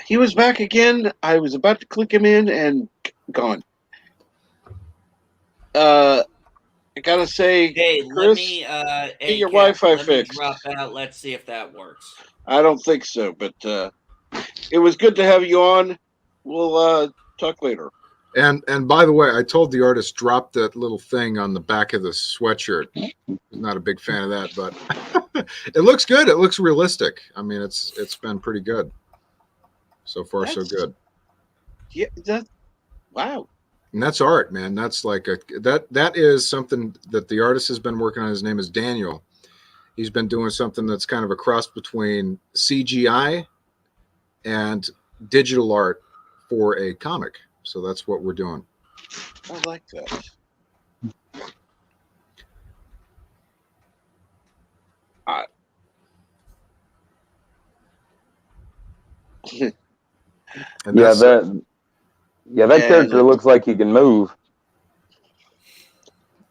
S1: He was back again. I was about to click him in and gone. I gotta say,
S9: hey,
S1: Chris,
S9: let me
S1: get your Wi-Fi fixed.
S9: Drop out. Let's see if that works.
S1: I don't think so, but it was good to have you on. We'll talk later.
S8: And by the way, I told the artist drop that little thing on the back of the sweatshirt. I'm not a big fan of that, but it looks good. It looks realistic. I mean, it's been pretty good so far. So good.
S1: Yeah. Wow.
S8: And that's art, man. That's like that is something that the artist has been working on. His name is Daniel. He's been doing something that's kind of a cross between CGI and digital art for a comic. So that's what we're doing.
S1: I like that.
S6: That character looks like he can move.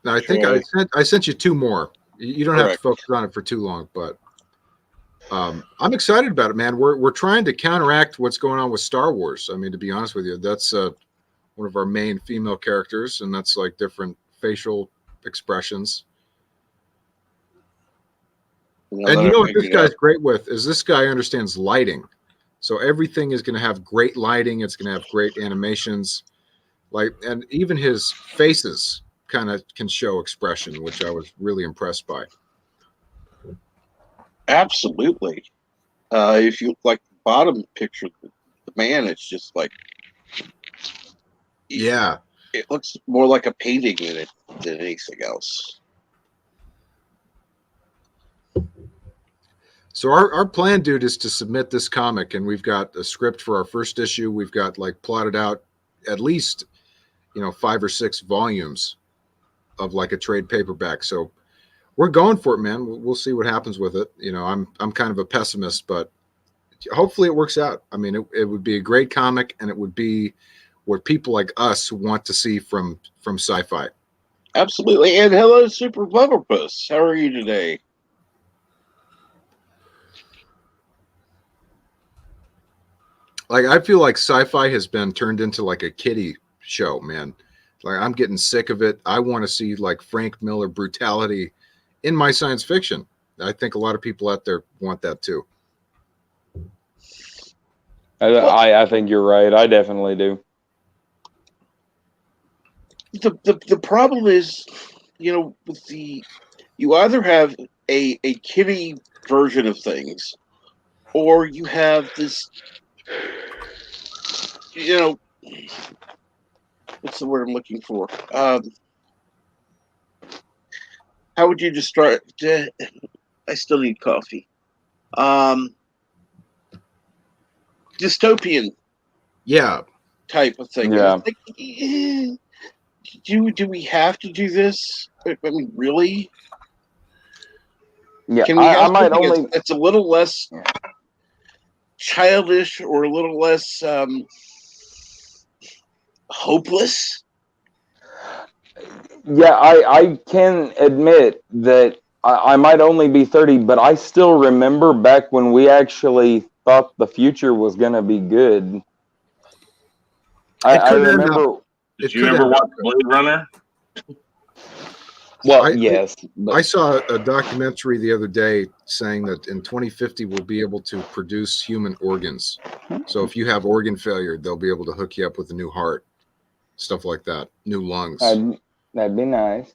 S8: Now, I think I sent you two more. You don't have to focus on it for too long, but I'm excited about it, man. We're trying to counteract what's going on with Star Wars. I mean, to be honest with you, that's one of our main female characters, and that's like different facial expressions. And you know what this guy's great with is this guy understands lighting. So everything is going to have great lighting. It's going to have great animations, and even his faces kind of can show expression, which I was really impressed by.
S1: Absolutely. If you like the bottom picture, the man, it's just like,
S8: yeah,
S1: it looks more like a painting than anything else.
S8: So our plan, dude, is to submit this comic, and we've got a script for our first issue. We've got like plotted out at least 5 or 6 volumes of like a trade paperback. So we're going for it, man. We'll see what happens with it. I'm kind of a pessimist, but hopefully it works out. I mean, it would be a great comic, and it would be what people like us want to see from sci-fi.
S1: Absolutely. And hello, Super Bubberpuss. How are you today?
S8: Like, I feel like sci-fi has been turned into like a kiddie show, man. Like, I'm getting sick of it. I want to see like Frank Miller brutality in my science fiction. I think a lot of people out there want that too.
S6: I think you're right. I definitely do.
S1: The problem is, with you either have a kiddie version of things, or you have this, what's the word I'm looking for? How would you describe? I still need coffee. Dystopian, type of thing.
S6: Yeah.
S1: Like, do we have to do this? I mean, really?
S6: Yeah,
S1: Can we have
S6: I might
S1: something
S6: only.
S1: that's a little less childish or a little less hopeless?
S6: Yeah, I can admit that I might only be 30, but I still remember back when we actually thought the future was going to be good. I remember.
S12: Did you ever watch Blade Runner?
S6: Well, yes.
S8: I saw a documentary the other day saying that in 2050 we'll be able to produce human organs. So if you have organ failure, they'll be able to hook you up with a new heart, stuff like that, new lungs.
S6: That'd be nice.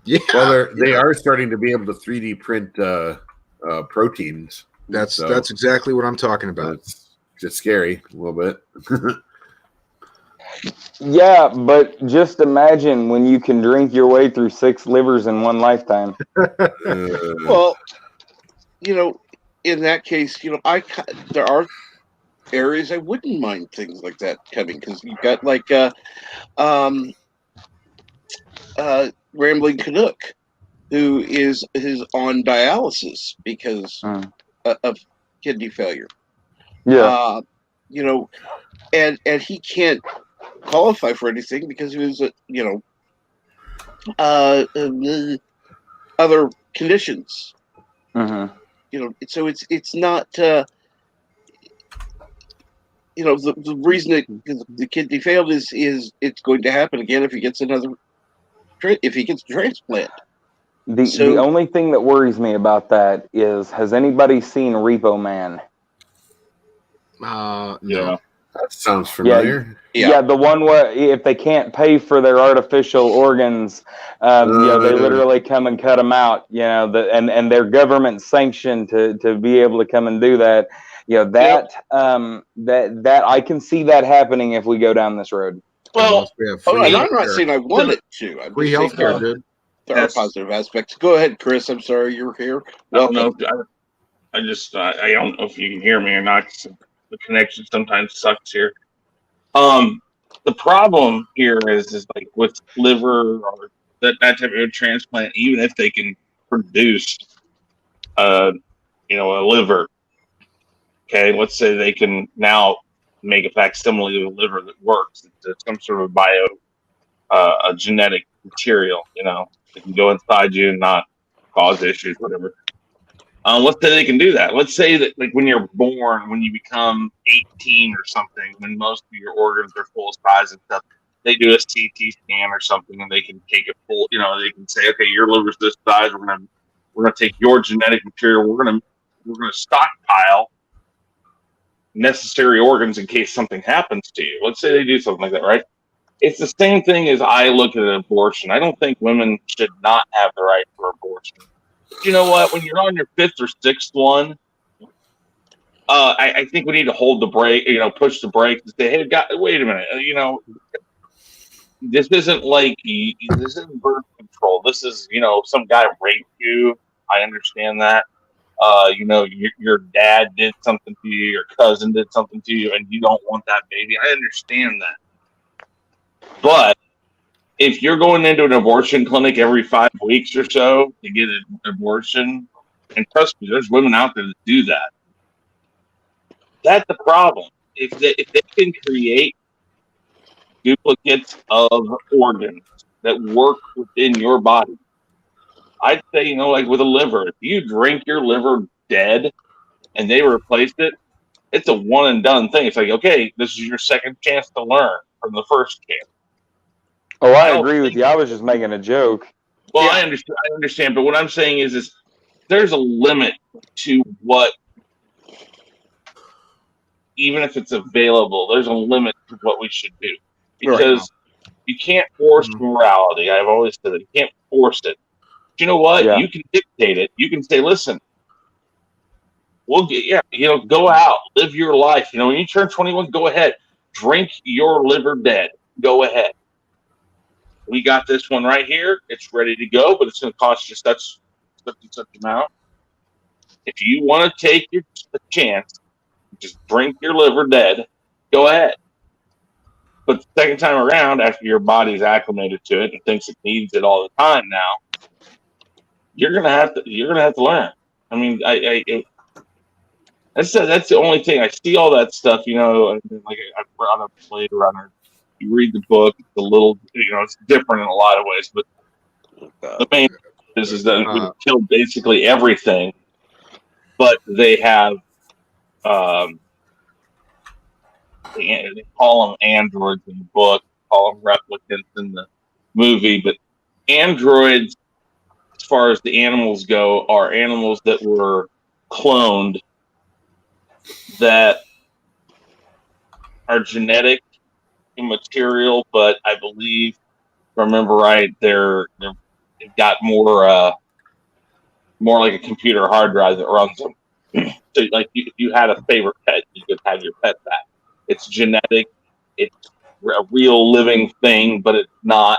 S8: Yeah.
S10: Well, they are starting to be able to 3D print proteins.
S8: That's exactly what I'm talking about.
S10: It's just scary a little bit.
S6: Yeah, but just imagine when you can drink your way through 6 livers in one lifetime.
S1: Well, in that case, there are areas I wouldn't mind things like that coming, because you've got like Rambling Canuck, who is on dialysis because of kidney failure.
S6: Yeah.
S1: And he can't qualify for anything because of his other conditions. So it's not the reason that the kidney failed is it's going to happen again if he gets a transplant.
S6: The only thing that worries me about that is, has anybody seen Repo Man?
S8: No.
S10: That sounds familiar.
S6: Yeah, the one where if they can't pay for their artificial organs, they literally come and cut them out. And they're government sanctioned to be able to come and do that. That I can see that happening if we go down this road.
S1: Well, I'm not saying I want it to. I'm
S8: free
S1: just saying
S8: healthcare, dude.
S1: there are positive aspects. Go ahead, Chris. I'm sorry you're here.
S12: I don't know. I don't know if you can hear me or not. The connection sometimes sucks here. The problem here is like with liver or that type of transplant, even if they can produce a liver. Okay, let's say they can now make a facsimile of the liver that works. It's some sort of a genetic material, that can go inside you and not cause issues, whatever. Let's say they can do that. Let's say that, like, when you're born, when you become 18 or something, when most of your organs are full size and stuff, they do a CT scan or something, and they can take a full, they can say, okay, your liver's this size. We're gonna take your genetic material. We're gonna stockpile necessary organs in case something happens to you. Let's say they do something like that, right? It's the same thing as I look at an abortion. I don't think women should not have the right for abortion. You know what? When you're on your fifth or sixth one, I think we need to hold the brake, push the brakes and say, hey, wait a minute. This isn't like, this isn't birth control. This is, some guy raped you. I understand that. Your dad did something to you, your cousin did something to you, and you don't want that baby. I understand that. But if you're going into an abortion clinic every 5 weeks or so to get an abortion, and trust me, there's women out there that do that. That's the problem. If they can create duplicates of organs that work within your body, I'd say, like with a liver, if you drink your liver dead and they replaced it, it's a one and done thing. It's like, okay, this is your second chance to learn from the first chance.
S6: Oh, I agree with you. I was just making a joke.
S12: Well, yeah. I understand, but what I'm saying is there's a limit to what, even if it's available, there's a limit to what we should do, because you can't force morality. I've always said that you can't force it. But you know what? Yeah. You can dictate it. You can say, listen, go out, live your life. When you turn 21, go ahead, drink your liver dead. Go ahead. We got this one right here. It's ready to go, but it's going to cost you such and such amount. If you want to take a chance, just drink your liver dead. Go ahead. But the second time around, after your body's acclimated to it and thinks it needs it all the time now, you're gonna have to learn. I mean, that's the only thing. I see all that stuff. Like I brought up Blade Runner. You read the book, it's a little, it's different in a lot of ways, but the main is that we killed basically everything, but they have, they call them androids in the book, call them replicants in the movie, but androids, as far as the animals go, are animals that were cloned that are genetic material, but I believe, if I remember right, they've got more like a computer hard drive that runs them. So, like, if you had a favorite pet, you could have your pet back. It's genetic. It's a real living thing, but it's not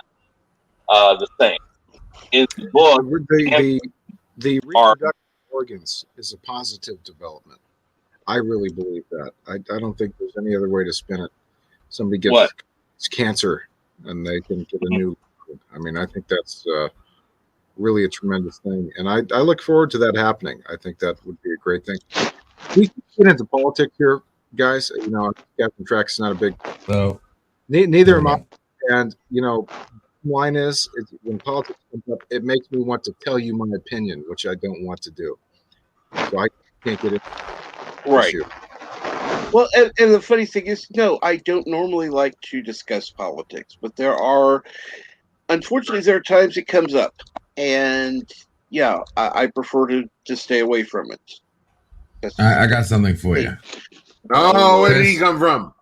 S12: the same. In the book,
S8: the reproductive organs is a positive development. I really believe that. I don't think there's any other way to spin it. Somebody gets cancer and they can get a new. I mean, I think that's really a tremendous thing, and I look forward to that happening. I think that would be a great thing. We can get into politics here, guys. You know, Captain Track's not a big.
S13: So
S8: neither am I. And you know, line is when politics comes up, it makes me want to tell you my opinion, which I don't want to do. So I can't get it.
S1: Right. Well, and the funny thing is, no, I don't normally like to discuss politics, but unfortunately, there are times it comes up, and yeah, I prefer to stay away from it.
S13: I got something for you.
S10: Oh, where did he come from?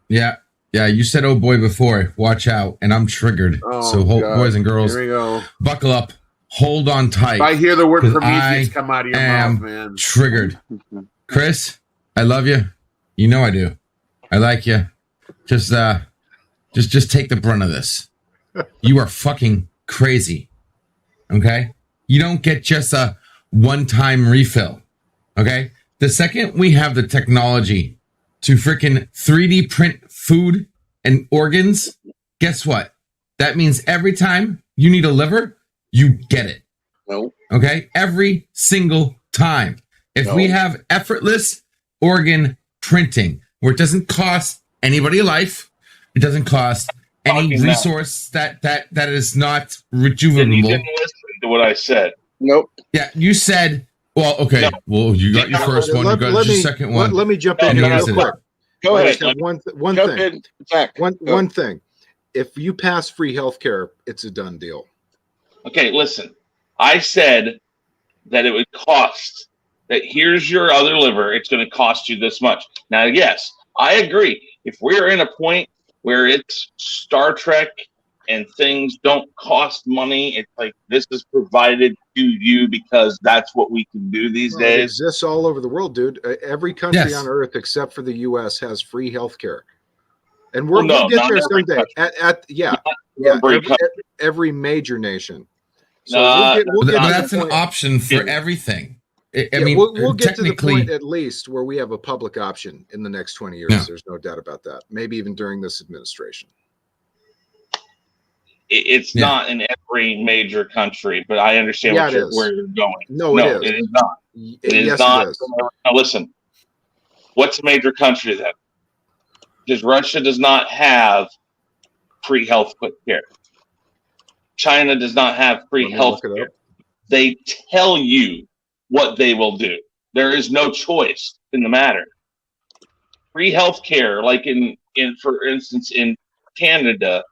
S13: Yeah, you said "oh boy" before. Watch out, and I'm triggered. So, boys and girls,
S10: here we go.
S13: Buckle up. Hold on tight.
S10: If I hear the word Prometheus come out of your mouth, man.
S13: Triggered. Chris, I love you. You know I do. I like you. Just take the brunt of this. You are fucking crazy. Okay? You don't get just a one-time refill. Okay? The second we have the technology to freaking 3D print food and organs, guess what? That means every time you need a liver, you get it.
S1: No.
S13: Okay? Every single time. If we have effortless organ printing, where it doesn't cost anybody a life, it doesn't cost any resource that is not rejuvenable.
S12: You didn't listen to what I said.
S1: Nope.
S13: Yeah, you said. Well, okay. No. Well, you got your first one. You got your second one.
S8: Let me jump in real quick.
S1: Go ahead.
S8: One thing. If you pass free healthcare, it's a done deal.
S12: Okay, listen. I said that it would cost. That here's your other liver. It's going to cost you this much. Now, yes, I agree. If we're in a point where it's Star Trek and things don't cost money, it's like this is provided to you because that's what we can do these days.
S8: It exists all over the world, dude. Every country on Earth except for the U.S. has free healthcare, and we'll get there someday. Every major nation.
S13: So we'll get that's an option for everything. I mean,
S8: we'll get to the point at least where we have a public option in the next 20 years. Yeah. There's no doubt about that. Maybe even during this administration.
S12: It's not in every major country, but I understand where you're going.
S8: No, it is.
S12: It is not. It is not. Now, listen, what's a major country then? Because Russia does not have free health care. China does not have free health care. They tell you what they will do. There is no choice in the matter. Free health care, like in for instance in Canada,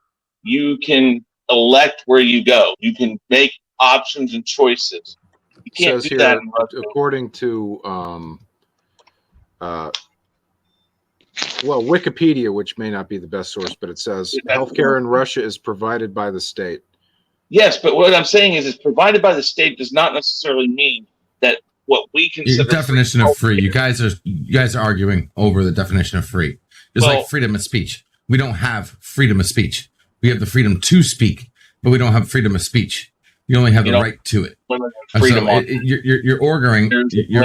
S12: you can elect where you go. You can make options and choices. You can't do that in Russia.
S8: According to Wikipedia, which may not be the best source, but it says healthcare in Russia is provided by the state.
S12: Yes, but what I'm saying is provided by the state does not necessarily mean that what we consider
S13: your definition of free. You guys are arguing over the definition of free. It's like freedom of speech. We don't have freedom of speech. We have the freedom to speak, but we don't have freedom of speech. You only have the right to it.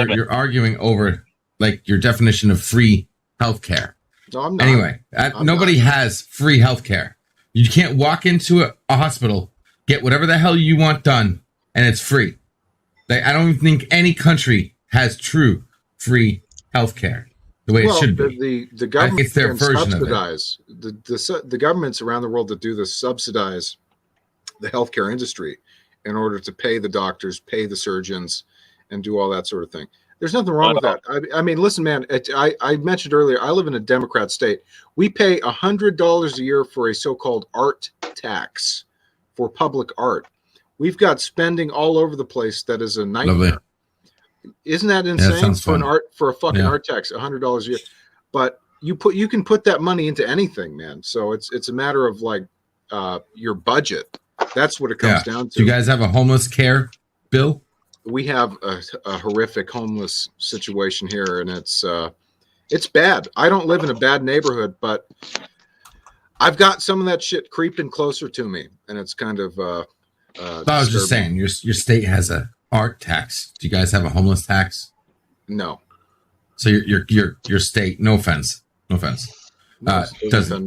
S13: You're arguing over like your definition of free healthcare.
S8: No, I'm not.
S13: Anyway, nobody has free healthcare. You can't walk into a hospital, get whatever the hell you want done, and it's free. I don't even think any country has true free healthcare the way it should be.
S8: The government
S13: it's their version
S8: subsidize of it. The governments around the world that do this subsidize the healthcare industry in order to pay the doctors, pay the surgeons, and do all that sort of thing. There's nothing wrong with that. I mean, listen, man. I mentioned earlier, I live in a Democrat state. We pay $100 a year for a so-called art tax for public art. We've got spending all over the place that is a nightmare.
S13: Lovely.
S8: Isn't that insane for a fucking art tax, $100 a year? But you can put that money into anything, man. So it's a matter of like your budget. That's what it comes down to.
S13: Do you guys have a homeless care bill?
S8: We have a horrific homeless situation here, and it's bad. I don't live in a bad neighborhood, but I've got some of that shit creeping closer to me, and it's kind of.
S13: I was just saying, your state has a art tax. Do you guys have a homeless tax?
S8: No.
S13: So your state, no offense,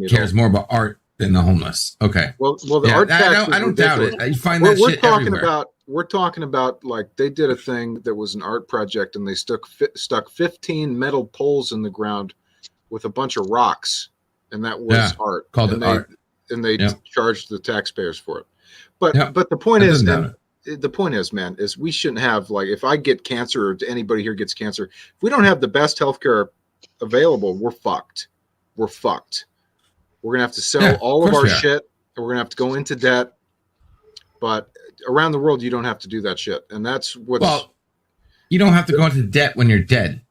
S13: cares more about art than the homeless. Okay.
S8: Well, the art tax.
S13: I don't doubt it. You find that shit everywhere.
S8: We're talking about like they did a thing that was an art project, and they stuck 15 metal poles in the ground with a bunch of rocks, and that was art.
S13: Art.
S8: And they charged the taxpayers for it. But the point is, man, is we shouldn't have, like, if I get cancer or anybody here gets cancer, if we don't have the best healthcare available, we're fucked. We're fucked. We're gonna have to sell all of our shit, and we're gonna have to go into debt. But around the world, you don't have to do that shit, and that's what's.
S13: Well, you don't have to go into debt when you're dead,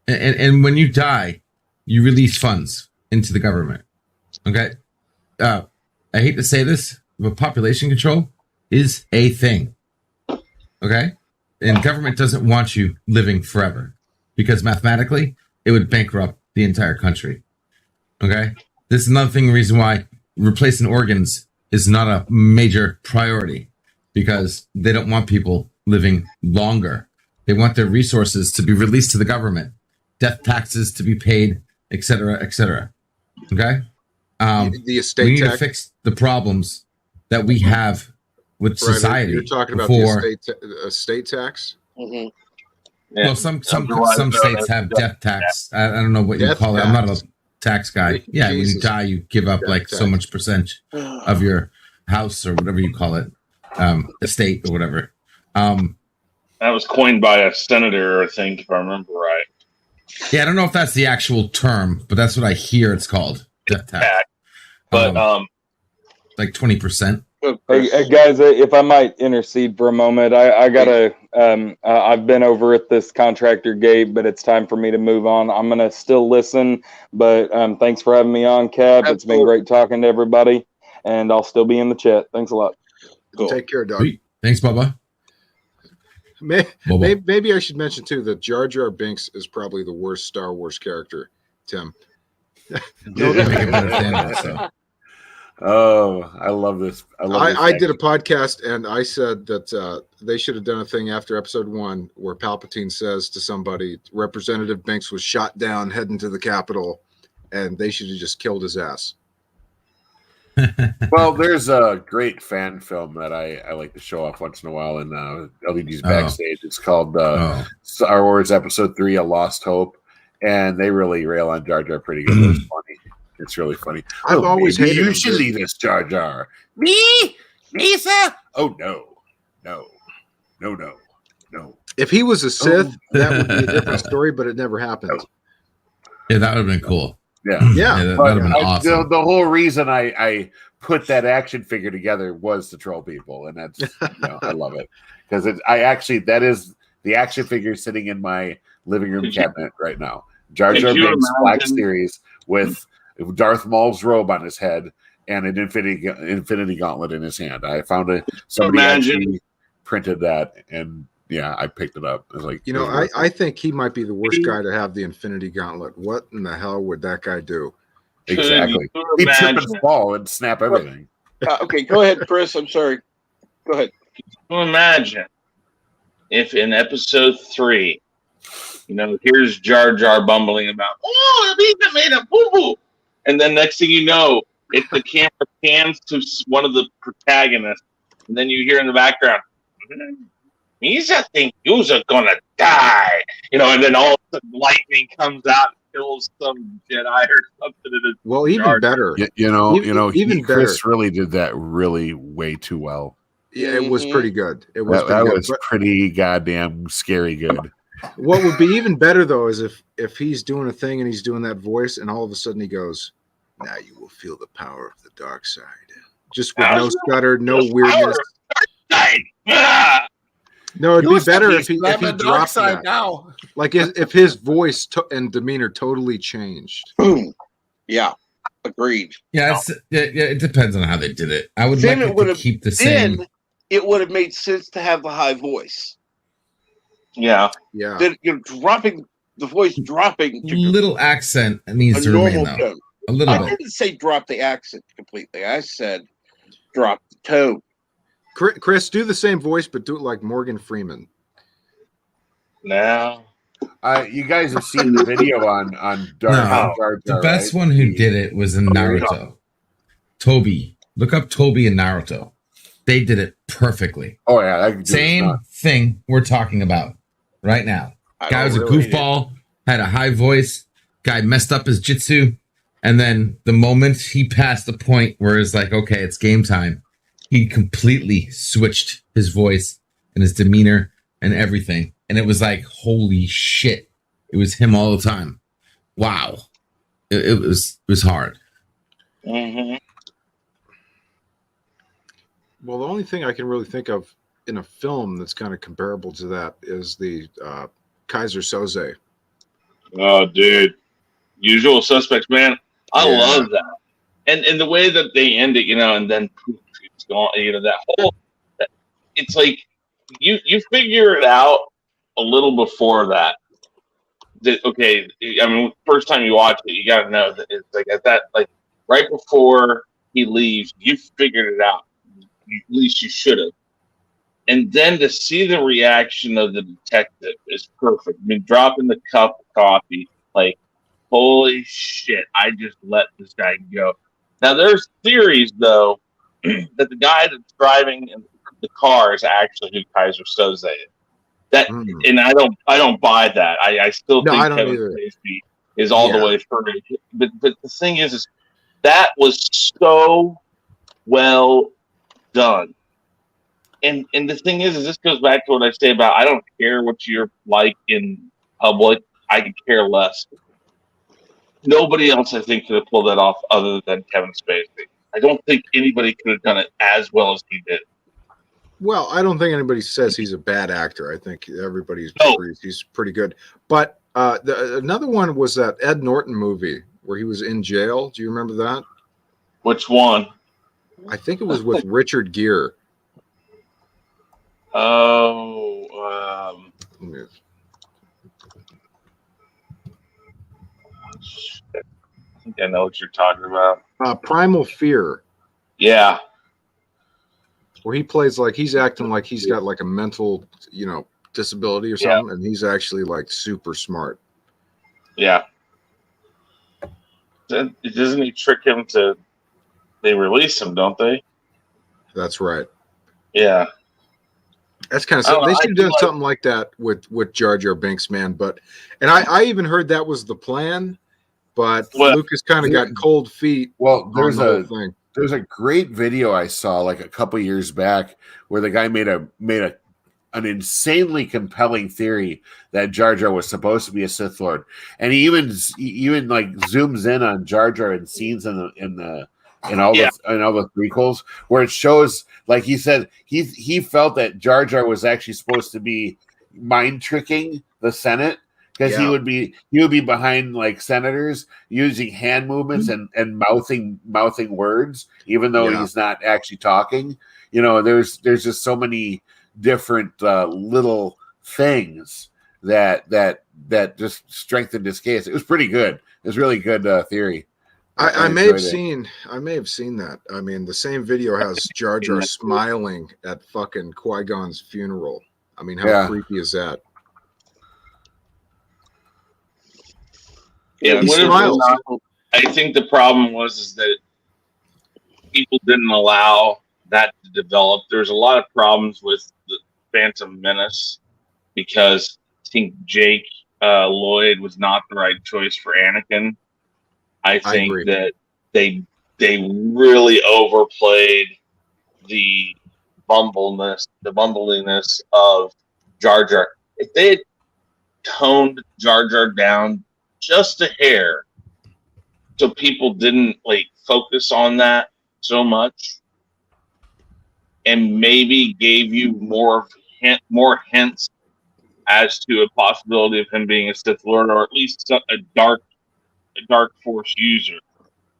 S13: and when you die, you release funds into the government. Okay, I hate to say this, but population control is a thing. Okay, and government doesn't want you living forever because mathematically it would bankrupt the entire country. Okay, this is another reason why replacing organs is not a major priority, because they don't want people living longer. They want their resources to be released to the government, death taxes to be paid, etc., etc. Okay,
S8: the estate
S13: we need
S8: tax.
S13: to fix the problems that we have with society.
S8: You're talking about the estate tax.
S12: Mm-hmm.
S13: Yeah. Well, some states have death tax. I don't know what you call it. I'm not a tax guy. Yeah, Jesus. When you die, you give up like so much percentage of your house or whatever you call it, estate or whatever.
S12: That was coined by a senator, I think, if I remember right.
S13: Yeah, I don't know if that's the actual term, but that's what I hear it's called, death tax.
S12: But
S13: like 20%.
S6: Hey guys, if I might intercede for a moment, I gotta. I've been over at this contractor gate, but it's time for me to move on. I'm gonna still listen, but thanks for having me on, Cap. Absolutely. It's been great talking to everybody, and I'll still be in the chat. Thanks a lot.
S8: Cool. Take care, Doug.
S13: Sweet. Thanks, Bubba.
S8: Maybe I should mention too that Jar Jar Binks is probably the worst Star Wars character. Tim.
S10: Oh, I love this.
S8: I did a podcast and I said that they should have done a thing after episode 1 where Palpatine says to somebody, Representative Binks was shot down heading to the Capitol, and they should have just killed his ass.
S10: Well, there's a great fan film that I like to show off once in a while in LED's backstage. It's called Star Wars Episode 3, A Lost Hope, and they really rail on Jar Jar pretty good. It's funny. It's really funny.
S8: I've always hated
S10: you should lead us, Jar Jar. Me? Lisa? Oh, no.
S8: If he was a Sith, that would be a different story, but it never happened.
S13: Yeah, that would have been cool.
S10: Yeah.
S13: That would have been awesome.
S10: The whole reason I put that action figure together was to troll people, and that's I love it because that is the action figure sitting in my living room cabinet right now. Jar Jar Binks Black Series with Darth Maul's robe on his head and an infinity gauntlet in his hand. I found somebody actually printed that, and I picked it up. I was like,
S8: I think he might be the worst guy to have the infinity gauntlet. What in the hell would that guy do?
S10: Exactly. He'd trip and fall and snap everything.
S1: Okay, go ahead, Chris. I'm sorry. Go ahead.
S12: Can you imagine if in episode 3, here's Jar Jar bumbling about, Lisa made a boo-boo. And then next thing you know, it's the camera pans to one of the protagonists. And then you hear in the background, Misa think you're gonna die. And then all of a sudden lightning comes out and kills some Jedi or something.
S8: Well, even better.
S10: Chris really did that really way too well.
S8: Yeah, it was pretty good. It was
S10: that was pretty goddamn scary good.
S8: What would be even better though is if he's doing a thing and he's doing that voice and all of a sudden he goes, now you will feel the power of the dark side. Just with no stutter, no weirdness. No, it'd be better if he dropped that. Now. Like if his voice and demeanor totally changed.
S1: Yeah, agreed.
S13: Yeah, it depends on how they did it. I would like it to keep the same.
S1: Then it would have made sense to have the high voice.
S12: Yeah.
S1: Then you're dropping the voice, dropping
S13: little accent needs to remain though.
S1: Tone.
S13: A little bit.
S1: I didn't say drop the accent completely. I said drop the tone.
S8: Chris, do the same voice, but do it like Morgan Freeman.
S12: now.
S10: You guys have seen the video on
S13: No,
S10: Jar
S13: the
S10: Jar,
S13: best
S10: right?
S13: one who did it was in Naruto. Toby. Look up Toby and Naruto. They did it perfectly.
S10: Oh yeah,
S13: same thing we're talking about right now. Guy was a
S1: really
S13: goofball, had a high voice. Guy messed up his jitsu, and then the moment he passed the point where it's like, okay, it's game time, he completely switched his voice and his demeanor and everything, and it was like, holy shit! It was him all the time. Wow, it was hard.
S12: Mm-hmm.
S8: Well, the only thing I can really think of in a film that's kind of comparable to that is the Kaiser Soze.
S12: Oh, dude. Usual Suspects, man. I love that. And the way that they end it, and then poof, it's gone, that whole, it's like you figure it out a little before that. Okay, I mean, first time you watch it, you got to know that it's like at that, like right before he leaves, you figured it out. At least you should have. And then to see the reaction of the detective is perfect. I mean, dropping the cup of coffee, like, holy shit, I just let this guy go. Now, there's theories, though, that the guy that's driving the car is actually who Kaiser Soze is. That, and I don't buy that. I still think Kevin Spacey is all the way through. But the thing is that was so well done. And the thing is this goes back to what I say about I don't care what you're like in public. I could care less. Nobody else, I think, could have pulled that off other than Kevin Spacey. I don't think anybody could have done it as well as he did.
S8: Well, I don't think anybody says he's a bad actor. I think everybody agrees he's pretty good. But another one was that Ed Norton movie where he was in jail. Do you remember that?
S12: Which one?
S8: I think it was with Richard Gere.
S12: Oh, I think I know what you're talking about.
S8: Primal Fear.
S12: Yeah.
S8: Where he plays like he's acting like he's got like a mental, disability or something, and he's actually like super smart.
S12: Yeah. Doesn't he trick him to? They release him, don't they?
S8: That's right.
S12: Yeah.
S8: That's kind of something. They should have done something like that with Jar Jar Binks, man. But I even heard that was the plan, but Lucas kind of got cold feet.
S10: Well, there's
S8: on the whole thing.
S10: There's a great video I saw like a couple years back where the guy made an insanely compelling theory that Jar Jar was supposed to be a Sith Lord, and he even like zooms in on Jar Jar in scenes in all the prequels where it shows, like he said, he felt that Jar Jar was actually supposed to be mind tricking the Senate. Because he would be behind like senators using hand movements and mouthing words, even though he's not actually talking. There's just so many different little things that just strengthened his case. It was pretty good. It was really good theory.
S8: I may have seen that. I mean, the same video has Jar Jar smiling at fucking Qui-Gon's funeral. I mean, how creepy is that?
S12: Yeah,
S8: he smiles.
S12: I think the problem was that people didn't allow that to develop. There's a lot of problems with the Phantom Menace because I think Jake Lloyd was not the right choice for Anakin. I think that they really overplayed the bumbliness of Jar Jar. If they had toned Jar Jar down just a hair so people didn't like focus on that so much and maybe gave you more hints as to a possibility of him being a Sith Lord or at least a dark Force user.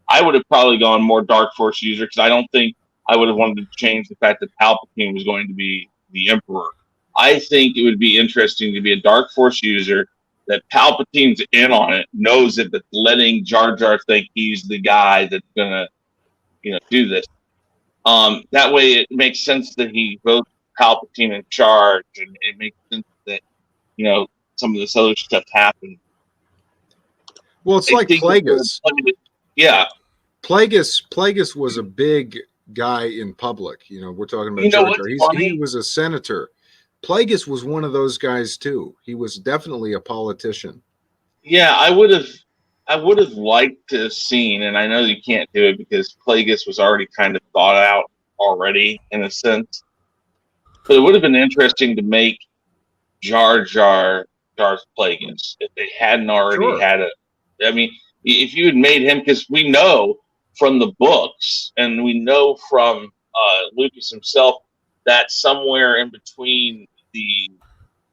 S12: I would have probably gone more dark Force user because I don't think I would have wanted to change the fact that Palpatine was going to be the Emperor. I think it would be interesting to be a dark Force user that Palpatine's in on it, knows it, but letting Jar Jar think he's the guy that's gonna, do this. That way, it makes sense that he votes Palpatine in charge, and it makes sense that some of this other stuff happened.
S8: Well, it's like Plagueis.
S12: Yeah.
S8: Plagueis was a big guy in public. You know, we're talking about Jar Jar. He was a senator. Plagueis was one of those guys too. He was definitely a politician.
S12: Yeah, I would have liked to have seen, and I know you can't do it because Plagueis was already kind of thought out already in a sense. But it would have been interesting to make Jar Jar Darth Plagueis if they hadn't already had it. I mean, if you had made him, because we know from the books and we know from Lucas himself that somewhere in between the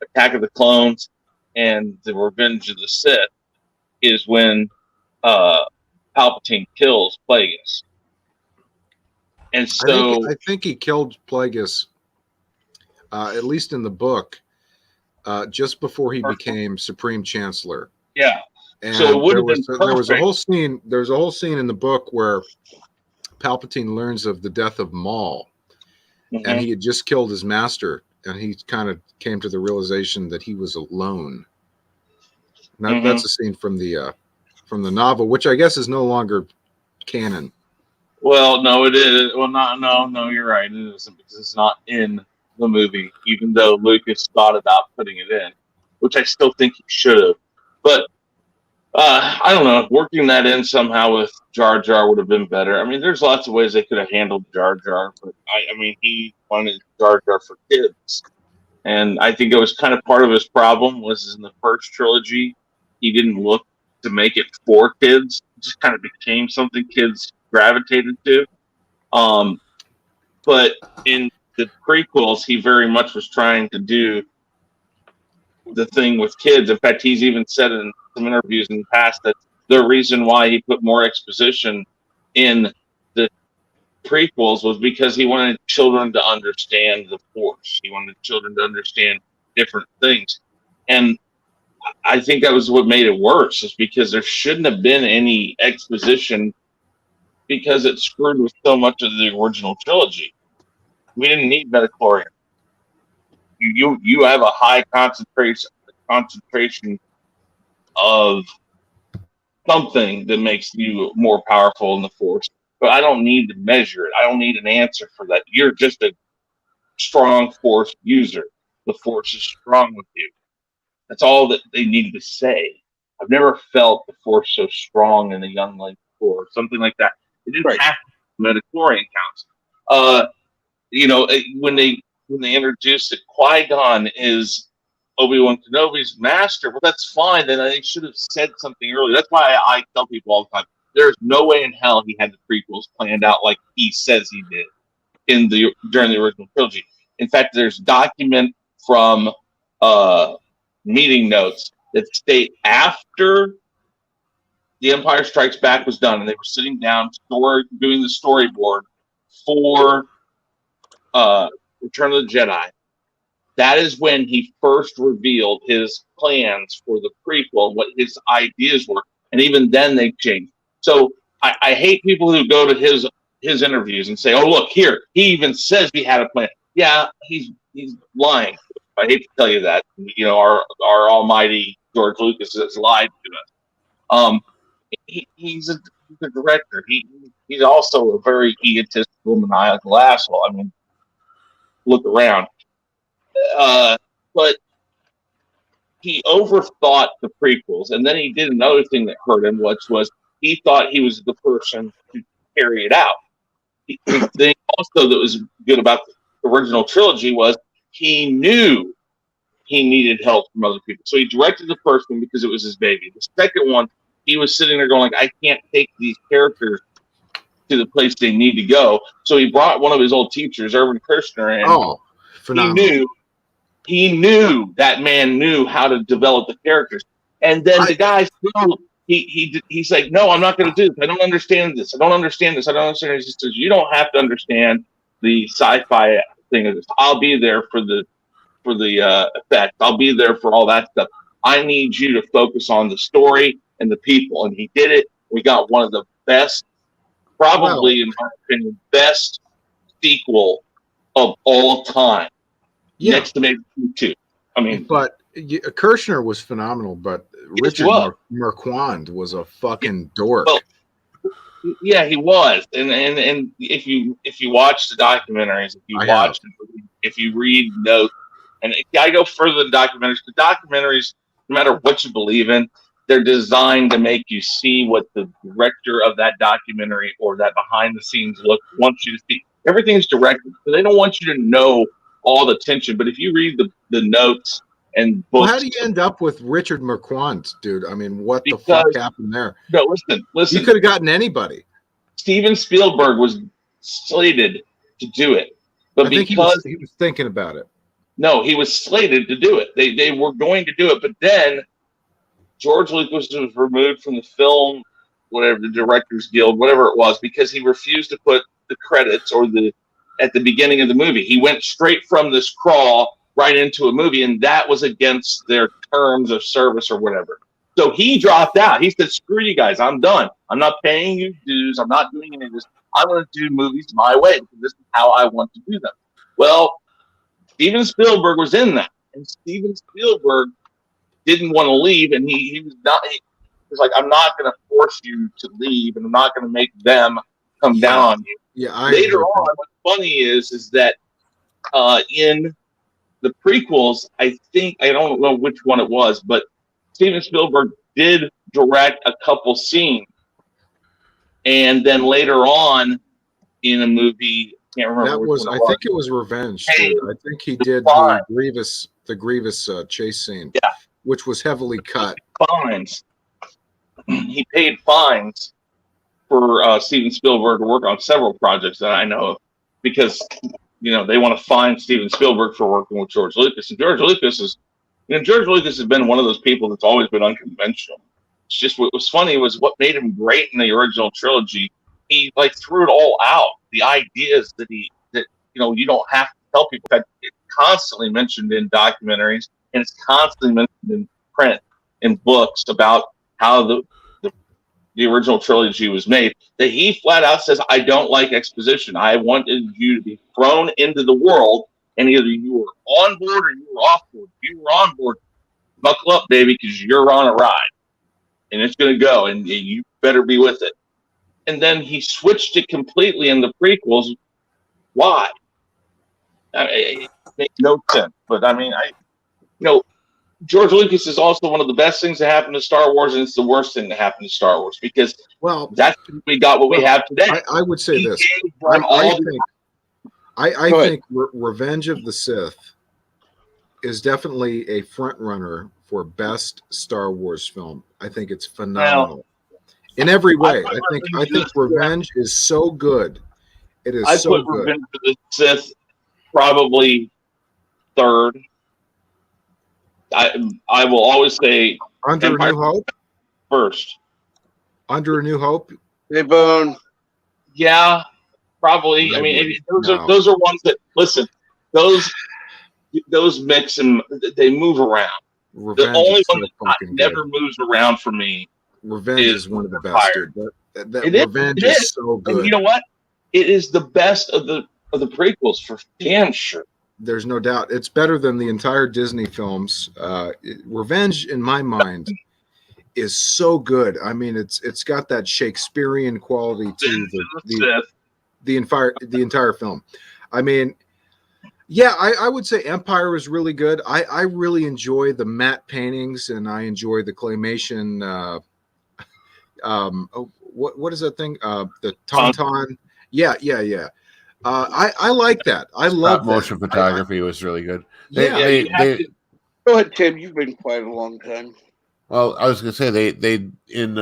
S12: Attack of the Clones and the Revenge of the Sith is when Palpatine kills Plagueis. And so
S8: I think he killed Plagueis, at least in the book, just before he became Supreme Chancellor.
S12: Yeah.
S8: And
S12: so it would have been
S8: there was a whole scene. There's a whole scene in the book where Palpatine learns of the death of Maul, and he had just killed his master, and he kind of came to the realization that he was alone. That's a scene from the novel, which I guess is no longer canon.
S12: Well, no, it is. Well, no, you're right. It isn't because it's not in the movie, even though Lucas thought about putting it in, which I still think he should have. But I don't know. Working that in somehow with Jar Jar would have been better. I mean, there's lots of ways they could have handled Jar Jar, but I mean, he wanted Jar Jar for kids, and I think it was kind of part of his problem was in the first trilogy, he didn't look to make it for kids. It just kind of became something kids gravitated to. But in the prequels, he very much was trying to do the thing with kids. In fact, he's even said in some interviews in the past that the reason why he put more exposition in the prequels was because he wanted children to understand the Force. He wanted children to understand different things. And I think that was what made it worse, is because there shouldn't have been any exposition because it screwed with so much of the original trilogy. We didn't need midichlorian. You have a high concentration of something that makes you more powerful in the Force, but I don't need to measure it. I don't need an answer for that. You're just a strong Force user. The Force is strong with you. That's all that they needed to say. I've never felt the Force so strong in a young Link before, something like that. It didn't have midichlorian counts. You know, when they introduced that Qui-Gon is Obi-Wan Kenobi's master, well, that's fine. Then they should have said something earlier. That's why I tell people all the time, there's no way in hell he had the prequels planned out like he says he did during the original trilogy. In fact, there's document from meeting notes that state after The Empire Strikes Back was done and they were sitting down doing the storyboard for Return of the Jedi, that is when he first revealed his plans for the prequel, what his ideas were, and even then they changed. So I hate people who go to his interviews and say, "Oh, look here, he even says he had a plan." Yeah, he's lying. I hate to tell you that. You know, our almighty George Lucas has lied to us. He's a director. He's also a very egotistical, maniacal asshole. I mean, look around. But he overthought the prequels, and then he did another thing that hurt him, which was he thought he was the person to carry it out. The thing also that was good about the original trilogy was he knew he needed help from other people. So he directed the first one because it was his baby. The second one, he was sitting there going, like, I can't take these characters to the place they need to go. So he brought one of his old teachers, Irvin Kershner, in. Oh, phenomenal. He knew that man knew how to develop the characters. And then the guy still, he's like, no, I'm not going to do this. I don't understand this. I don't understand this. I don't understand this. He says, you don't have to understand the sci-fi thing of this. I'll be there for the effect. I'll be there for all that stuff. I need you to focus on the story and the people. And he did it. We got one of the best, probably in my opinion, best sequel of all time. Yeah. Next to maybe 2. I mean,
S8: but Kirshner was phenomenal, but Richard Marquand was a fucking dork.
S12: Well, yeah, he was, and if you watch the documentaries, if you read notes, and I go further than documentaries. The documentaries, no matter what you believe in, they're designed to make you see what the director of that documentary or that behind the scenes look wants you to see. Everything's directed, so they don't want you to know all the tension. But if you read the notes and books,
S8: well, how do you end up with Richard Marquand, dude? I mean, what the fuck happened there?
S12: No, listen.
S8: You could have gotten anybody.
S12: Steven Spielberg was slated to do it, but because
S8: he was thinking about it.
S12: No, he was slated to do it. They were going to do it, but then George Lucas was removed from the film, whatever, the Directors Guild, whatever it was, because he refused to put the credits or at the beginning of the movie. He went straight from this crawl right into a movie, and that was against their terms of service or whatever. So he dropped out. He said, "Screw you guys, I'm done. I'm not paying you dues. I'm not doing any of this. I want to do movies my way because this is how I want to do them." Well, Steven Spielberg was in that, and Steven Spielberg didn't want to leave, and he was not. He was like, "I'm not going to force you to leave, and I'm not going to make them come down on you."
S8: Yeah.
S12: Later on, what's funny is that in the prequels, I don't know which one it was, but Steven Spielberg did direct a couple scenes, and then later on in a movie, I can't remember.
S8: That was, I think it was Revenge. Dude. I think he did the Grievous chase scene, which was heavily cut.
S12: Fines. He paid fines for Steven Spielberg to work on several projects that I know of, because they want to fine Steven Spielberg for working with George Lucas, and George Lucas has been one of those people that's always been unconventional. It's just what was funny was what made him great in the original trilogy. He threw it all out. The ideas that you don't have to tell people. That it's constantly mentioned in documentaries, and it's constantly mentioned in print, in books about how the original trilogy was made. That he flat out says, "I don't like exposition. I wanted you to be thrown into the world, and either you were on board or you were off board. If you were on board, buckle up, baby, because you're on a ride, and it's going to go, and you better be with it." And then he switched it completely in the prequels. Why? It makes no sense. But I mean, George Lucas is also one of the best things that happened to Star Wars, and it's the worst thing that happened to Star Wars, because that's we got what we have today.
S8: I would say this. I think Revenge of the Sith is definitely a front runner for best Star Wars film. I think it's phenomenal in every way. I think Revenge is so good. It is so good.
S12: Revenge of the Sith probably third. I will always say
S8: Under a New Hope
S12: first.
S8: Under a New Hope.
S1: Hey, Bone.
S12: Yeah, probably. I mean, those are ones that listen. Those mix and they move around.
S8: Revenge
S12: the only one that never moves around for me.
S8: Revenge is one of the best. Revenge is so good.
S12: And you know what? It is the best of the prequels for damn sure.
S8: There's no doubt. It's better than the entire Disney films. Revenge, in my mind, is so good. I mean, it's got that Shakespearean quality to the entire film. I mean, yeah, I would say Empire is really good. I really enjoy the matte paintings, and I enjoy the claymation. What is that thing? The Tauntaun. Yeah. I like that. I love
S10: motion photography was really good.
S1: Go ahead, Tim. You've been quiet a long time.
S10: Well, I was going to say they in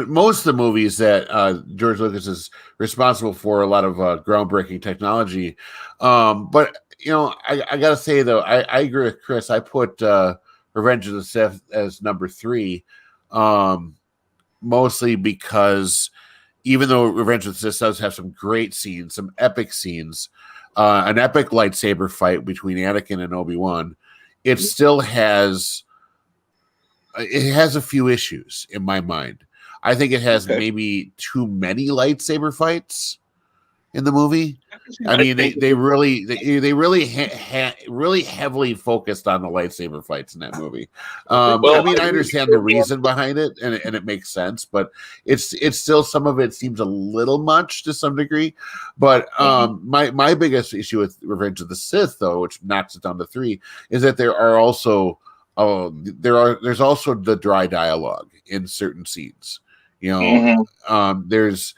S10: most of the movies that George Lucas is responsible for, a lot of groundbreaking technology. But I got to say though, I agree with Chris. I put Revenge of the Sith as number 3, mostly because even though Revenge of the Sith does have some great scenes, some epic scenes, an epic lightsaber fight between Anakin and Obi-Wan, it still has a few issues in my mind. I think it has maybe too many lightsaber fights. in the movie. I mean, they really heavily focused on the lightsaber fights in that movie. I mean, I understand the reason behind it, and it makes sense, but it's still, some of it seems a little much to some degree. But my biggest issue with Revenge of the Sith, though, which knocks it down to 3, is that there are also there's also the dry dialogue in certain scenes. You know, there's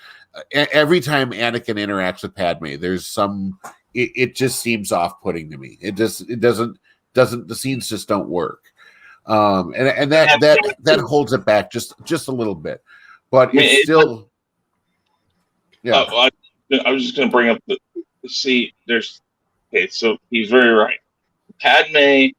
S10: every time Anakin interacts with Padme, there's some. It just seems off-putting to me. It doesn't. The scenes just don't work, and that holds it back just a little bit. But it's still. Yeah,
S12: I was just going to bring up so he's very right. Padme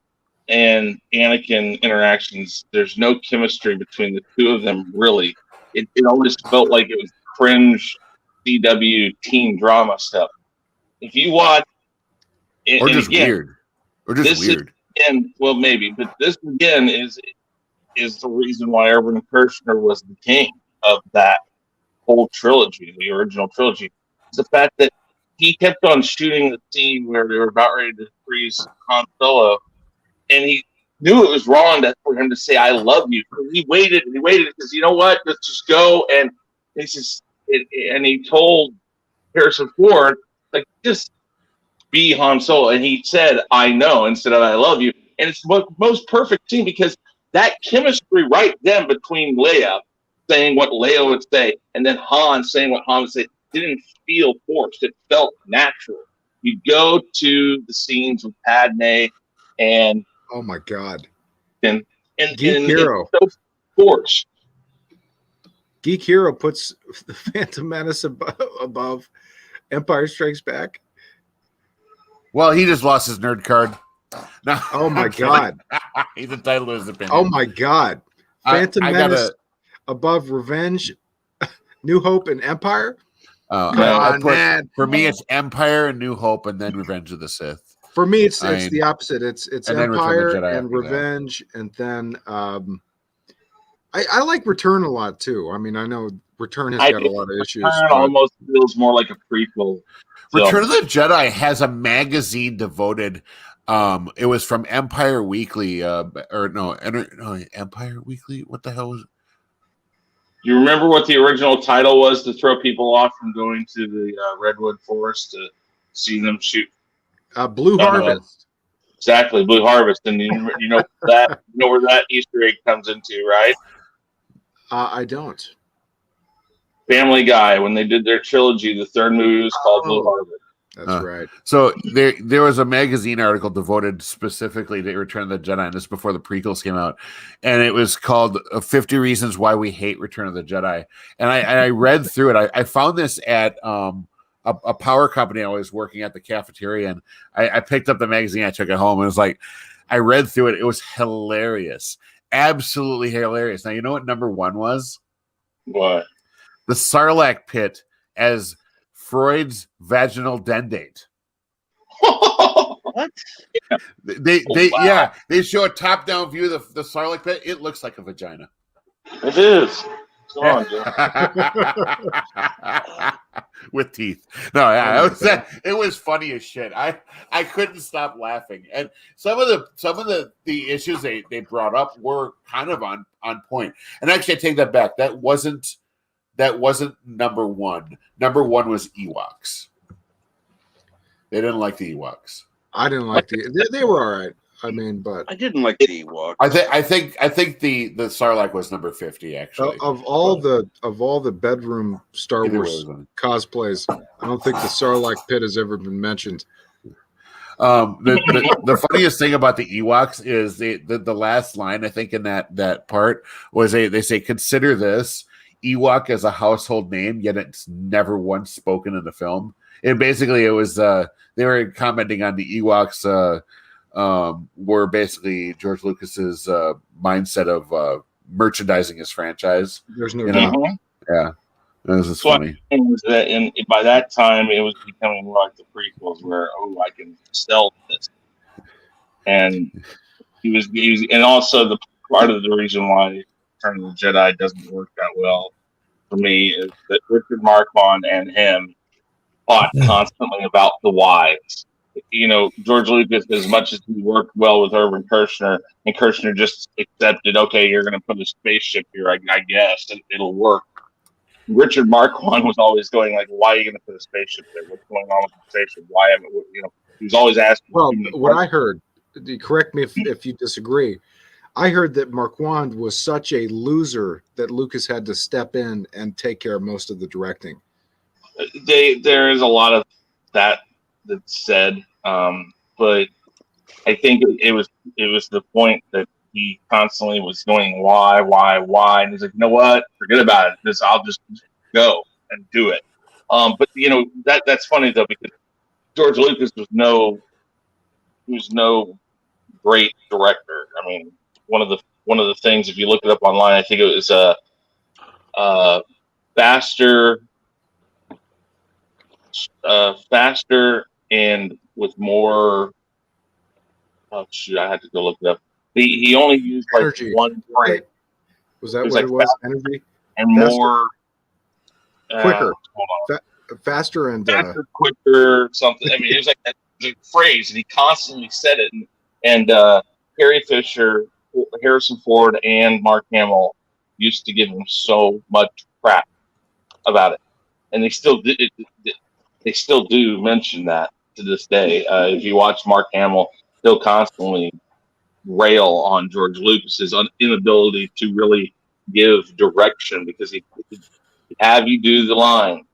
S12: and Anakin interactions, there's no chemistry between the two of them, really. It always felt like it was cringe CW teen drama stuff. If you watch,
S10: or just weird.
S12: Well, maybe, but this again is the reason why Irvin Kershner was the king of that whole trilogy, the original trilogy. It's the fact that he kept on shooting the scene where they were about ready to freeze Han Solo, and he knew it was wrong for him to say "I love you." He waited because, you know what? Let's just go. And he told Harrison Ford, like, just be Han Solo, and he said "I know" instead of "I love you." And it's the most perfect scene, because that chemistry right then between Leia saying what Leia would say and then Han saying what Han would say didn't feel forced. It felt natural. You go to the scenes with Padme and
S8: oh my god,
S12: and
S8: Geek Hero,
S12: so forced.
S8: Geek Hero puts the Phantom Menace above Empire Strikes Back.
S10: Well, he just lost his nerd card. No,
S8: oh my god,
S10: he's entitled to his opinion.
S8: Oh my god, Phantom Menace above Revenge, New Hope, and Empire.
S10: For me, it's Empire and New Hope, and then Revenge of the Sith.
S8: For me, it's the opposite. It's Empire and Revenge, and then I like Return a lot too. I mean, I know Return has got a lot of issues.
S12: Return almost feels more like a prequel.
S10: Return of the Jedi has a magazine devoted. It was from Empire Weekly, Empire Weekly. What the hell was it?
S12: You remember what the original title was to throw people off from going to the Redwood Forest to see them shoot?
S8: Blue Harvest.
S12: Exactly, Blue Harvest. And you know that, you know where that Easter egg comes into, right?
S8: I don't.
S12: Family Guy, when they did their trilogy, the third movie was called Blue Harvest.
S8: That's right.
S10: So there was a magazine article devoted specifically to Return of the Jedi, and this before the prequels came out, and it was called 50 Reasons Why We Hate Return of the Jedi. And I read through it. I found this at a power company I was working at, the cafeteria, and I picked up the magazine. I took it home, and it was like, I read through it. It was hilarious, absolutely hilarious. Now, you know what number 1 was?
S12: What?
S10: The Sarlacc pit as Freud's vaginal dendate.
S2: What?
S10: They show a top-down view of the Sarlacc pit. It looks like a vagina.
S12: It is. Come on, Joe.
S10: With teeth. No, yeah, it was funny as shit. I couldn't stop laughing. And some of the issues they brought up were kind of on point. And actually, I take that back. That wasn't number 1. Number 1 was Ewoks. They didn't like the Ewoks.
S8: I didn't like they were all right. I mean, but
S1: I didn't like the Ewoks.
S10: I think the Sarlacc was number 50 actually.
S8: Of all the bedroom Star Wars cosplays, I don't think the Sarlacc pit has ever been mentioned.
S10: The funniest thing about the Ewoks is the last line, I think, in that part was they say, consider this Ewok as a household name, yet it's never once spoken in the film. And basically it was they were commenting on the Ewoks were basically George Lucas's mindset of merchandising his franchise.
S8: There's no doubt.
S10: Yeah. This is funny.
S12: And by that time, it was becoming more like the prequels, where I can sell this. And he was, and also the part of the reason why Return of the Jedi doesn't work that well for me is that Richard Marquand and him fought constantly about the whys. You know, George Lucas, as much as he worked well with Irvin Kershner, and Kershner just accepted, okay, you're going to put a spaceship here, I guess, and it'll work. Richard Marquand was always going like, "Why are you going to put a spaceship there? What's going on with the spaceship? Why haven't you know?" He was always asking.
S8: Well, what I heard, correct me if you disagree. I heard that Marquand was such a loser that Lucas had to step in and take care of most of the directing.
S12: There is a lot of that's said, but I think it was the point that he constantly was going, why, and he's like, you know what, forget about it. I'll just go and do it. But you know that's funny though, because George Lucas was no great director. I mean, one of the things, if you look it up online, I think it was faster and with more. Oh shoot! I had to go look it up. He only used like
S8: Energy.
S12: one frame.
S8: Was that what it was? Energy
S12: and faster. More
S8: quicker, faster and
S12: quicker. Something. I mean, it was like that phrase, and he constantly said it. And Carrie Fisher, Harrison Ford, and Mark Hamill used to give him so much crap about it, and they still did. They still do mention that to this day. If you watch Mark Hamill, he'll constantly rail on George Lucas's inability to really give direction, because he have you do the line,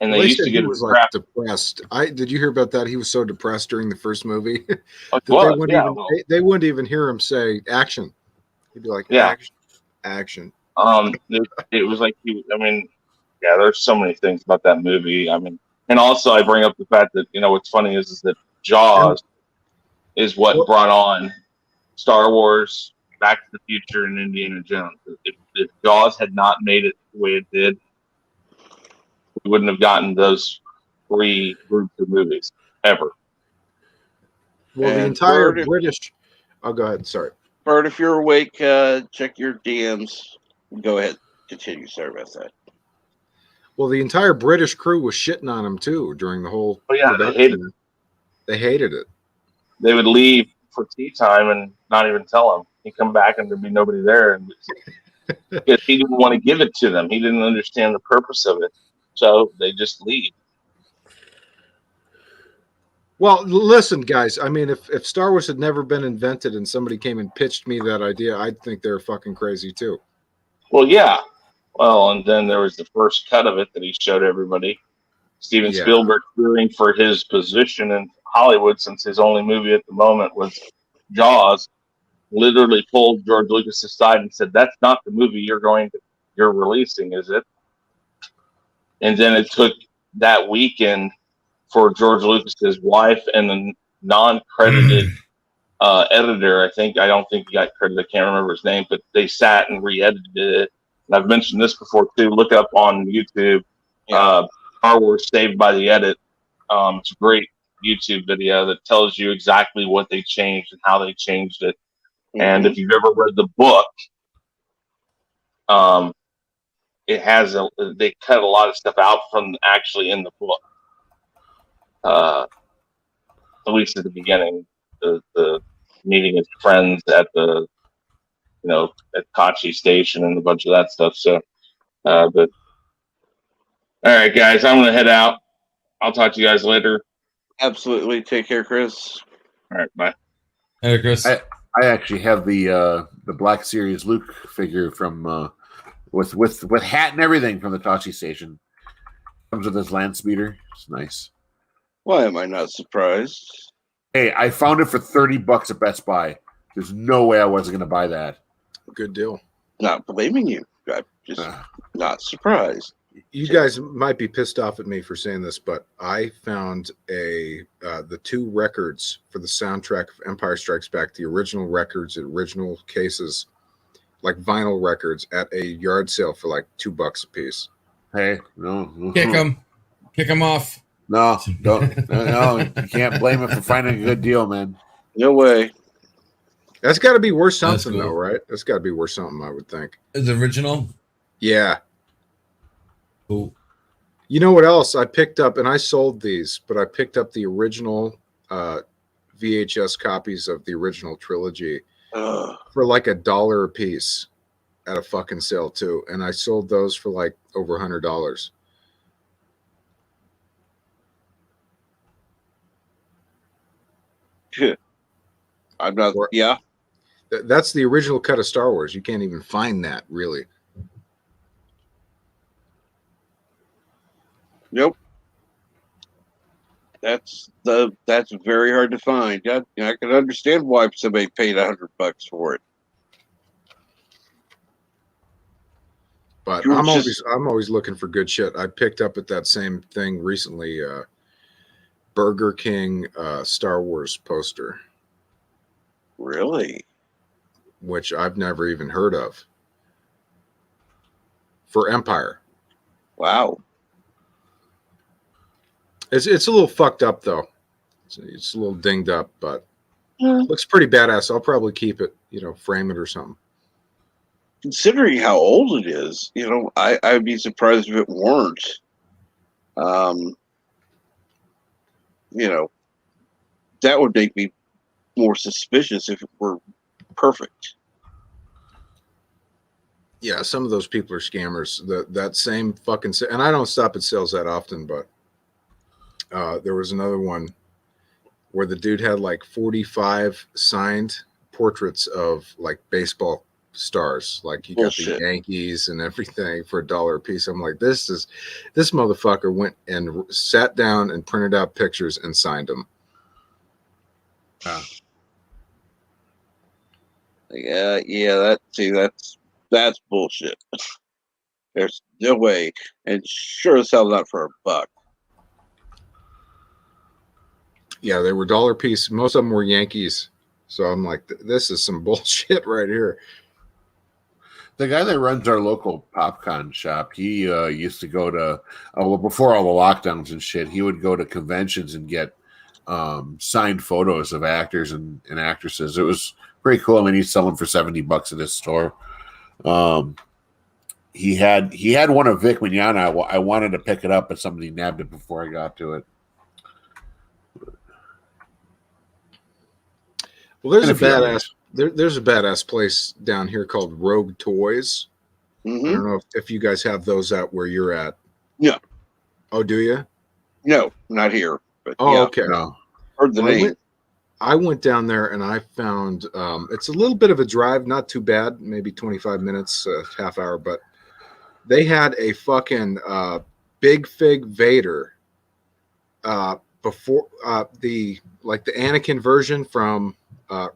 S12: and they used to get
S8: was like depressed. Did you hear about that? He was so depressed during the first movie that they wouldn't even hear him say action. He'd be like, action.
S12: It was like there's so many things about that movie. I mean, and also I bring up the fact that, you know, what's funny is that Jaws is what brought on Star Wars, Back to the Future, and Indiana Jones. If Jaws had not made it the way it did, we wouldn't have gotten those 3 groups of movies ever.
S8: Well, the entire British. Oh, go ahead. Sorry,
S1: Bert. If you're awake, check your DMs. Go ahead. Continue. Sorry about that.
S8: Well, the entire British crew was shitting on him too during the whole
S12: production.
S8: They hated it.
S12: They would leave for tea time and not even tell him. He'd come back and there'd be nobody there, and because he didn't want to give it to them. He didn't understand the purpose of it, so they just leave.
S8: Well, listen, guys. I mean, if Star Wars had never been invented and somebody came and pitched me that idea, I'd think they're fucking crazy too.
S12: Well, yeah. Well, and then there was the first cut of it that he showed everybody. Steven Spielberg fearing for his position in Hollywood, since his only movie at the moment was Jaws, literally pulled George Lucas aside and said, "That's not the movie you're releasing, is it?" And then it took that weekend for George Lucas's wife and the non-credited editor. I don't think he got credit. I can't remember his name, but they sat and re-edited it. And I've mentioned this before too. Look up on YouTube, Star Wars Saved by the Edit. It's a great YouTube video that tells you exactly what they changed and how they changed it. Mm-hmm. And if you've ever read the book, it has they cut a lot of stuff out from actually in the book. At least at the beginning, the meeting his friends at the at Kachi Station and a bunch of that stuff. So, but all right, guys, I'm gonna head out. I'll talk to you guys later.
S1: Absolutely. Take care, Chris.
S12: All right, bye.
S13: Hey, Chris.
S10: I actually have the Black Series Luke figure from with hat and everything from the Kachi Station. Comes with his land speeder. It's nice.
S1: Why am I not surprised?
S10: Hey, I found it for $30 at Best Buy. There's no way I wasn't going to buy that.
S8: Good deal.
S1: Not blaming you. I'm just not surprised.
S8: You guys might be pissed off at me for saying this, but I found the 2 records for the soundtrack of Empire Strikes Back, the original records, original cases, like vinyl records, at a yard sale for like $2 a piece.
S10: Hey, no.
S13: Kick them off.
S10: No, don't. No, you can't blame it for finding a good deal, man.
S1: No way.
S8: That's got to be worth something, though, right? That's got to be worth something, I would think.
S13: Is it original?
S8: Yeah.
S13: Cool.
S8: You know what else I picked up, and I sold these, but I picked up the original VHS copies of the original trilogy for like $1 a piece at a fucking sale too, and I sold those for like over $100.
S1: I'm not. Yeah,
S8: that's the original cut of Star Wars. You can't even find that really.
S1: Nope. That's very hard to find. I can understand why somebody paid $100 for it.
S8: But I'm always looking for good shit. I picked up at that same thing recently, Burger King Star Wars poster.
S1: Really?
S8: Which I've never even heard of. For Empire.
S1: Wow.
S8: It's a little fucked up though. It's a little dinged up, but looks pretty badass. I'll probably keep it, frame it or something.
S1: Considering how old it is, I'd be surprised if it weren't. That would make me more suspicious if it were perfect.
S8: Yeah, some of those people are scammers. That same fucking, and I don't stop at sales that often, but there was another one where the dude had like 45 signed portraits of like baseball stars. Like he got the Yankees and everything for $1 a piece. I'm like, this motherfucker went and sat down and printed out pictures and signed them.
S1: That's bullshit. There's no way, and sure as hell not for $1.
S8: Yeah, they were $1 a piece. Most of them were Yankees. So I'm like, this is some bullshit right here.
S10: The guy that runs our local popcorn shop, he used to go to, before all the lockdowns and shit, he would go to conventions and get signed photos of actors and actresses. It was pretty cool. I mean, he'd sell them for $70 at his store. He had one of Vic Mignogna. I wanted to pick it up, but somebody nabbed it before I got to it.
S8: Well, there's a badass place down here called Rogue Toys. Mm-hmm. I don't know if you guys have those out where you're at.
S1: Yeah.
S8: Oh, do you?
S1: No, not here. But
S8: okay.
S1: No. Heard the name.
S8: I went down there and I found it's a little bit of a drive, not too bad, maybe 25 minutes, half hour, but they had a fucking Big Fig Vader before the Anakin version from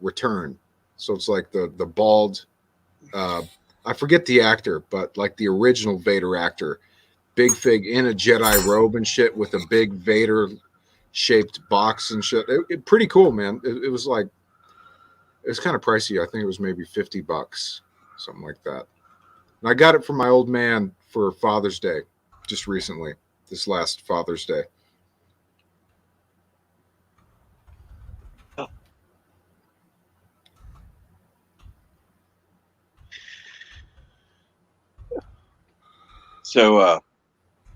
S8: Return. So it's like the bald I forget the actor, but like the original Vader actor, Big Fig in a Jedi robe and shit with a big Vader shaped box and shit. It pretty cool, man. It was like, it was kind of pricey. I think it was maybe $50, something like that. And I got it from my old man for Father's Day just recently, this last Father's Day.
S1: So,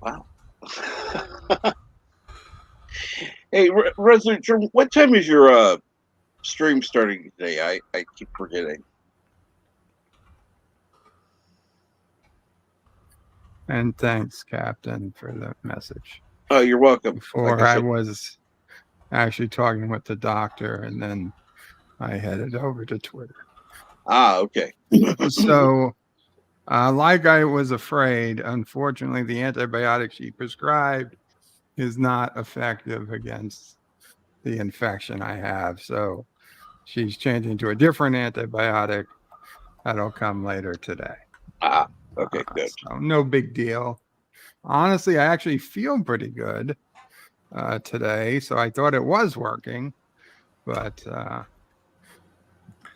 S1: wow. Hey, Resident, what time is your stream starting today? I keep forgetting.
S11: And thanks, Captain, for the message.
S1: Oh, you're welcome.
S11: Before I was actually talking with the doctor, and then I headed over to Twitter.
S1: Ah, okay.
S11: So, like I was afraid, unfortunately, the antibiotic she prescribed is not effective against the infection I have. So she's changing to a different antibiotic that'll come later today.
S1: Ah, okay, good.
S11: So no big deal. Honestly, I actually feel pretty good today. So I thought it was working, but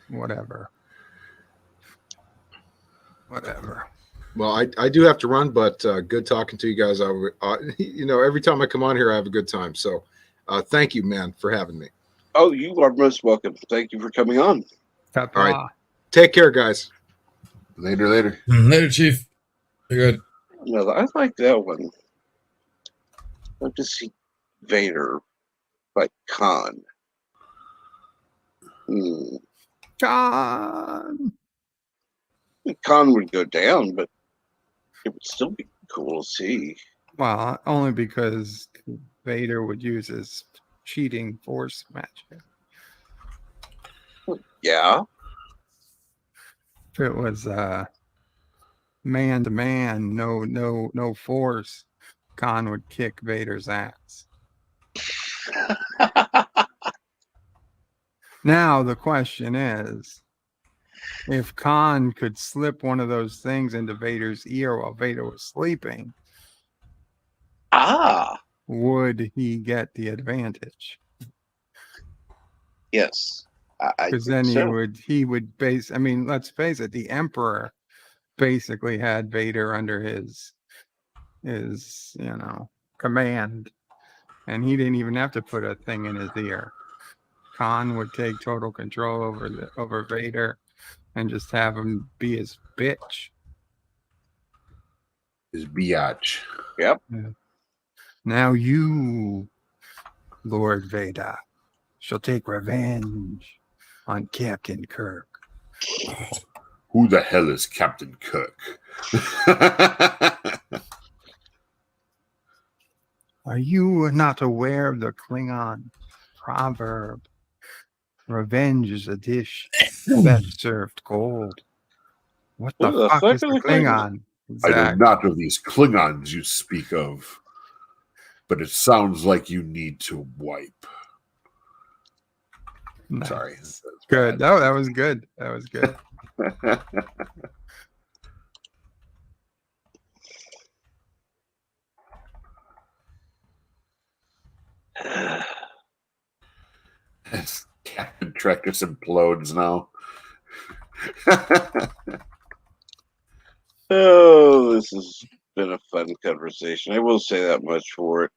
S11: whatever.
S8: Well, I do have to run, but good talking to you guys. Every time I come on here, I have a good time. So thank you, man, for having me.
S1: Oh, you are most welcome. Thank you for coming on.
S8: All right. Take care, guys.
S10: Later.
S13: Later, Chief. You're good.
S1: No, I like that one. love to see Vader fight Khan.
S11: Khan.
S1: Khan would go down, but it would still be cool to see.
S11: Well, only because Vader would use his cheating force magic.
S1: Yeah.
S11: If it was man to man, no force, Khan would kick Vader's ass. Now the question is, if Khan could slip one of those things into Vader's ear while Vader was sleeping, would he get the advantage?
S1: Yes,
S11: because then he would base. I mean, let's face it, the Emperor basically had Vader under his command, and he didn't even have to put a thing in his ear. Khan would take total control over Vader and just have him be his bitch.
S10: His biatch.
S1: Yep.
S11: Yeah. Now you, Lord Vader, shall take revenge on Captain Kirk.
S10: Who the hell is Captain Kirk?
S11: Are you not aware of the Klingon proverb? Revenge is a dish best served cold. What the fuck is the Klingon?
S10: I know not of these Klingons you speak of, but it sounds like you need to wipe.
S11: Nice.
S10: Sorry.
S11: Good. No, that was good. That was good.
S10: Captain Trek just implodes now.
S1: Oh, this has been a fun conversation. I will say that much for it.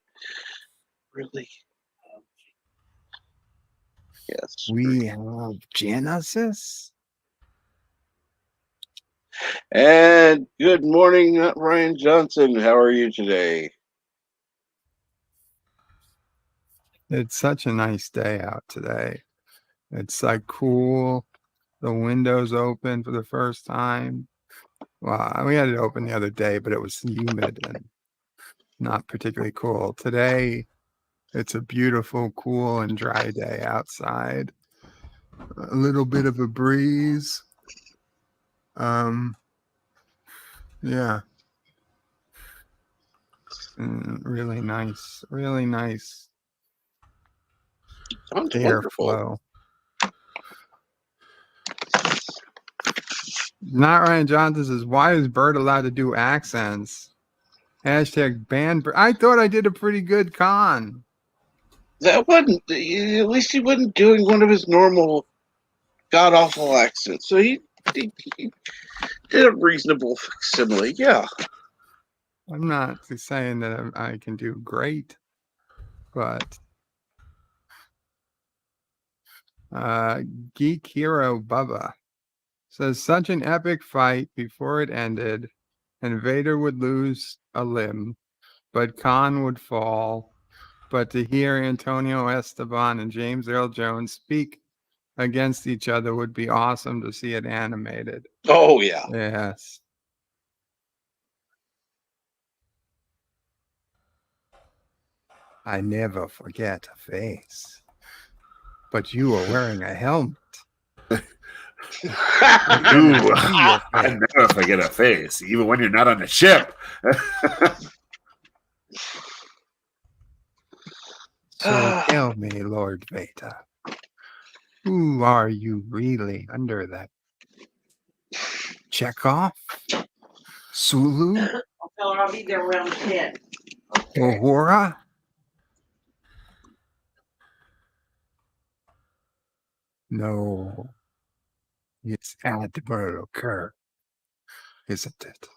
S1: Really? Yes.
S11: We have Genesis.
S1: And good morning, Ryan Johnson. How are you today?
S11: It's such a nice day out today. It's like cool. The window's open for the first time. Well, we had it open the other day, but it was humid and not particularly cool. Today, it's a beautiful, cool, and dry day outside. A little bit of a breeze. Yeah. Really nice. Really nice.
S1: Sounds
S11: airflow. Not Ryan Johnson says, why is Bert allowed to do accents? Hashtag ban Bert. I thought I did a pretty good con.
S1: That wasn't, at least he wasn't doing one of his normal god awful accents. So he did a reasonable facsimile. Yeah.
S11: I'm not saying that I can do great, but Geek Hero Bubba says, such an epic fight before it ended, and Vader would lose a limb, but Khan would fall. But to hear Antonio Esteban and James Earl Jones speak against each other would be awesome to see it animated.
S1: Oh, yeah.
S11: Yes. I never forget a face. But you were wearing a helmet.
S10: I never forget a face, even when you're not on the ship.
S11: So tell me, Lord Vader, who are you really under that? Chekhov? Sulu?
S14: I'll tell her I'll be there around 10.
S11: Uhura? No. It's Admiral Kirk, isn't it?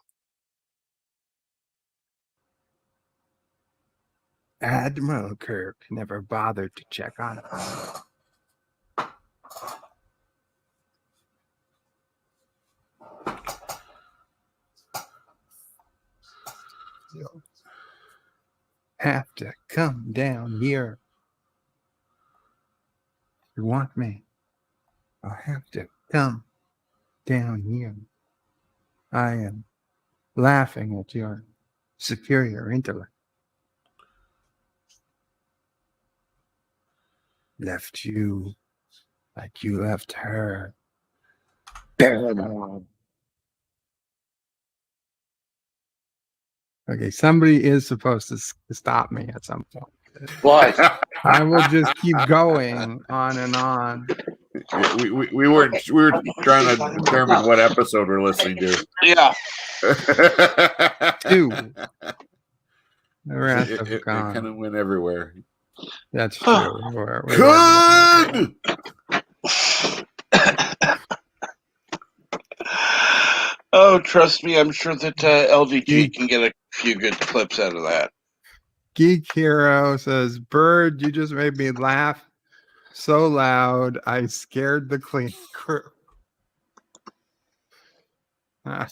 S11: Admiral Kirk never bothered to check on us. have to come down here. You want me? I'll have to come down here. I am laughing at your superior intellect. Left you like you left her. Okay, somebody is supposed to stop me at some point.
S1: What?
S11: I will just keep going on and on.
S10: We were trying to determine what episode we're listening to.
S1: Yeah.
S11: 2. The Wrath of
S10: It
S11: Khan.
S10: kind of went everywhere.
S11: That's true.
S10: Good.
S1: Oh, trust me, I'm sure that LDG can get a few good clips out of that.
S11: Geek Hero says, Bird, you just made me laugh so loud I scared the clean crew. I'm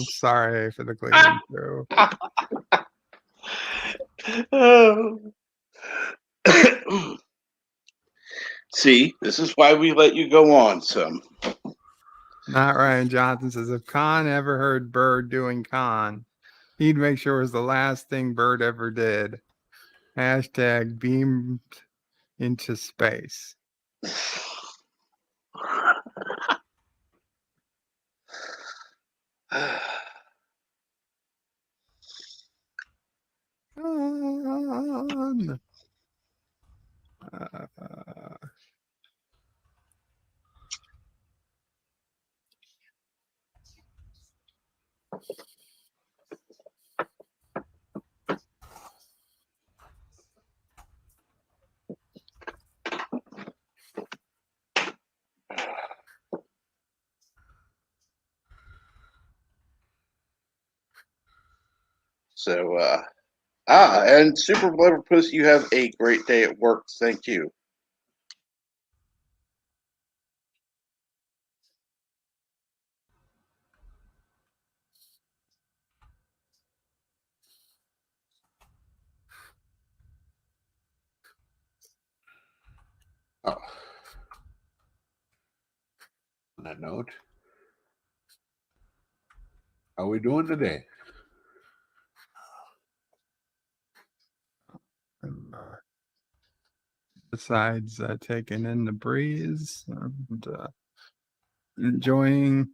S11: sorry for the cleaning crew.
S1: See, this is why we let you go on some.
S11: Not Ryan Johnson says, if Khan ever heard Bird doing Khan, he'd make sure it was the last thing Bird ever did. Hashtag beamed into space.
S1: So, and Super Blubber Puss, you have a great day at work. Thank you.
S10: Oh. On that note, how are we doing today?
S11: Besides taking in the breeze and enjoying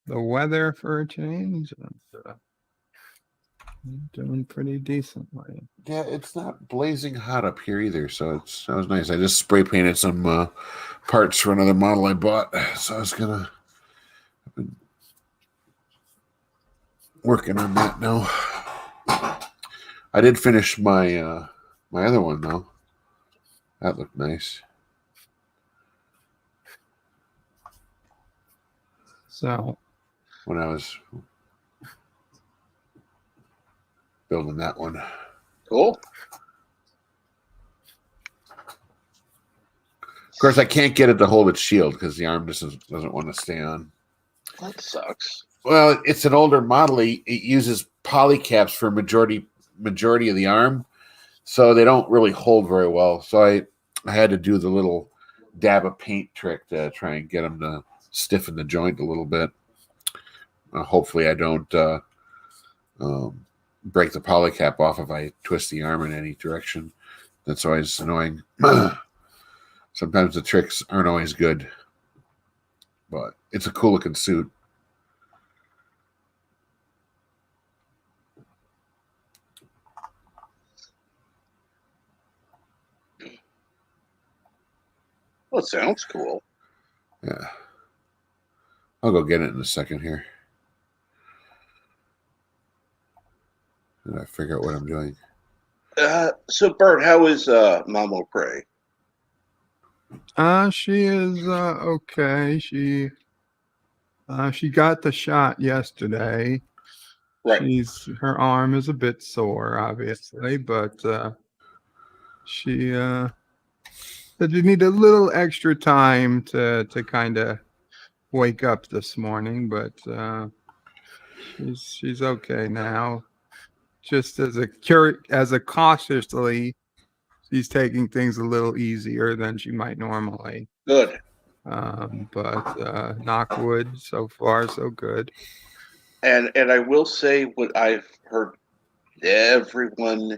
S11: the weather for a change, and doing pretty decently.
S10: Yeah, it's not blazing hot up here either, so that was nice. I just spray painted some parts for another model I bought, so I was I've been working on that now. I did finish my my other one though. That looked nice.
S11: So
S10: when I was building that one.
S1: Cool.
S10: Of course, I can't get it to hold its shield because the arm doesn't want to stay on.
S1: That sucks.
S10: Well, it's an older model. It uses polycaps for majority of the arm, so they don't really hold very well. So I had to do the little dab of paint trick to try and get them to stiffen the joint a little bit. Hopefully, I don't break the polycap off if I twist the arm in any direction. That's always annoying. Sometimes the tricks aren't always good, but it's a cool looking suit.
S1: Well, it sounds cool.
S10: Yeah. I'll go get it in a second here. And I figure out what I'm doing.
S1: So, Bert, how is Mamo Prey?
S11: She is okay. She got the shot yesterday.
S1: Right.
S11: Her arm is a bit sore, obviously, but she said you need a little extra time to kind of wake up this morning, but she's okay now. just as a cautiously, she's taking things a little easier than she might normally.
S1: Good.
S11: But knock wood, so far so good.
S1: And I will say what I've heard everyone,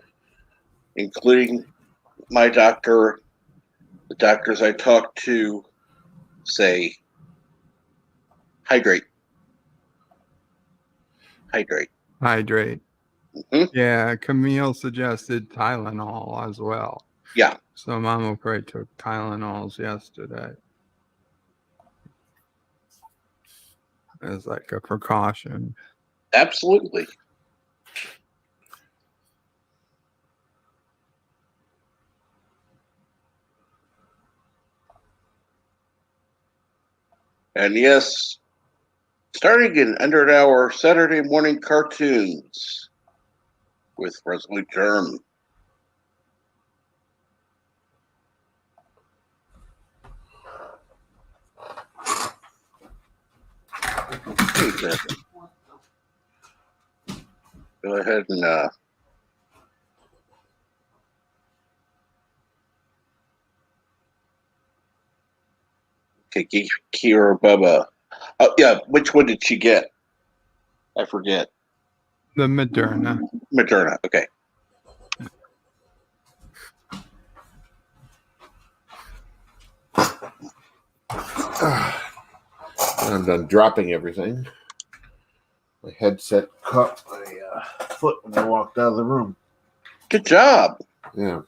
S1: including my doctor, the doctors I talk to, say, hydrate. Hydrate.
S11: Mm-hmm. Yeah, Camille suggested Tylenol as well.
S1: Yeah.
S11: So Mama Pray took Tylenols yesterday as like a precaution.
S1: Absolutely. And yes, starting in under an hour, Saturday morning cartoons with Resolute Germ. Go ahead and okay, Kira Bubba. Oh yeah, which one did she get? I forget.
S11: The Moderna.
S1: Moderna. Okay.
S10: I'm done dropping everything. My headset caught my foot when I walked out of the room.
S1: Good job.
S10: Yeah.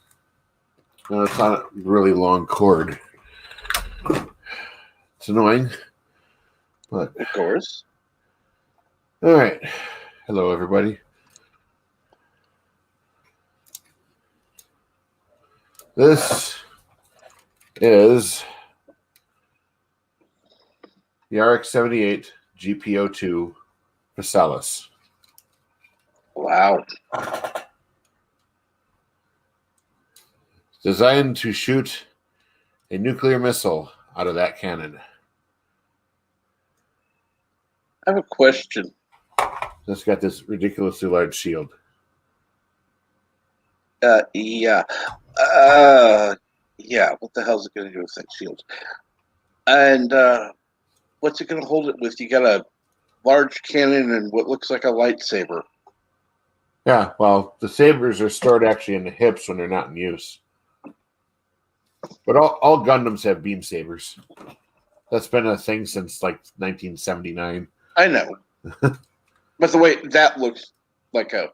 S10: No, it's on a really long cord. It's annoying, but
S1: of course.
S10: All right. Hello, everybody. This is the RX-78 GPO2 Phasalis.
S1: Wow.
S10: Designed to shoot a nuclear missile out of that cannon.
S1: I have a question.
S10: It's got this ridiculously large shield.
S1: Yeah. Yeah. What the hell is it going to do with that shield? And what's it going to hold it with? You got a large cannon and what looks like a lightsaber.
S10: Yeah, well, the sabers are stored actually in the hips when they're not in use. But all Gundams have beam sabers. That's been a thing since like 1979.
S1: I know. But the way that looks like a,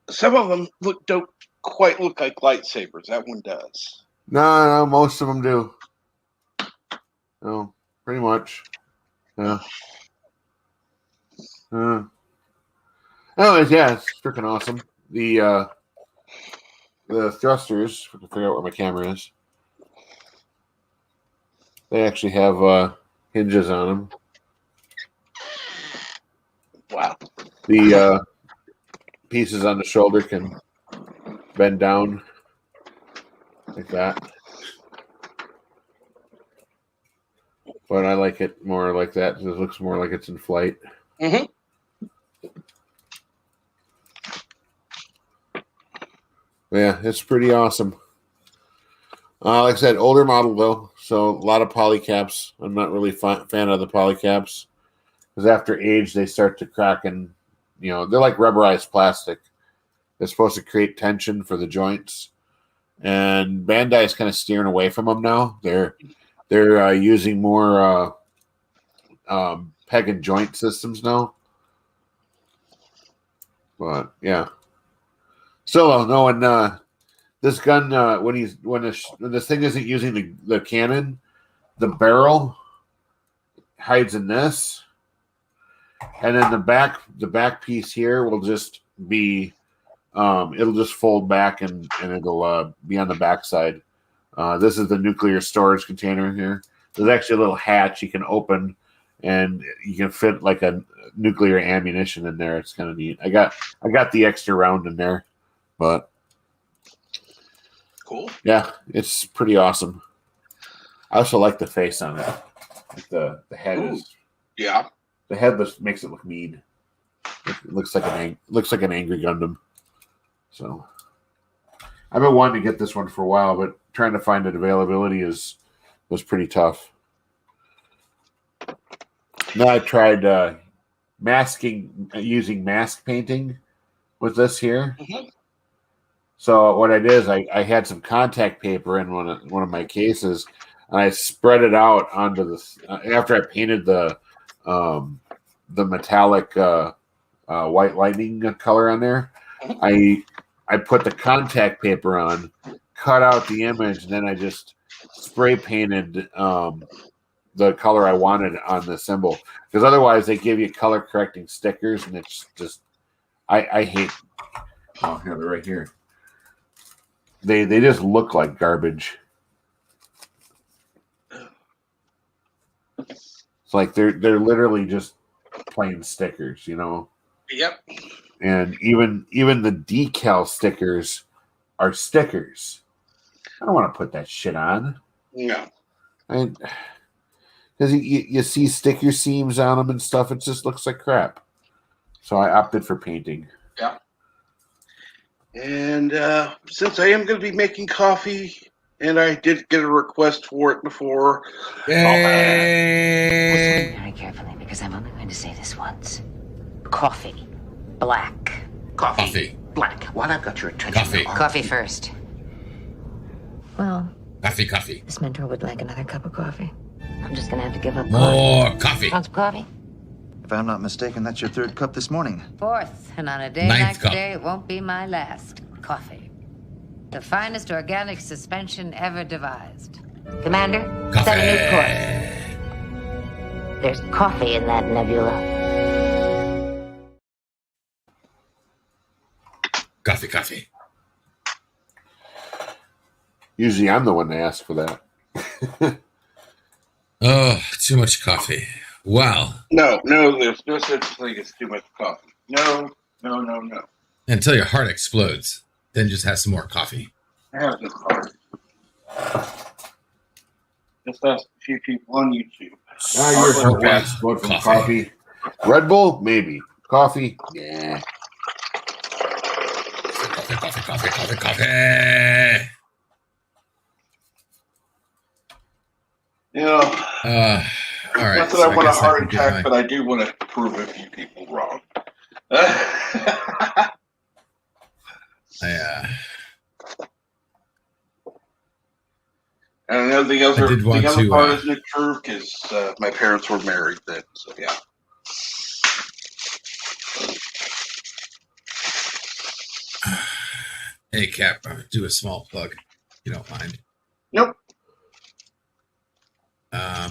S1: some of them don't quite look like lightsabers. That one does.
S10: No, most of them do. No, pretty much. Yeah. Anyways, yeah, it's freaking awesome. The thrusters, to figure out where my camera is, they actually have hinges on them.
S1: Wow.
S10: The pieces on the shoulder can bend down like that. But I like it more like that because it looks more like it's in flight.
S1: Mm-hmm.
S10: Yeah, it's pretty awesome. Like I said, older model though, so a lot of polycaps. I'm not really fan of the polycaps because after age they start to crack and they're like rubberized plastic. They're supposed to create tension for the joints, and Bandai is kind of steering away from them now. They're using more peg and joint systems now. But yeah, still no. And this gun, when this thing isn't using the cannon, the barrel hides in this, and then the back piece here will just be it'll just fold back and it'll be on the back side. This is the nuclear storage container here. There's actually a little hatch you can open, and you can fit like a nuclear ammunition in there. It's kind of neat. I got the extra round in there, but
S1: cool.
S10: Yeah, it's pretty awesome. I also like the face on it. Like the head is.
S1: Yeah.
S10: The head makes it look mean. It looks like an angry Gundam. So I've been wanting to get this one for a while, but trying to find it availability was pretty tough. Now I tried using mask painting with this here.
S1: Mm-hmm.
S10: So what I did is I had some contact paper in one of my cases, and I spread it out onto the after I painted the metallic white lightning color on there. I put the contact paper on, cut out the image, and then I just spray painted the color I wanted on the symbol. Because otherwise they give you color correcting stickers, and it's just I hate. Oh, here they're right here. They just look like garbage. It's like they're literally just plain stickers, you know.
S1: Yep.
S10: And even the decal stickers are stickers. I don't want to put that shit on.
S1: No.
S10: Because you see sticker seams on them and stuff. It just looks like crap. So I opted for painting.
S1: Yeah. And since I am going to be making coffee, and I did get a request for it before.
S3: Listen very carefully, because I'm only going to say this once. Coffee. Black.
S4: Coffee. Black. While I've got your attention.
S13: Coffee.
S3: Coffee first. Well,
S13: Coffee.
S3: this mentor would like another cup of coffee. I'm just gonna have to give up
S13: More coffee.
S3: Want some coffee?
S5: If I'm not mistaken, that's your third cup this morning.
S3: Fourth, and on a day
S13: Ninth
S3: like
S13: cup.
S3: today, it won't be my last. Coffee. The finest organic suspension ever devised. Commander, set a new course. There's coffee in that nebula.
S13: Coffee.
S10: Usually I'm the one to ask for that.
S13: Oh, too much coffee. Wow.
S1: No, there's no such thing as too much coffee. No.
S13: Until your heart explodes, then just have some more coffee.
S1: I have this heart. Just ask a few people on YouTube.
S10: Your heart will explode from coffee. Red Bull, maybe. Coffee, yeah.
S13: Coffee.
S1: You know,
S13: All right.
S1: not that I want a heart attack, but I do want to prove a few people wrong. And the other part isn't true because my parents were married then, so yeah.
S13: Hey, Cap, do a small plug, if you don't mind.
S1: Nope.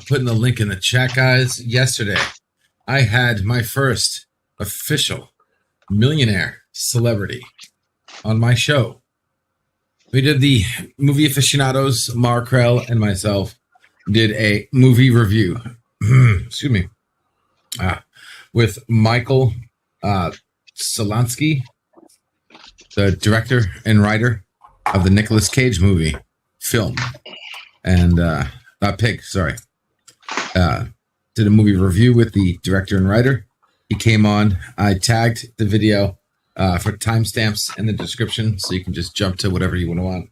S13: Putting the link in the chat, guys. Yesterday, I had my first official millionaire celebrity on my show. We did the movie aficionados, Markrell and myself did a movie review. Excuse me. With Michael Solansky, the director and writer of the Nicolas Cage movie film, and Pig. Sorry, did a movie review with the director and writer. He came on. I tagged the video for timestamps in the description, so you can just jump to whatever you want.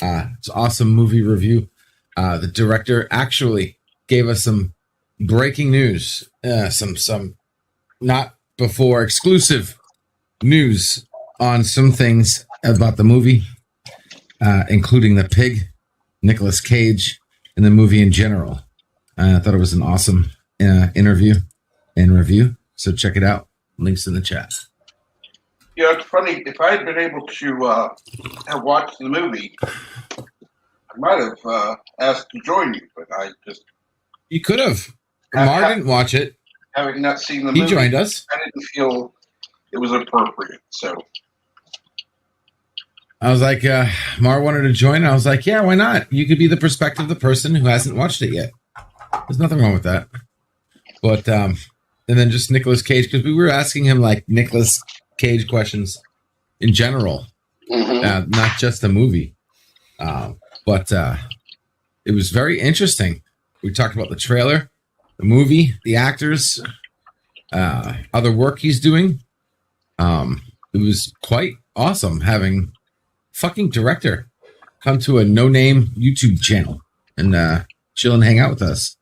S13: It's an awesome movie review. The director actually gave us some breaking news, some not before exclusive news on some things about the movie, including the pig, Nicolas Cage, and the movie in general. I thought it was an awesome interview and review. So check it out. Links in the chat.
S1: Yeah, it's funny. If I had been able to have watched the movie, I might have asked to join you, but I just...
S13: You could have. Mar didn't watch it.
S1: Having not seen the movie,
S13: he joined us.
S1: I didn't feel it was appropriate, so...
S13: I was like, Mar wanted to join. I was like, yeah, why not? You could be the perspective of the person who hasn't watched it yet. There's nothing wrong with that. But, and then just Nicolas Cage, because we were asking him like Nicolas Cage questions in general, not just the movie. But it was very interesting. We talked about the trailer, the movie, the actors, other work he's doing. It was quite awesome having fucking director come to a no-name YouTube channel and chill and hang out with us.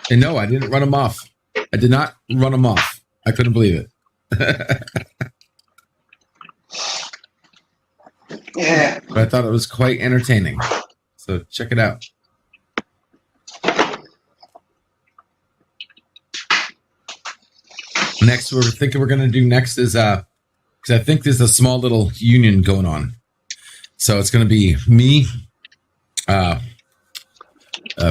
S13: And no, I didn't run him off. I did not run him off. I couldn't believe it.
S1: Yeah.
S13: But I thought it was quite entertaining. So check it out. Next, we're thinking we're going to do next is, because I think there's a small little union going on. So it's going to be me,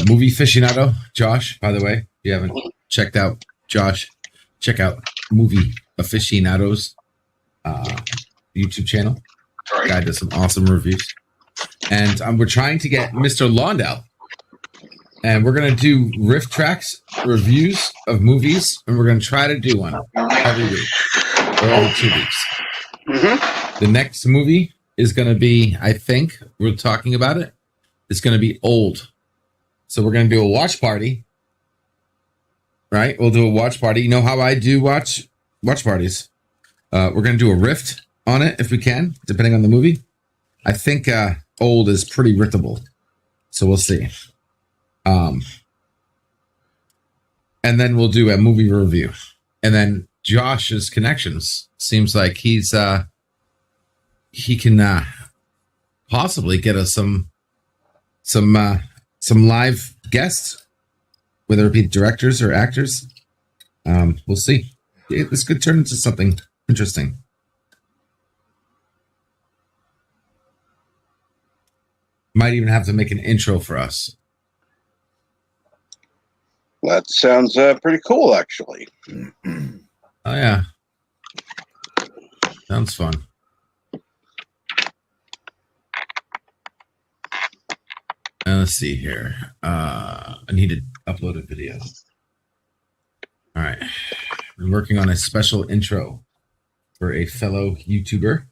S13: movie aficionado, Josh, by the way. If you haven't checked out Josh, check out Movie Aficionados YouTube channel.
S1: Right.
S13: Guy does some awesome reviews. And we're trying to get Mr. Londell. And we're going to do riff tracks, reviews of movies, and we're going to try to do one every week or every 2 weeks.
S1: Mm-hmm.
S13: The next movie is going to be, I think, we're talking about it, it's going to be Old. So we're going to do a watch party, right? We'll do a watch party. You know how I do watch parties. We're going to do a riff on it if we can, depending on the movie. I think Old is pretty riffable. So we'll see. And then we'll do a movie review. And then Josh's connections seems like he can possibly get us some live guests, whether it be directors or actors. We'll see. This could turn into something interesting. Might even have to make an intro for us.
S1: That sounds pretty cool, actually.
S13: Oh, yeah. Sounds fun. Let's see here. I need to upload a video. All right. I'm working on a special intro for a fellow YouTuber.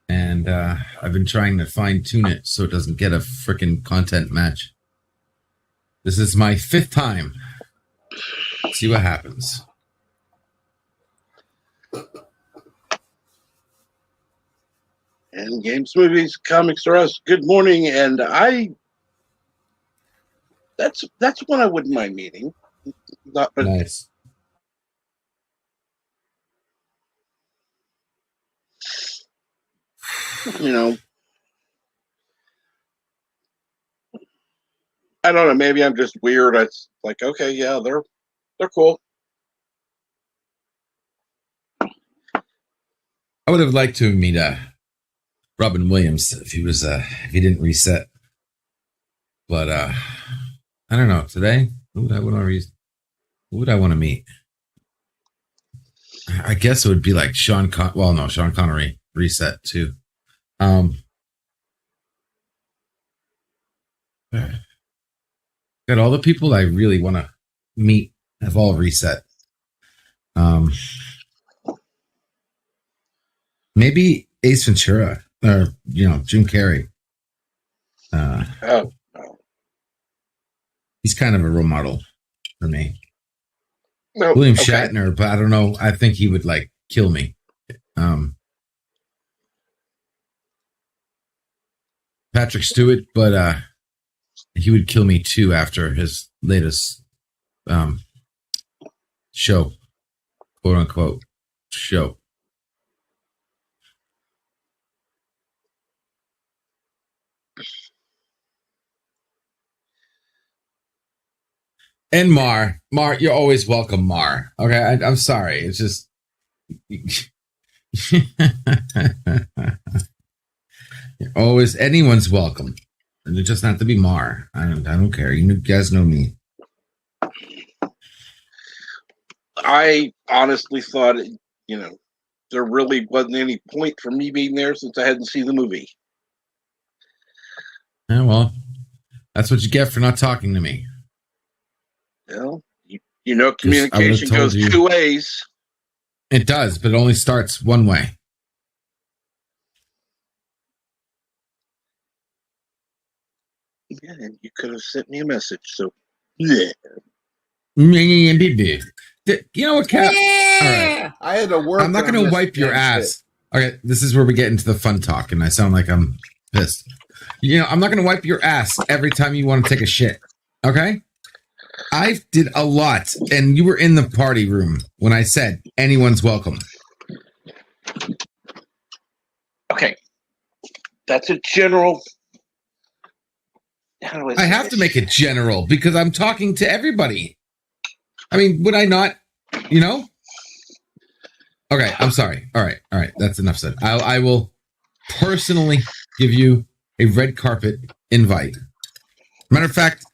S13: And I've been trying to fine-tune it so it doesn't get a freaking content match. This is my 5th time. See what happens.
S1: And games, movies, comics are us. Good morning, and that's one I wouldn't mind meeting. But
S13: nice.
S1: You know, I don't know. Maybe I'm just weird. It's like, okay, yeah, they're cool.
S13: I would have liked to meet Robin Williams if he didn't reset. But I don't know. Today, who would I want to meet? I guess it would be like Sean Connery reset too. Got all the people I really want to meet have all reset. Maybe Ace Ventura or Jim Carrey. He's kind of a role model for me.
S1: No,
S13: William Shatner, but I don't know. I think he would kill me. Patrick Stewart, but he would kill me too after his latest show, quote unquote show. And Mar, you're always welcome, Mar. Okay, I'm sorry. It's just always anyone's welcome, and it just not to be Mar. I don't care. You guys know me.
S1: I honestly thought, there really wasn't any point for me being there since I hadn't seen the movie.
S13: Yeah, well, that's what you get for not talking to me.
S1: Well, communication goes 2 ways.
S13: It does, but it only starts one way.
S1: Yeah, and you could have sent me a message. So, yeah.
S13: You know what, Cap?
S10: Yeah!
S13: All right.
S10: I had to work.
S13: I'm not going to wipe your ass. Okay, this is where we get into the fun talk, and I sound like I'm pissed. You know, I'm not going to wipe your ass every time you want to take a shit. Okay? I did a lot, and you were in the party room when I said anyone's welcome.
S1: Okay. That's a general.
S13: I have to make it general because I'm talking to everybody. I mean, would I not, you know? Okay, I'm sorry. All right. That's enough said. I will personally give you a red carpet invite. Matter of fact,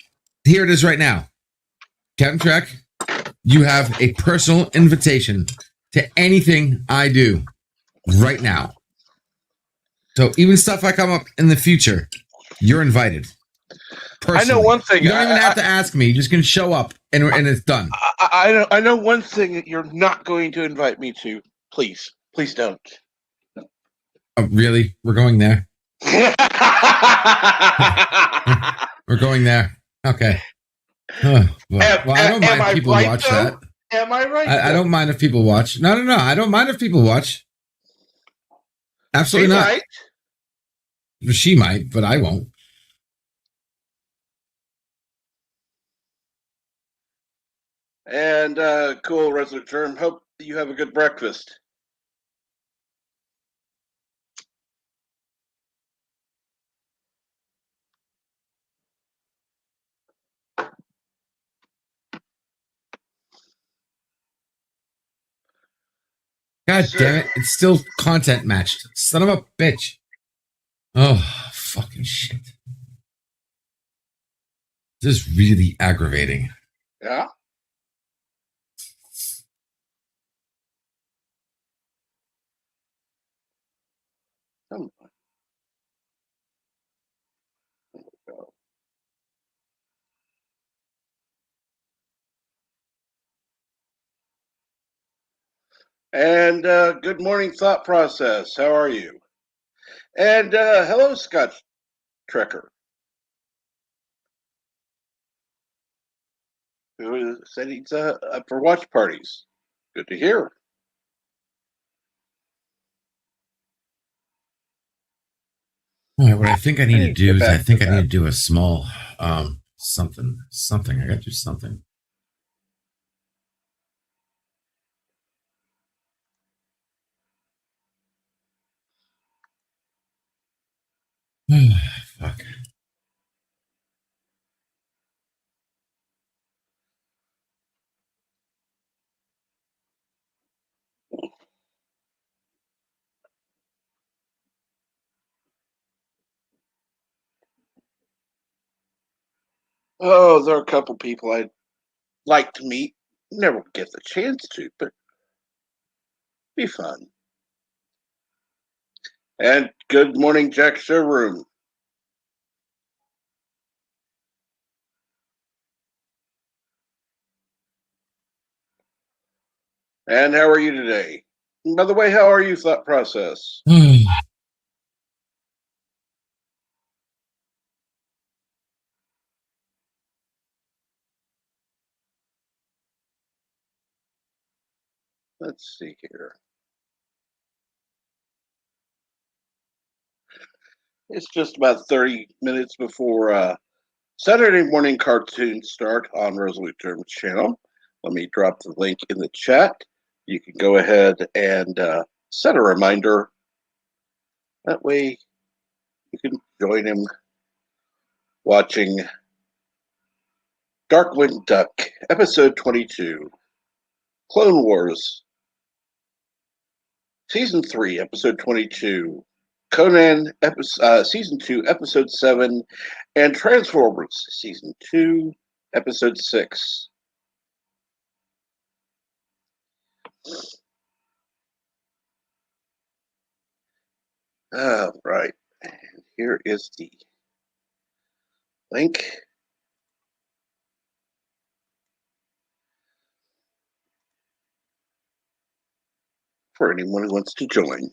S13: here it is right now. Captain Trek, you have a personal invitation to anything I do right now. So even stuff I come up in the future, you're invited. Personally.
S1: I know one thing.
S13: You don't even have to ask me. You're just going to show up and it's done.
S1: I know one thing that you're not going to invite me to. Please don't.
S13: Oh, really? We're going there? We're going there. Okay. Well, I don't mind if people watch that.
S1: Am I right?
S13: I don't mind if people watch. No. I don't mind if people watch. Absolutely not.
S1: Might.
S13: She might, but I won't.
S1: And cool, Resident Germ. Hope you have a good breakfast.
S13: God damn it. It's still content matched. Son of a bitch. Oh, fucking shit. This is really aggravating.
S1: Yeah? And good morning, Thought Process. How are you? And hello, Scott Trekker, who said he's up for watch parties. Good to hear.
S13: All right, what I think I need to do is I need to do a small something. I got to do something. Fuck.
S1: Oh, there are a couple people I'd like to meet. Never get the chance to, but be fun. And good morning, Jack Showroom. And how are you today? And by the way, how are you, Thought Process? Let's see here. It's just about 30 minutes before Saturday morning cartoons start on Resolute German's channel. Let me drop the link in the chat. You can go ahead and set a reminder. That way you can join him watching Darkwind Duck, Episode 22, Clone Wars, Season 3, Episode 22, Conan, Season 2, Episode 7, and Transformers, Season 2, Episode 6. All right. And here is the link. For anyone who wants to join.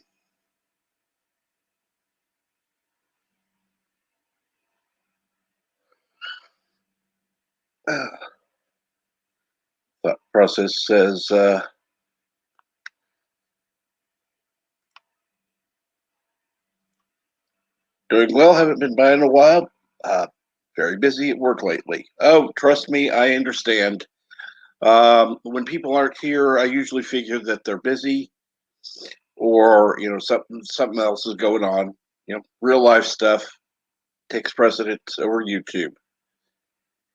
S1: process says, doing well, haven't been by in a while. Very busy at work lately. Oh, trust me, I understand. When people aren't here, I usually figure that they're busy or, something else is going on. Real life stuff takes precedence over YouTube.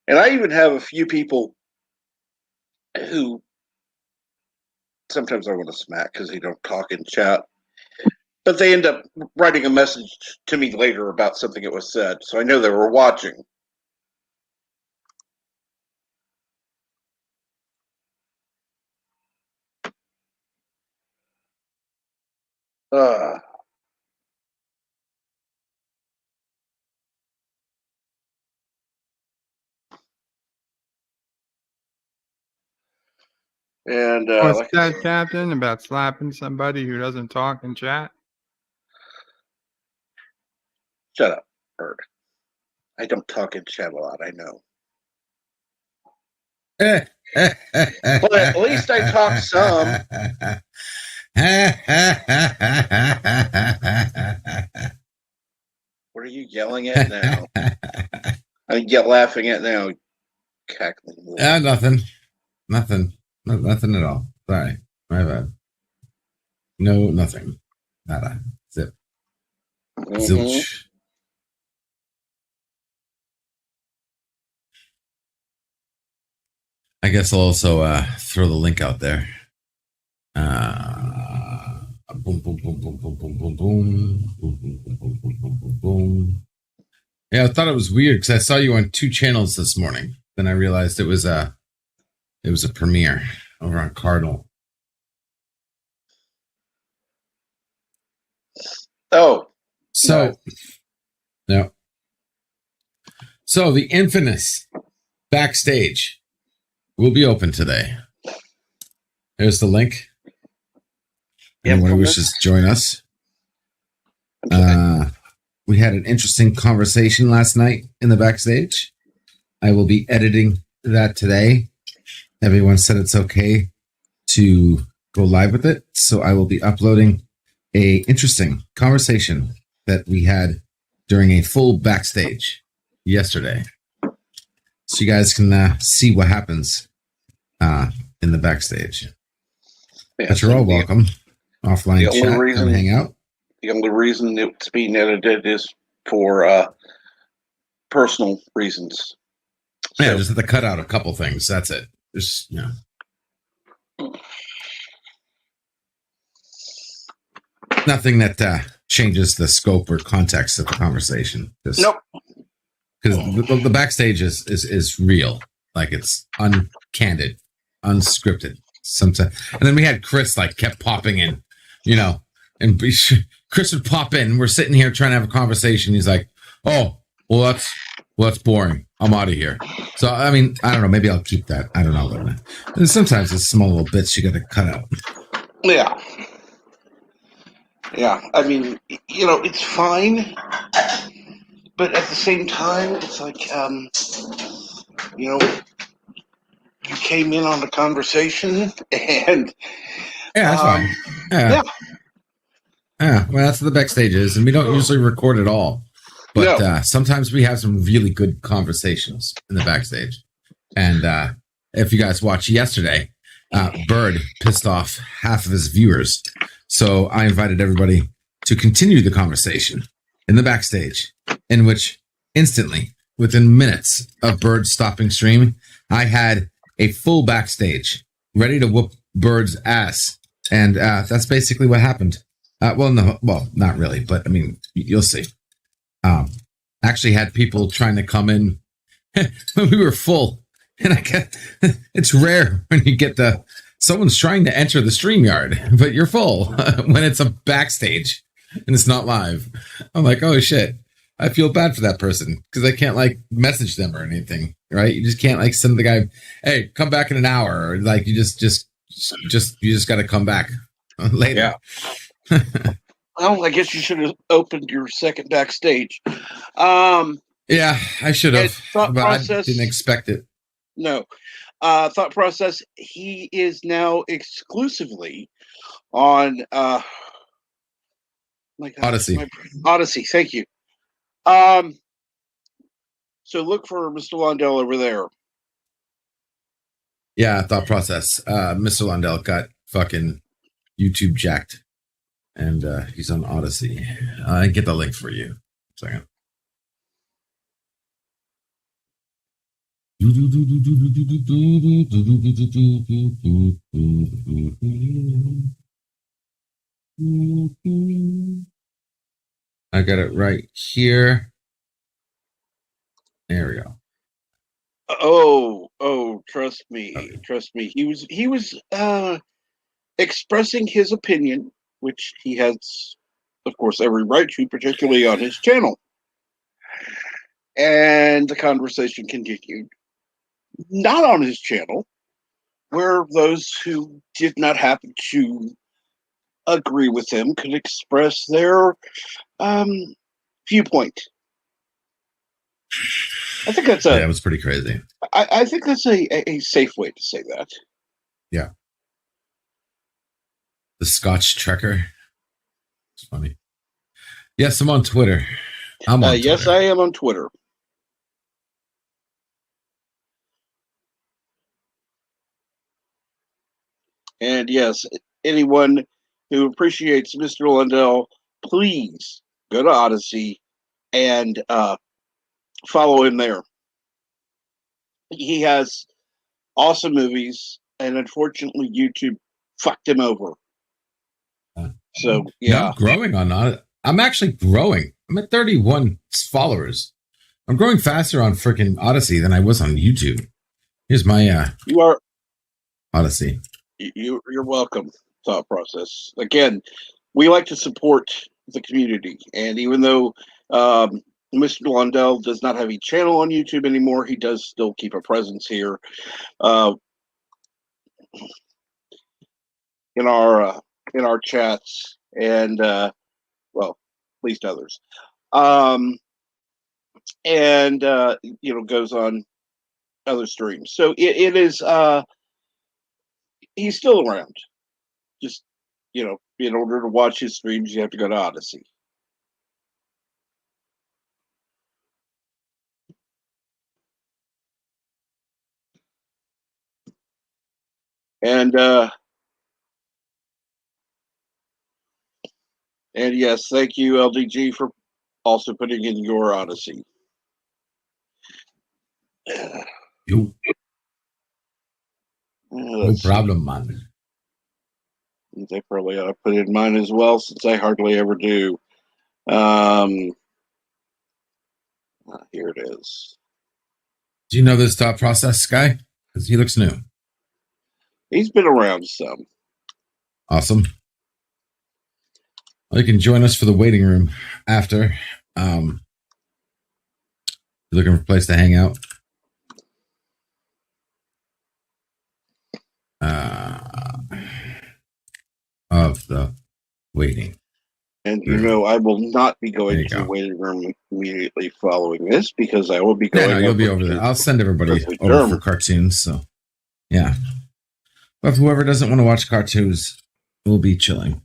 S1: And I even have a few people who sometimes I want to smack because they don't talk in chat, but they end up writing a message to me later about something that was said, so I know they were watching. And
S11: What's
S1: like
S11: that, Captain, about slapping somebody who doesn't talk in chat?
S1: Shut up, Bird. I don't talk in chat a lot, I know. But at least I talk some. What are you yelling at now? I get laughing at now. Cackling.
S13: Nothing. Nothing at all. Sorry. My bad. No, nothing. Nada. Zip. Zilch. I guess I'll also throw the link out there. Boom, boom, boom, boom, boom, boom, boom, boom, boom, boom, boom, boom, boom, boom, boom. Yeah, I thought it was weird because I saw you on 2 channels this morning. Then I realized it was a premiere over on Cardinal.
S1: Oh,
S13: so no. So the infamous backstage will be open today. There's the link. Anyone who wishes to join us. We had an interesting conversation last night in the backstage. I will be editing that today. Everyone said it's okay to go live with it, so I will be uploading a interesting conversation that we had during a full backstage yesterday, so you guys can see what happens in the backstage. Yeah, but you're all welcome. Offline chat, come hang out.
S1: The only reason it's being edited is for personal reasons.
S13: Yeah, just have to cut out a couple things. That's it. Just nothing that changes the scope or context of the conversation.
S1: Nope.
S13: Because the backstage is real, like it's uncandid, unscripted. Sometimes, and then we had Chris kept popping in, and Chris would pop in. We're sitting here trying to have a conversation. He's like, "Oh, well, that's boring. I'm out of here." So I mean, I don't know. Maybe I'll keep that. I don't know. And sometimes it's small little bits you got to cut out.
S1: Yeah. Yeah. I mean, it's fine, but at the same time, it's like, you came in on the conversation, and
S13: yeah, that's fine. Yeah. Well, that's what the backstage is, and we don't usually record at all. But sometimes we have some really good conversations in the backstage. And if you guys watched yesterday, Bird pissed off half of his viewers. So I invited everybody to continue the conversation in the backstage, in which instantly, within minutes of Bird stopping streaming, I had a full backstage ready to whoop Bird's ass. And that's basically what happened. Well, not really, but I mean, you'll see. Actually had people trying to come in when we were full, and it's rare when you get someone's trying to enter the StreamYard, but you're full when it's a backstage and it's not live. I'm like, oh shit, I feel bad for that person because I can't message them or anything, right? You just can't send the guy, hey, come back in an hour, or you just got to come back later.
S1: Yeah. Well, I guess you should have opened your second backstage.
S13: Yeah, I should have, but I didn't expect it.
S1: No. thought process. He is now exclusively on my God,
S13: Odyssey.
S1: Odyssey. Thank you. So look for Mr. Londell over there.
S13: Yeah, thought process. Mr. Lundell got fucking YouTube jacked, and he's on Odyssey. I get the link for you. Second. I got it right here. There we go.
S1: Oh, trust me. He was expressing his opinion, which he has, of course, every right to, particularly on his channel. And the conversation continued. Not on his channel, where those who did not happen to agree with him could express their viewpoint. I think that's
S13: yeah, it was pretty crazy.
S1: I think that's a safe way to say that.
S13: Yeah. The Scotch Trekker. It's funny. Yes, I'm on Twitter. I'm on
S1: Yes,
S13: Twitter.
S1: I am on Twitter. And yes, anyone who appreciates Mr. Lundell, please go to Odyssey and follow him there. He has awesome movies, and unfortunately, YouTube fucked him over. So, yeah.
S13: No, I'm growing on it. I'm actually growing. I'm at 31 followers. I'm growing faster on freaking Odyssey than I was on YouTube. Here's my
S1: you are
S13: Odyssey.
S1: You're welcome. Thought process. Again, we like to support the community, and even though Mr. Lundell does not have a channel on YouTube anymore, he does still keep a presence here in our chats, and well, at least others. And goes on other streams. So it is he's still around. Just in order to watch his streams, you have to go to Odyssey. And yes, thank you, LDG, for also putting in your Odyssey.
S13: No problem, man.
S1: They probably ought to put in mine as well, since I hardly ever do. Here it is.
S13: Do you know this thought process guy? Because he looks new.
S1: He's been around some.
S13: Awesome. Well, you can join us for the waiting room after. You're looking for a place to hang out. Of the waiting.
S1: And I will not be going to the waiting room immediately following this, because I will be going.
S13: No, you'll be over there. I'll send everybody over for cartoons. So, yeah. But whoever doesn't want to watch cartoons will be chilling.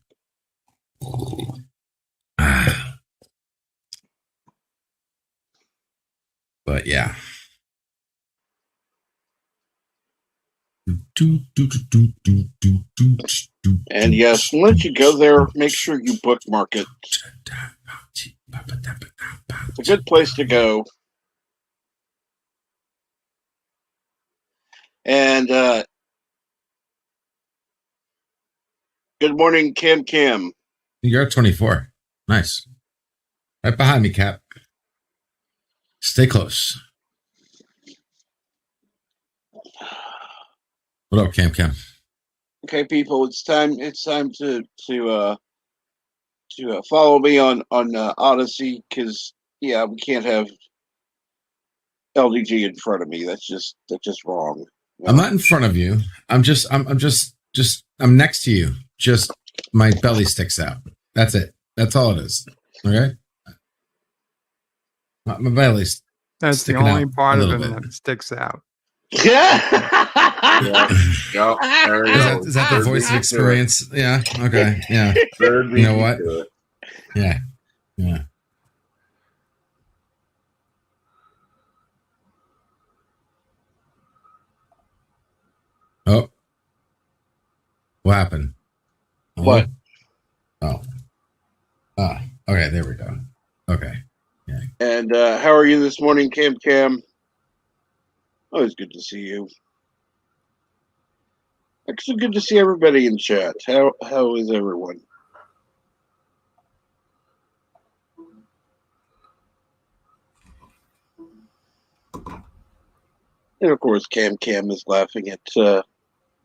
S13: But yeah.
S1: And yes, once you go there, make sure you bookmark it. It's a good place to go. And good morning, Cam.
S13: You're at 24. Nice. Right behind me, Cap. Stay close. What up, Cam?
S1: Okay, people, it's time to follow me on Odyssey, because we can't have LDG in front of me. That's just wrong.
S13: I'm not in front of you. I'm next to you. Just my belly sticks out. That's it. That's all it is. Okay. My belly's
S11: That's the only part of him that sticks out.
S13: Is that the voice of experience? Yeah. Okay. Yeah. You know what? Yeah. Yeah. Oh. What happened? Hello?
S1: What?
S13: Oh. Ah. Okay. There we go. Okay. Yeah.
S1: And how are you this morning, Cam? Always good to see you. Actually, good to see everybody in chat. How is everyone? And of course, Cam is laughing at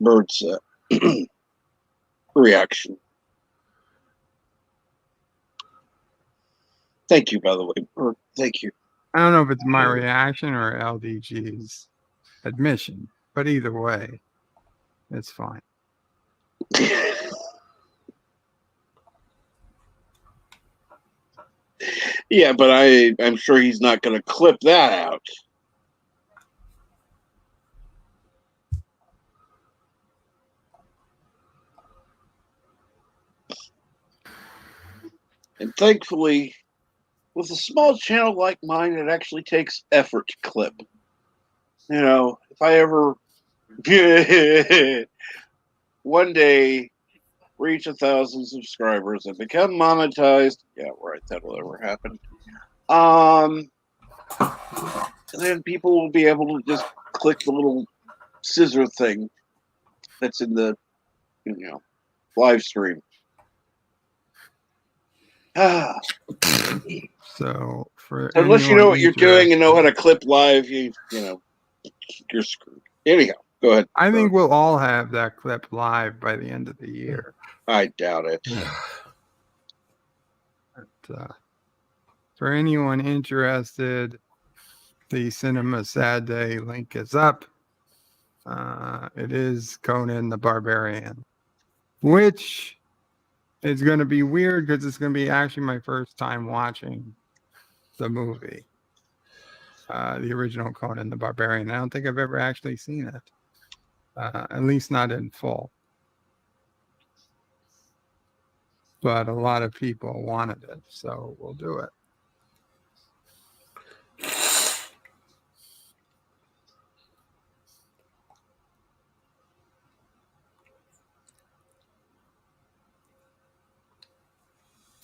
S1: Bird's reaction. Thank you, by the way, Bird. Thank you.
S11: I don't know if it's my reaction or LDG's admission, but either way, it's fine.
S1: Yeah, but I'm sure he's not going to clip that out. And thankfully, with a small channel like mine, it actually takes effort to clip. You know, if I ever one day reach 1,000 subscribers and become monetized, yeah, right, that'll ever happen. Then people will be able to just click the little scissor thing that's in the live stream.
S11: So for
S1: unless you know what you're doing and know how to clip live, you're screwed. Anyhow, go ahead.
S11: I think we'll all have that clip live by the end of the year.
S1: I doubt it.
S11: But, for anyone interested, the Cinema Sad Day link is up. It is Conan the Barbarian, which is going to be weird because it's going to be actually my first time watching the movie, the original Conan the Barbarian. I don't think I've ever actually seen it, at least not in full. But a lot of people wanted it, so we'll do it.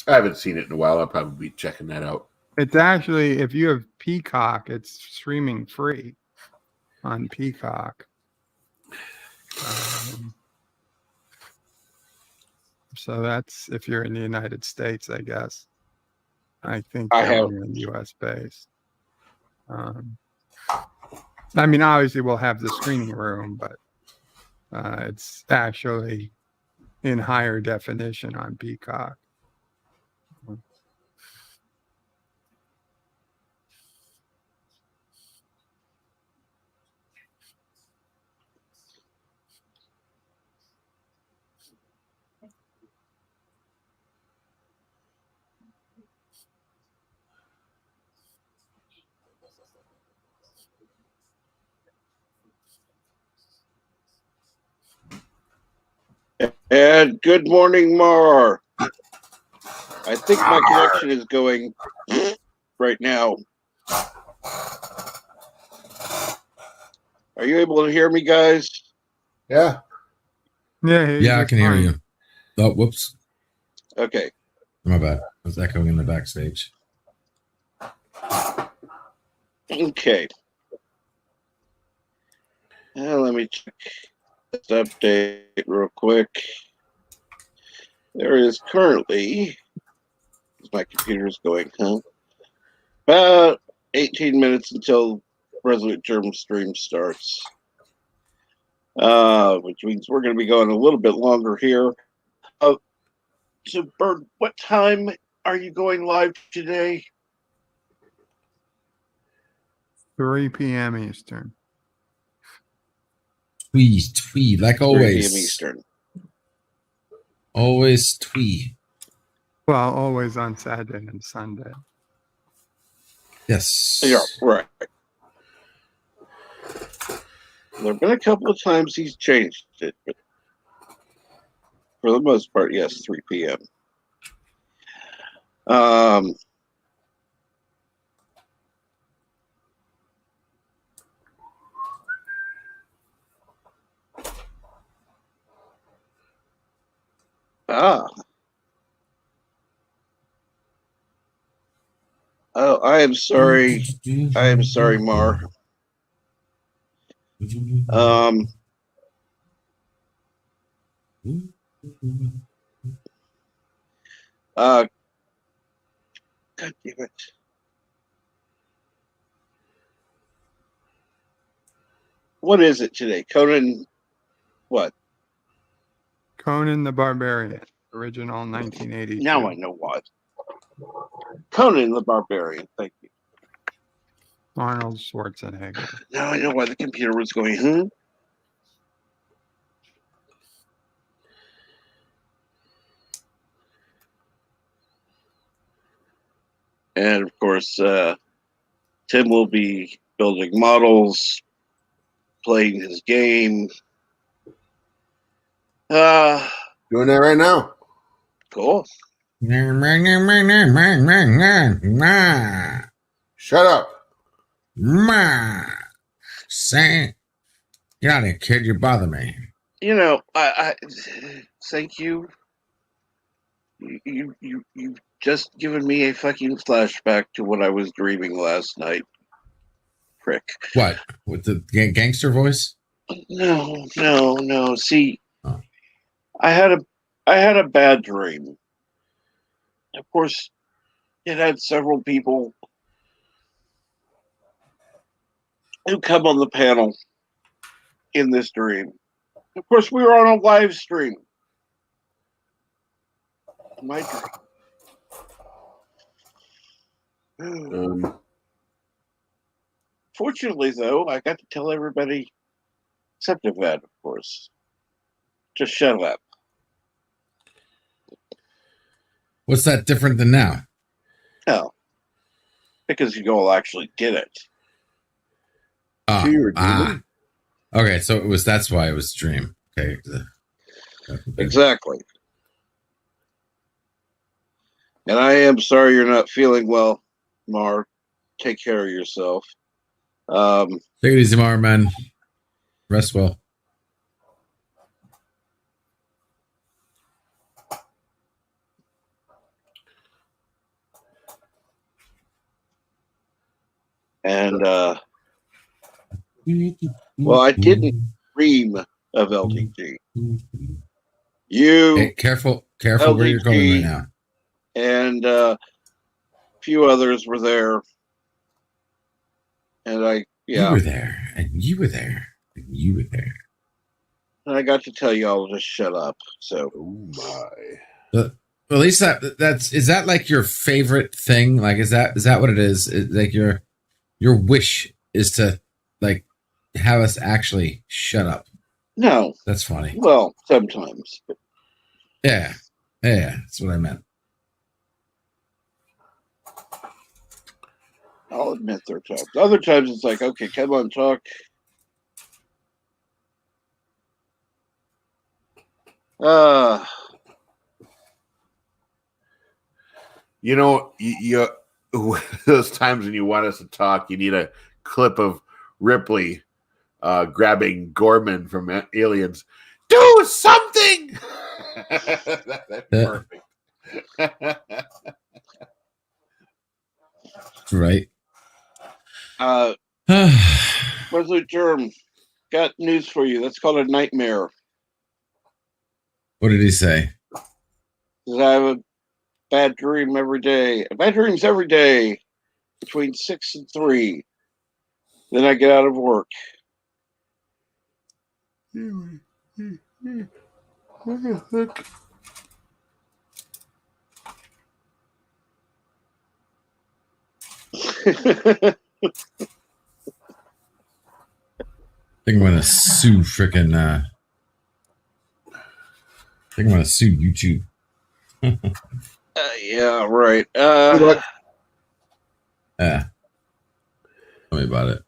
S10: I haven't seen it in a while. I'll probably be checking that out.
S11: It's actually, if you have Peacock, it's streaming free on Peacock. So that's if you're in the United States, I guess. I think they're only US based. I mean, obviously we'll have the screening room, but it's actually in higher definition on Peacock.
S1: And good morning, Mar. I think my connection is going right now. Are you able to hear me, guys?
S10: Yeah.
S13: Yeah, I can hear you. Oh, whoops.
S1: Okay.
S13: My bad. I was echoing in the backstage.
S1: Okay. Let me check this update real quick. There is currently, my computer's going, about 18 minutes until Resolute Germ stream starts. Which means we're going to be going a little bit longer here. So, Bird, what time are you going live today?
S11: 3 p.m. Eastern.
S13: Twee, like always.
S1: 3 p.m. Eastern.
S13: Always twee.
S11: Well, always on Saturday and Sunday.
S13: Yes.
S1: Yeah, right. There have been a couple of times he's changed it, but for the most part, yes, 3 p.m. Oh, I am sorry. I am sorry, Mar. God damn it. What is it today? Conan, what?
S11: Conan the Barbarian, original 1982.
S1: Now I know what. Conan the Barbarian. Thank you.
S11: Arnold Schwarzenegger.
S1: Now I know why the computer was going, And of course, Tim will be building models, playing his game.
S10: Doing that right now.
S1: Cool.
S10: Shut up.
S13: Say, get out of here, kid. You bother me.
S1: You know, I thank you. You've just given me a fucking flashback to what I was dreaming last night. Prick.
S13: What? With the gangster voice?
S1: No. See, I had a bad dream. Of course, it had several people who come on the panel in this dream. Of course, we were on a live stream. My dream. Fortunately, though, I got to tell everybody, except Yvette, of course, just shut up.
S13: What's that different than now?
S1: No, because you all actually did it.
S13: Okay, so it was. That's why it was dream. Okay,
S1: exactly. And I am sorry you're not feeling well, Mar. Take care of yourself.
S13: Take it easy, Mar, man. Rest well.
S1: And well, I didn't dream of LTG. You
S13: hey, careful LTG, where you're going right now.
S1: And a few others were there. And
S13: you were there, and you were there, and you were there.
S1: And I got to tell you all to shut up. So,
S10: oh my.
S13: At least is that like your favorite thing? Like, is that what it is? Like your wish is to like have us actually shut up.
S1: No,
S13: that's funny.
S1: Well, sometimes. But...
S13: Yeah, that's what I meant.
S1: I'll admit there are times. Other times it's like, okay, come on, talk.
S10: You know, you those times when you want us to talk, you need a clip of Ripley grabbing Gorman from Aliens. Do something. That's perfect.
S13: Right.
S1: Resolute Germ, got news for you. That's called a nightmare.
S13: What did he say?
S1: I have a bad dream every day. Bad dreams every day between 6 and 3. Then I get out of work.
S13: I think I'm gonna sue frickin' I think I'm gonna sue YouTube.
S1: Yeah, right.
S13: Yeah. Tell me about it.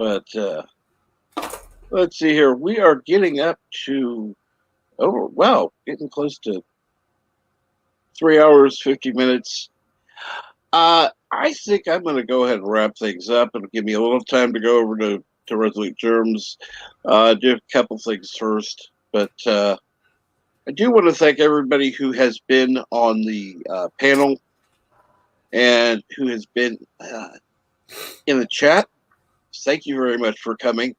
S1: But let's see here. We are getting up to getting close to 3 hours, 50 minutes. I think I'm going to go ahead and wrap things up. It'll give me a little time to go over to Resolute Germs. Do a couple things first. But I do want to thank everybody who has been on the panel and who has been in the chat. Thank you very much for coming.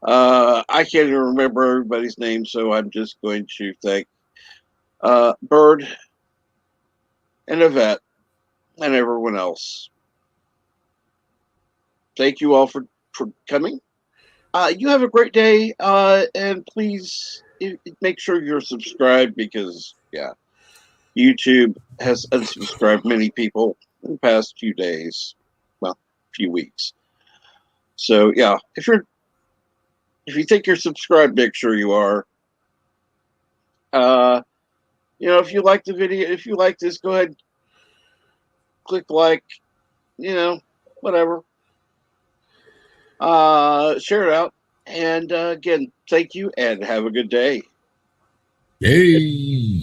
S1: I can't even remember everybody's name, so I'm just going to thank Bird and Yvette and everyone else. Thank you all for coming. You have a great day, and please make sure you're subscribed because, YouTube has unsubscribed many people in the past few days, few weeks. So, if you think you're subscribed, make sure you are. If you like the video, if you like this, go ahead, click like, whatever. Share it out. And again, thank you and have a good day.
S13: Yay.